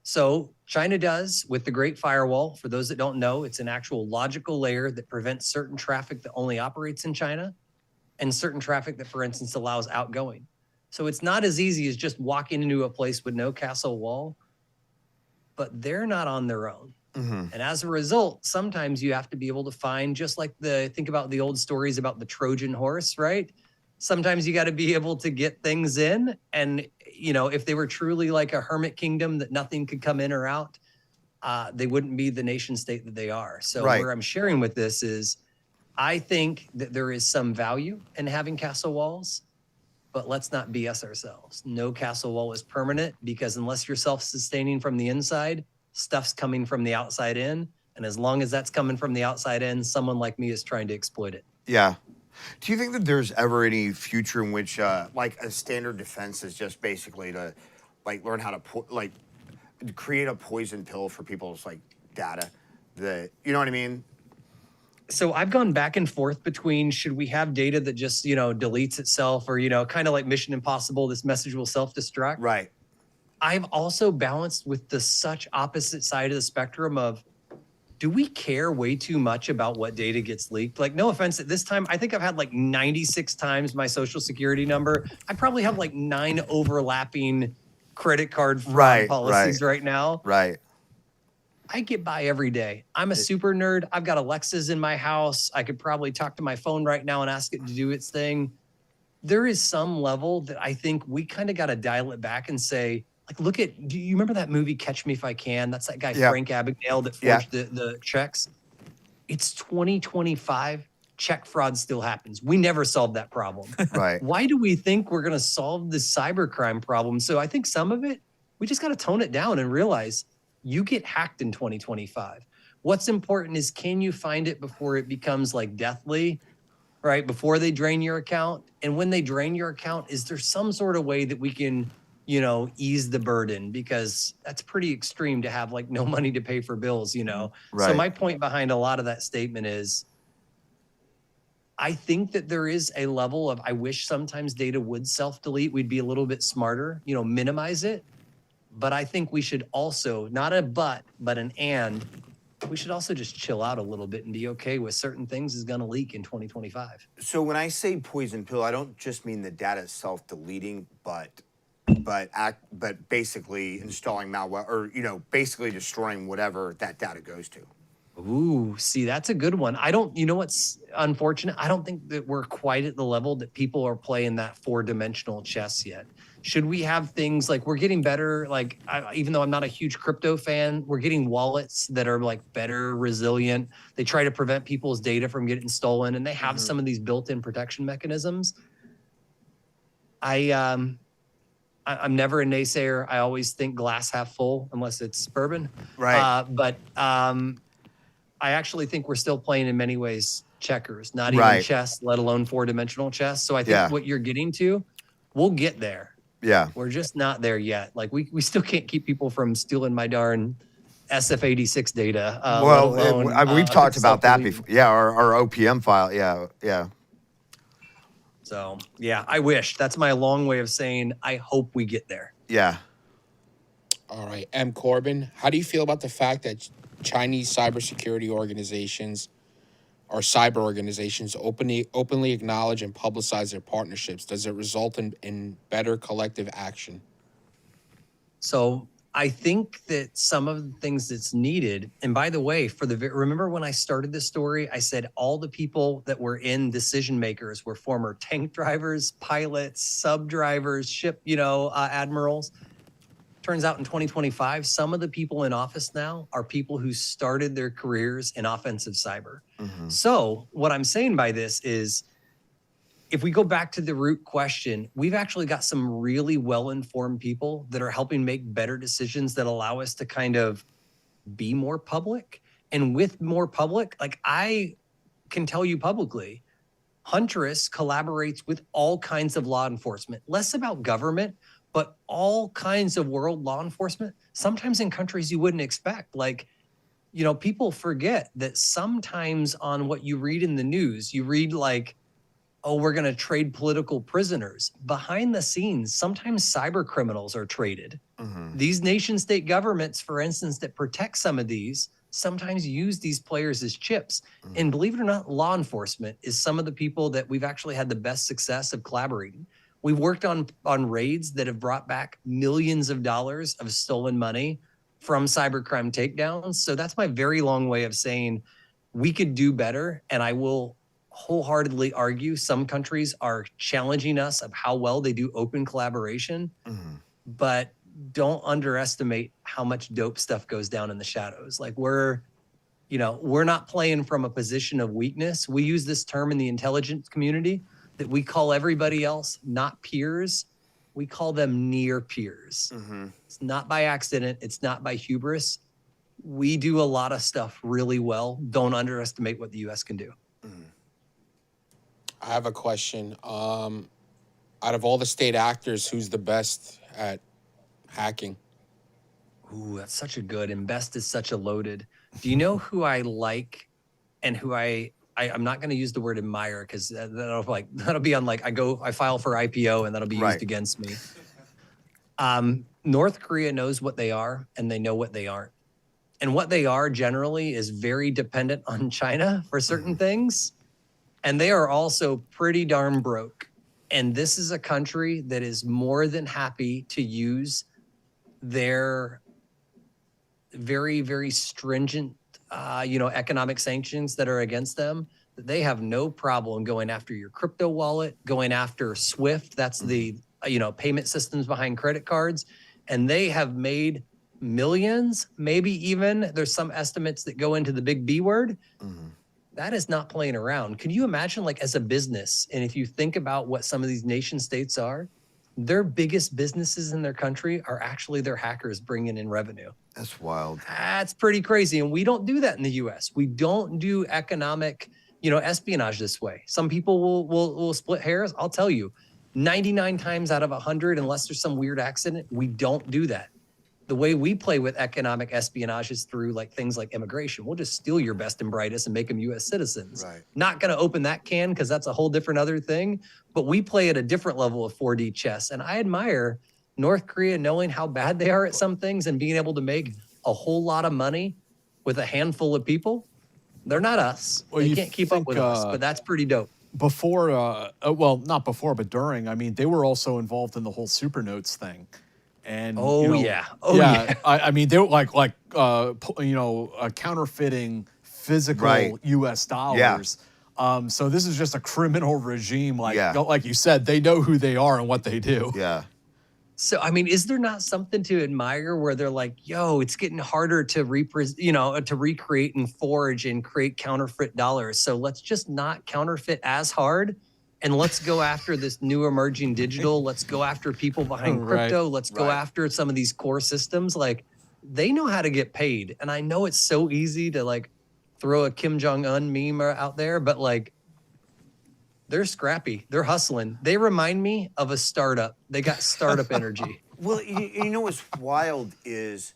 So China does with the Great Firewall. For those that don't know, it's an actual logical layer that prevents certain traffic that only operates in China and certain traffic that, for instance, allows outgoing. So it's not as easy as just walking into a place with no castle wall, but they're not on their own. And as a result, sometimes you have to be able to find, just like think about the old stories about the Trojan horse, right? Sometimes you got to be able to get things in. And, you know, if they were truly like a hermit kingdom that nothing could come in or out, they wouldn't be the nation state that they are. So Right. where I'm sharing with this is, I think that there is some value in having castle walls, but let's not BS ourselves. No castle wall is permanent, because unless you're self-sustaining from the inside, stuff's coming from the outside in. And as long as that's coming from the outside in, someone like me is trying to exploit it. Yeah. Do you think that there's ever any future in which, like, a standard defense is just basically to, like, learn how to create a poison pill for people's like data? You know what I mean? So I've gone back and forth between, should we have data that just, you know, deletes itself, or, you know, kind of like Mission Impossible, this message will self-destruct. Right. I've also balanced with the such opposite side of the spectrum of, do we care way too much about what data gets leaked? Like, no offense, at this time, I think I've had like 96 times my social security number. I probably have like 9 overlapping credit card fraud policies right now. Right. I get by every day. I'm a super nerd. I've got Alexas in my house. I could probably talk to my phone right now and ask it to do its thing. There is some level that I think we kind of got to dial it back and say, like, do you remember that movie Catch Me If I Can? That's that guy, Frank Abagnale, that forged the checks. It's 2025. Check fraud still happens. We never solved that problem. Right. Why do we think we're going to solve the cybercrime problem? So I think some of it, we just got to tone it down and realize you get hacked in 2025. What's important is, can you find it before it becomes like deathly, right? Before they drain your account. And when they drain your account, is there some sort of way that we can, you know, ease the burden? Because that's pretty extreme to have like no money to pay for bills, you know? Right. So my point behind a lot of that statement is, I think that there is a level of, I wish sometimes data would self-delete. We'd be a little bit smarter, you know, minimize it. But I think we should also, not a but an and, we should also just chill out a little bit and be okay with certain things is going to leak in 2025. So when I say poison pill, I don't just mean the data is self-deleting, but basically installing malware, or, you know, basically destroying whatever that data goes to. Ooh, see, that's a good one. You know what's unfortunate? I don't think that we're quite at the level that people are playing that 4-dimensional chess yet. Should we have things like, we're getting better, like, even though I'm not a huge crypto fan, we're getting wallets that are like better, resilient. They try to prevent people's data from getting stolen, and they have some of these built-in protection mechanisms. I'm never a naysayer. I always think glass half full, unless it's bourbon. Right. But I actually think we're still playing in many ways checkers, not even chess, let alone 4-dimensional chess. So I think what you're getting to, we'll get there. Yeah. We're just not there yet. Like, we still can't keep people from stealing my darn SF86 data. We've talked about that before. Yeah, our OPM file. Yeah. So, yeah, I wish. That's my long way of saying I hope we get there. Yeah. All right. M. Corbin, how do you feel about the fact that Chinese cybersecurity organizations or cyber organizations openly acknowledge and publicize their partnerships? Does it result in better collective action? So I think that some of the things that's needed, and by the way, remember when I started this story, I said all the people that were in decision makers were former tank drivers, pilots, sub drivers, ship, admirals. Turns out in 2025, some of the people in office now are people who started their careers in offensive cyber. So what I'm saying by this is, if we go back to the root question, we've actually got some really well-informed people that are helping make better decisions that allow us to kind of be more public. And with more public, like I can tell you publicly, Huntress collaborates with all kinds of law enforcement, less about government, but all kinds of world law enforcement, sometimes in countries you wouldn't expect. Like, people forget that sometimes on what you read in the news, you read like, oh, we're going to trade political prisoners. Behind the scenes, sometimes cyber criminals are traded. These nation state governments, for instance, that protect some of these, sometimes use these players as chips. And believe it or not, law enforcement is some of the people that we've actually had the best success of collaborating. We've worked on raids that have brought back millions of dollars of stolen money from cybercrime takedowns. So that's my very long way of saying we could do better. And I will wholeheartedly argue some countries are challenging us of how well they do open collaboration, but don't underestimate how much dope stuff goes down in the shadows. Like we're not playing from a position of weakness. We use this term in the intelligence community that we call everybody else not peers. We call them near peers. It's not by accident. It's not by hubris. We do a lot of stuff really well. Don't underestimate what the U.S. can do. I have a question. Out of all the state actors, who's the best at hacking? Ooh, that's such a good, and best is such a loaded. Do you know who I like and who I'm not going to use the word admire because that'll be on like I file for IPO and that'll be used against me. North Korea knows what they are and they know what they aren't. And what they are generally is very dependent on China for certain things. And they are also pretty darn broke. And this is a country that is more than happy to use their very, very stringent, economic sanctions that are against them. They have no problem going after your crypto wallet, going after SWIFT. That's the, payment systems behind credit cards. And they have made millions, maybe even there's some estimates that go into the big B word. That is not playing around. Can you imagine, like, as a business, and if you think about what some of these nation states are, their biggest businesses in their country are actually their hackers bringing in revenue. That's wild. That's pretty crazy. And we don't do that in the US. We don't do economic, espionage this way. Some people will split hairs. I'll tell you, 99 times out of 100, unless there's some weird accident, we don't do that. The way we play with economic espionage is through things like immigration. We'll just steal your best and brightest and make them U.S. citizens. Right. Not going to open that can because that's a whole different other thing. But we play at a different level of 4D chess. And I admire North Korea knowing how bad they are at some things and being able to make a whole lot of money with a handful of people. They're not us. Well, they can't keep up with us, but that's pretty dope. Before, not before, but during, I mean, they were also involved in the whole supernotes thing. And yeah. I mean, they were counterfeiting physical U.S. dollars. So this is just a criminal regime. Like you said, they know who they are and what they do. Yeah. So, I mean, is there not something to admire where they're like, yo, it's getting harder to recreate and forge and create counterfeit dollars. So let's just not counterfeit as hard. And let's go after this new emerging digital. Let's go after people behind crypto. Let's go after some of these core systems. Like, they know how to get paid. And I know it's so easy to throw a Kim Jong-un meme out there, but they're scrappy. They're hustling. They remind me of a startup. They got startup energy. Well, you know what's wild is,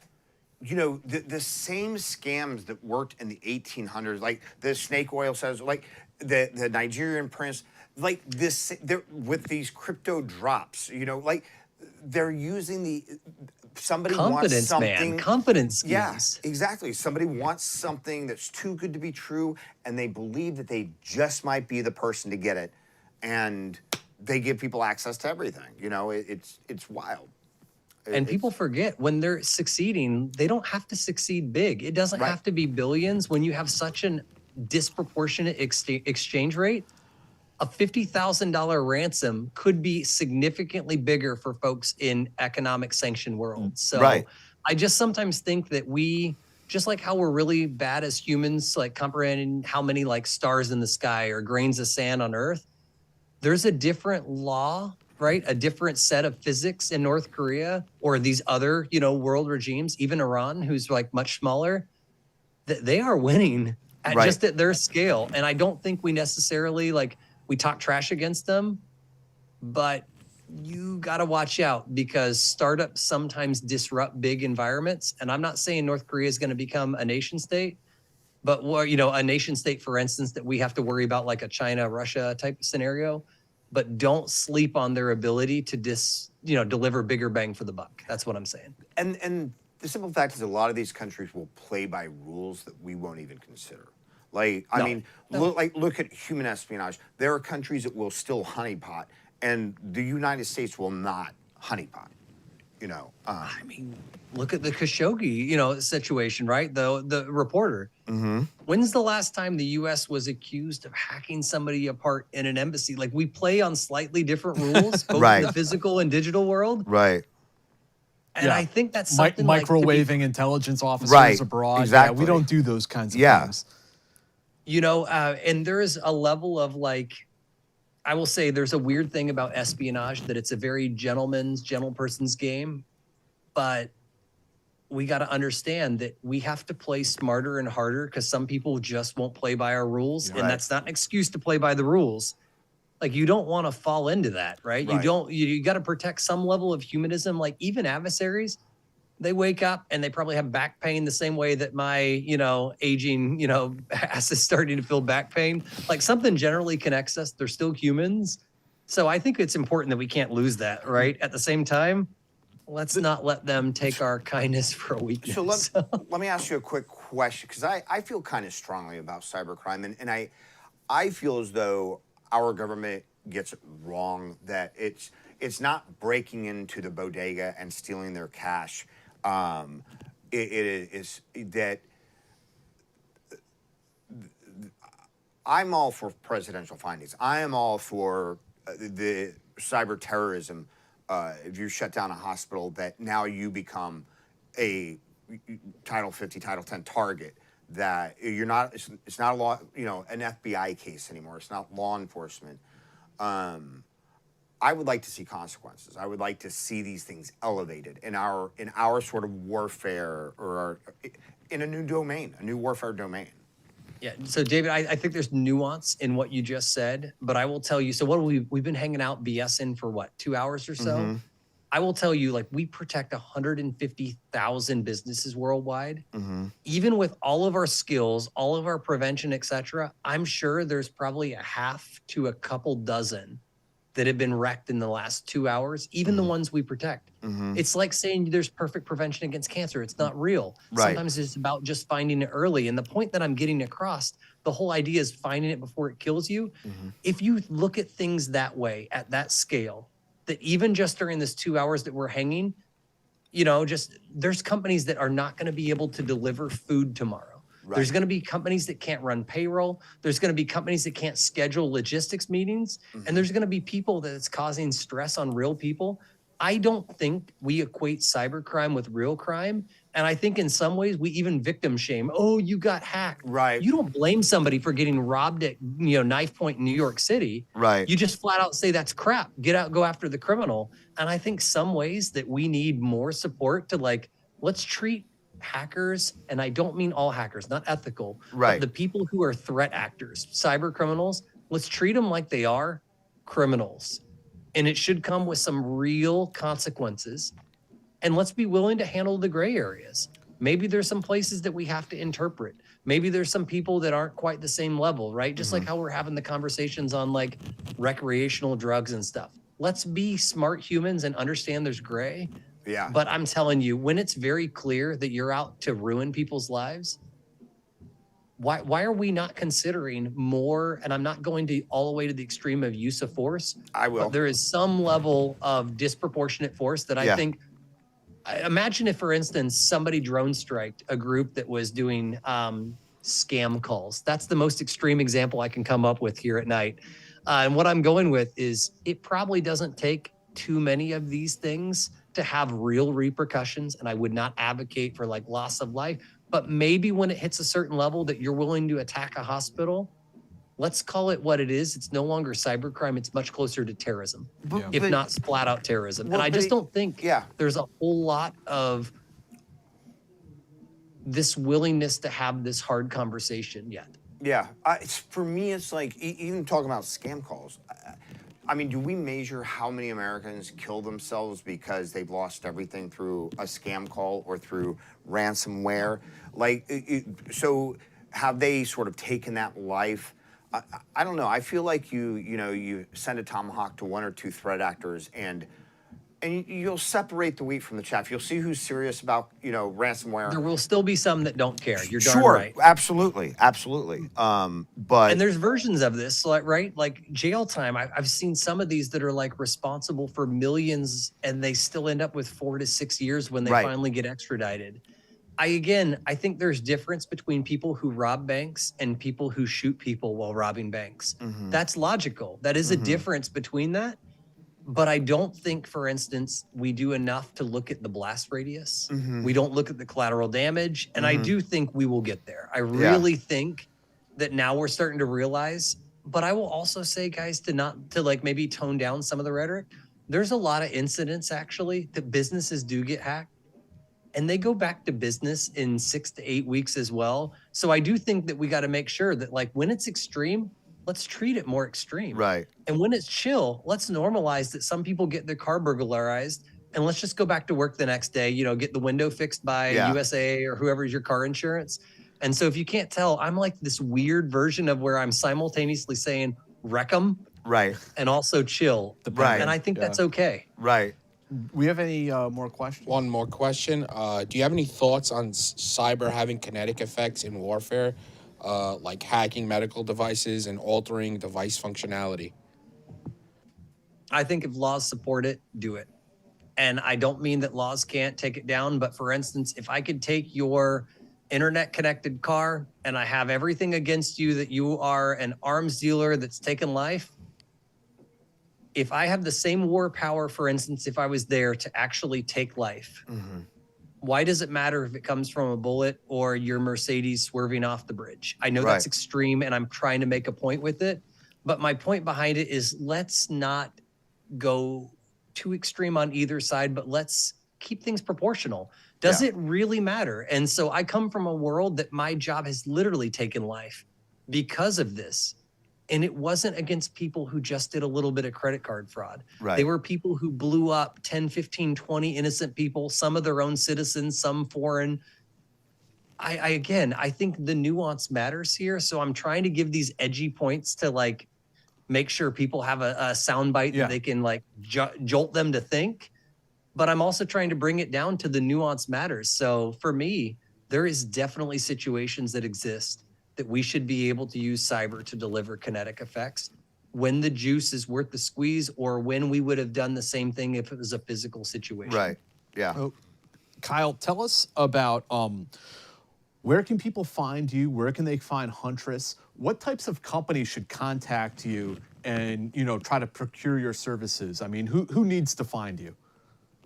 the same scams that worked in the 1800s, like the snake oil says, like the Nigerian prince, they're with these crypto drops, they're using somebody confidence, wants something. Man. Confidence schemes. Yeah, exactly. Somebody wants something that's too good to be true, and they believe that they just might be the person to get it, and they give people access to everything. It's wild. And people forget when they're succeeding, they don't have to succeed big. It doesn't Right. have to be billions. When you have such an disproportionate exchange rate, a $50,000 ransom could be significantly bigger for folks in economic sanctioned worlds. So Right. I just sometimes think that we, just like how we're really bad as humans, like comprehending how many like stars in the sky or grains of sand on Earth, there's a different law, right? A different set of physics in North Korea or these other, world regimes, even Iran, who's like much smaller, that they are winning at Right. just at their scale. And I don't think we necessarily we talk trash against them, but you got to watch out because startups sometimes disrupt big environments. And I'm not saying North Korea is going to become a nation state, but a nation state, for instance, that we have to worry about like a China, Russia type of scenario, but don't sleep on their ability to deliver bigger bang for the buck. That's what I'm saying. And the simple fact is a lot of these countries will play by rules that we won't even consider. Like, I mean, look at human espionage. There are countries that will still honeypot, and the United States will not honeypot. I mean, look at the Khashoggi, situation, right? The reporter. Mm-hmm. When's the last time the U.S. was accused of hacking somebody apart in an embassy? Like, we play on slightly different rules, both Right. in the physical and digital world. Right. And I think that's something microwaving intelligence officers Right, abroad. exactly. Yeah, we don't do those kinds of Yeah. things. And there is a level of I will say there's a weird thing about espionage that it's a very gentle person's game, but we got to understand that we have to play smarter and harder because some people just won't play by our rules. Right. And that's not an excuse to play by the rules. Like, you don't want to fall into that, right? Right. You got to protect some level of humanism. Like, even adversaries, they wake up and they probably have back pain the same way that my, aging, ass is starting to feel back pain. Like, something generally connects us. They're still humans. So I think it's important that we can't lose that, right? At the same time, let's not let them take our kindness for a weakness. So let me ask you a quick question, because I feel kind of strongly about cybercrime, and I feel as though our government gets it wrong, that it's not breaking into the bodega and stealing their cash. It is that I'm all for presidential findings. I am all for the cyber terrorism. If you shut down a hospital, that now you become a Title 50, Title 10 target. That you're not. It's not a law. An FBI case anymore. It's not law enforcement. I would like to see consequences. I would like to see these things elevated in our sort of warfare, or in a new domain, a new warfare domain. Yeah. So, David, I think there's nuance in what you just said, but I will tell you. So, we've been hanging out BSing for 2 hours or so. Mm-hmm. I will tell you, we protect 150,000 businesses worldwide. Mm-hmm. Even with all of our skills, all of our prevention, et cetera, I'm sure there's probably a half to a couple dozen that have been wrecked in the last 2 hours, even the ones we protect. Mm-hmm. It's like saying there's perfect prevention against cancer. It's not real. Right. Sometimes it's about just finding it early. And the point that I'm getting across, the whole idea is finding it before it kills you. Mm-hmm. If you look at things that way, at that scale, that even just during this 2 hours that we're hanging, there's companies that are not going to be able to deliver food tomorrow. Right. There's going to be companies that can't run payroll. There's going to be companies that can't schedule logistics meetings. Mm-hmm. And there's going to be people that it's causing stress on real people. I don't think we equate cybercrime with real crime. And I think in some ways we even victim shame. Oh, you got hacked. Right. You don't blame somebody for getting robbed at knife point in New York City. Right. You just flat out say that's crap. Get out, go after the criminal. And I think some ways that we need more support to let's treat hackers, and I don't mean all hackers, not ethical, Right. but the people who are threat actors, cyber criminals, let's treat them like they are criminals. And it should come with some real consequences. And let's be willing to handle the gray areas. Maybe there's some places that we have to interpret. Maybe there's some people that aren't quite the same level, right? Just like how we're having the conversations on recreational drugs and stuff. Let's be smart humans and understand there's gray. Yeah. But I'm telling you, when it's very clear that you're out to ruin people's lives, why are we not considering more? And I'm not going to all the way to the extreme of use of force. I will. But there is some level of disproportionate force that I Yeah. think Imagine if, for instance, somebody drone striked a group that was doing scam calls. That's the most extreme example I can come up with here at night. And what I'm going with is it probably doesn't take too many of these things to have real repercussions. And I would not advocate for like loss of life, but maybe when it hits a certain level that you're willing to attack a hospital, let's call it what it is. It's no longer cybercrime. It's much closer to terrorism, if not flat out terrorism. Well, and I just don't think there's a whole lot of this willingness to have this hard conversation yet. Yeah, for me, it's like even talking about scam calls. I mean, do we measure how many Americans kill themselves because they've lost everything through a scam call or through ransomware? Like, so have they sort of taken that life? I don't know. I feel like you send a tomahawk to one or two threat actors and you'll separate the wheat from the chaff. You'll see who's serious about, ransomware. There will still be some that don't care. You're darn right. Absolutely. But and there's versions of this, like jail time. I've seen some of these that are like responsible for millions, and they still end up with 4 to 6 years when they finally get extradited. I think there's difference between people who rob banks and people who shoot people while robbing banks. That's logical. That is a difference between that. But I don't think, for instance, we do enough to look at the blast radius. We don't look at the collateral damage. And I do think we will get there. I really think that now we're starting to realize, but I will also say, guys, to like maybe tone down some of the rhetoric. There's a lot of incidents actually that businesses do get hacked, and they go back to business in 6 to 8 weeks as well. So I do think that we got to make sure that like when it's extreme, let's treat it more extreme. Right. And when it's chill, let's normalize that some people get their car burglarized, and let's just go back to work the next day, get the window fixed by USA or whoever's your car insurance. And so if you can't tell, I'm like this weird version of where I'm simultaneously saying wreck them and also chill. And I think that's okay. Right. We have any more questions? One more question. Do you have any thoughts on cyber having kinetic effects in warfare, like hacking medical devices and altering device functionality? I think if laws support it, do it. And I don't mean that laws can't take it down, but for instance, if I could take your internet connected car and I have everything against you that you are an arms dealer that's taken life, if I have the same war power, for instance, if I was there to actually take life, why does it matter if it comes from a bullet or your Mercedes swerving off the bridge? I know that's extreme, and I'm trying to make a point with it. But my point behind it is let's not go too extreme on either side, but let's keep things proportional. Does it really matter? And so I come from a world that my job has literally taken life because of this. And it wasn't against people who just did a little bit of credit card fraud. They were people who blew up 10, 15, 20 innocent people, some of their own citizens, some foreign. I think the nuance matters here. So I'm trying to give these edgy points to like make sure people have a soundbite that they can like jolt them to think. But I'm also trying to bring it down to the nuance matters. So for me, there is definitely situations that exist that we should be able to use cyber to deliver kinetic effects when the juice is worth the squeeze, or when we would have done the same thing if it was a physical situation. Right. Yeah. So, Kyle, tell us about where can people find you? Where can they find Huntress? What types of companies should contact you and try to procure your services? I mean, who needs to find you?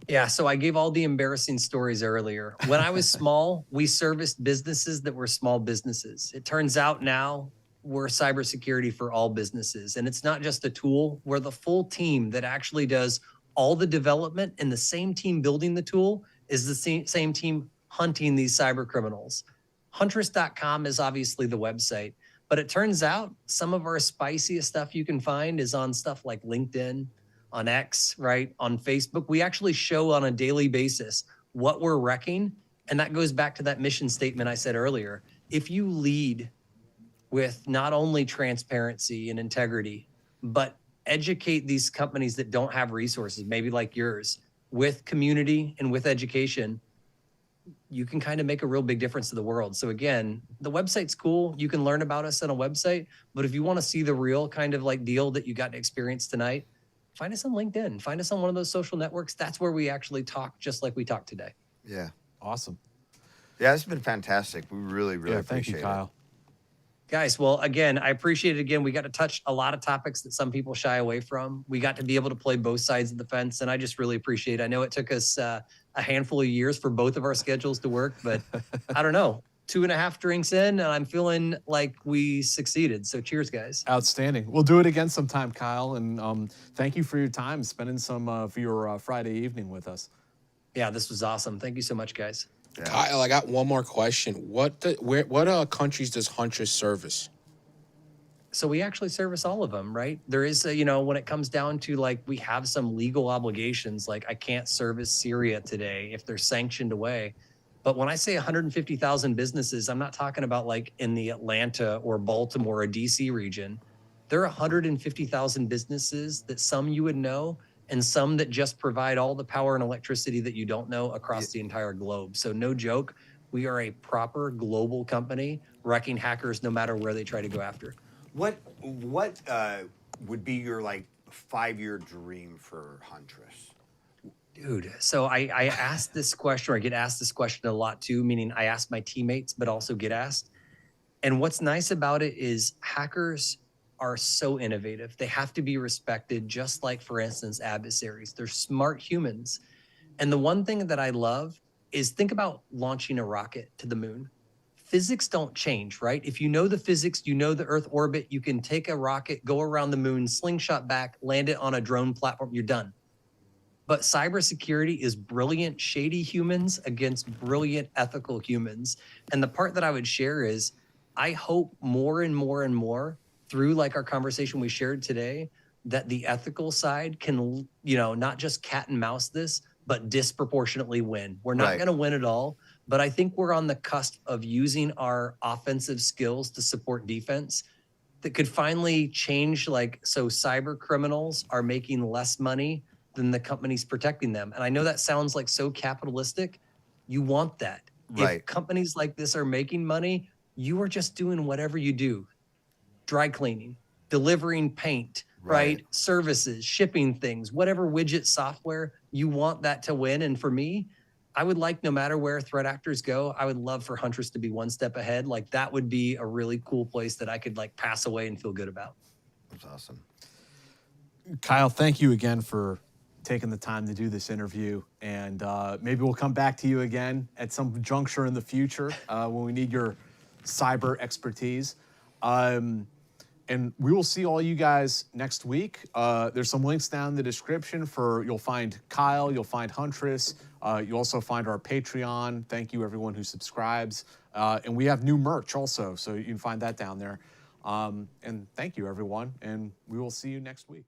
Yeah, so I gave all the embarrassing stories earlier. When I was small, we serviced businesses that were small businesses. It turns out now we're cybersecurity for all businesses. And it's not just a tool. We're the full team that actually does all the development, and the same team building the tool is the same team hunting these cyber criminals. Huntress.com is obviously the website, but it turns out some of our spiciest stuff you can find is on stuff like LinkedIn, on X, right? On Facebook. We actually show on a daily basis what we're wrecking. And that goes back to that mission statement I said earlier. If you lead with not only transparency and integrity, but educate these companies that don't have resources, maybe like yours, with community and with education, you can kind of make a real big difference to the world. So again, the website's cool. You can learn about us on a website, but if you want to see the real kind of like deal that you got to experience tonight, find us on LinkedIn, find us on one of those social networks. That's where we actually talk just like we talk today. Yeah. Awesome. Yeah, it's been fantastic. We really, really Yeah, thank you, appreciate Kyle. Guys, well, again, I appreciate it. Again, we got to touch a lot of topics that some people shy away from. We got to be able to play both sides of the fence, and I just really appreciate it. I know it took us a handful of years for both of our schedules to work, but I don't know, 2.5 drinks in, and I'm feeling like we succeeded. So cheers, guys. Outstanding. We'll do it again sometime, Kyle. And thank you for your time, spending some of your Friday evening with us. Yeah, this was awesome. Thank you so much, guys. it. Kyle, I got one more question. What countries does Huntress service? So we actually service all of them, right? There is, when it comes down to like, we have some legal obligations, like I can't service Syria today if they're sanctioned away. But when I say 150,000 businesses, I'm not talking about like in the Atlanta or Baltimore or DC region. There are 150,000 businesses that some you would know and some that just provide all the power and electricity that you don't know across the entire globe. So no joke, we are a proper global company wrecking hackers no matter where they try to go after. What would be your like 5-year dream for Huntress? Dude, so I asked this question, or I get asked this question a lot too, meaning I ask my teammates, but also get asked. And what's nice about it is hackers are so innovative. They have to be respected, just like, for instance, adversaries. They're smart humans. And the one thing that I love is think about launching a rocket to the moon. Physics don't change, right? If you know the physics, you know the Earth orbit, you can take a rocket, go around the moon, slingshot back, land it on a drone platform, you're done. But cybersecurity is brilliant, shady humans against brilliant, ethical humans. And the part that I would share is I hope more and more and more through like our conversation we shared today, that the ethical side can, not just cat and mouse this, but disproportionately win. We're not going to win it all, but I think we're on the cusp of using our offensive skills to support defense that could finally change. Like, so cyber criminals are making less money than the companies protecting them. And I know that sounds like so capitalistic. You want that. If companies like this are making money, you are just doing whatever you do. Dry cleaning, delivering paint, right? Services, shipping things, whatever widget software, you want that to win. And for me, I would like, no matter where threat actors go, I would love for Huntress to be one step ahead. Like that would be a really cool place that I could like pass away and feel good about. That's awesome. Kyle, thank you again for taking the time to do this interview. And maybe we'll come back to you again at some juncture in the future when we need your cyber expertise. And we will see all you guys next week. There's some links down in the description you'll find Kyle, you'll find Huntress, you'll also find our Patreon. Thank you everyone who subscribes. And we have new merch also, so you can find that down there. And thank you everyone, and we will see you next week.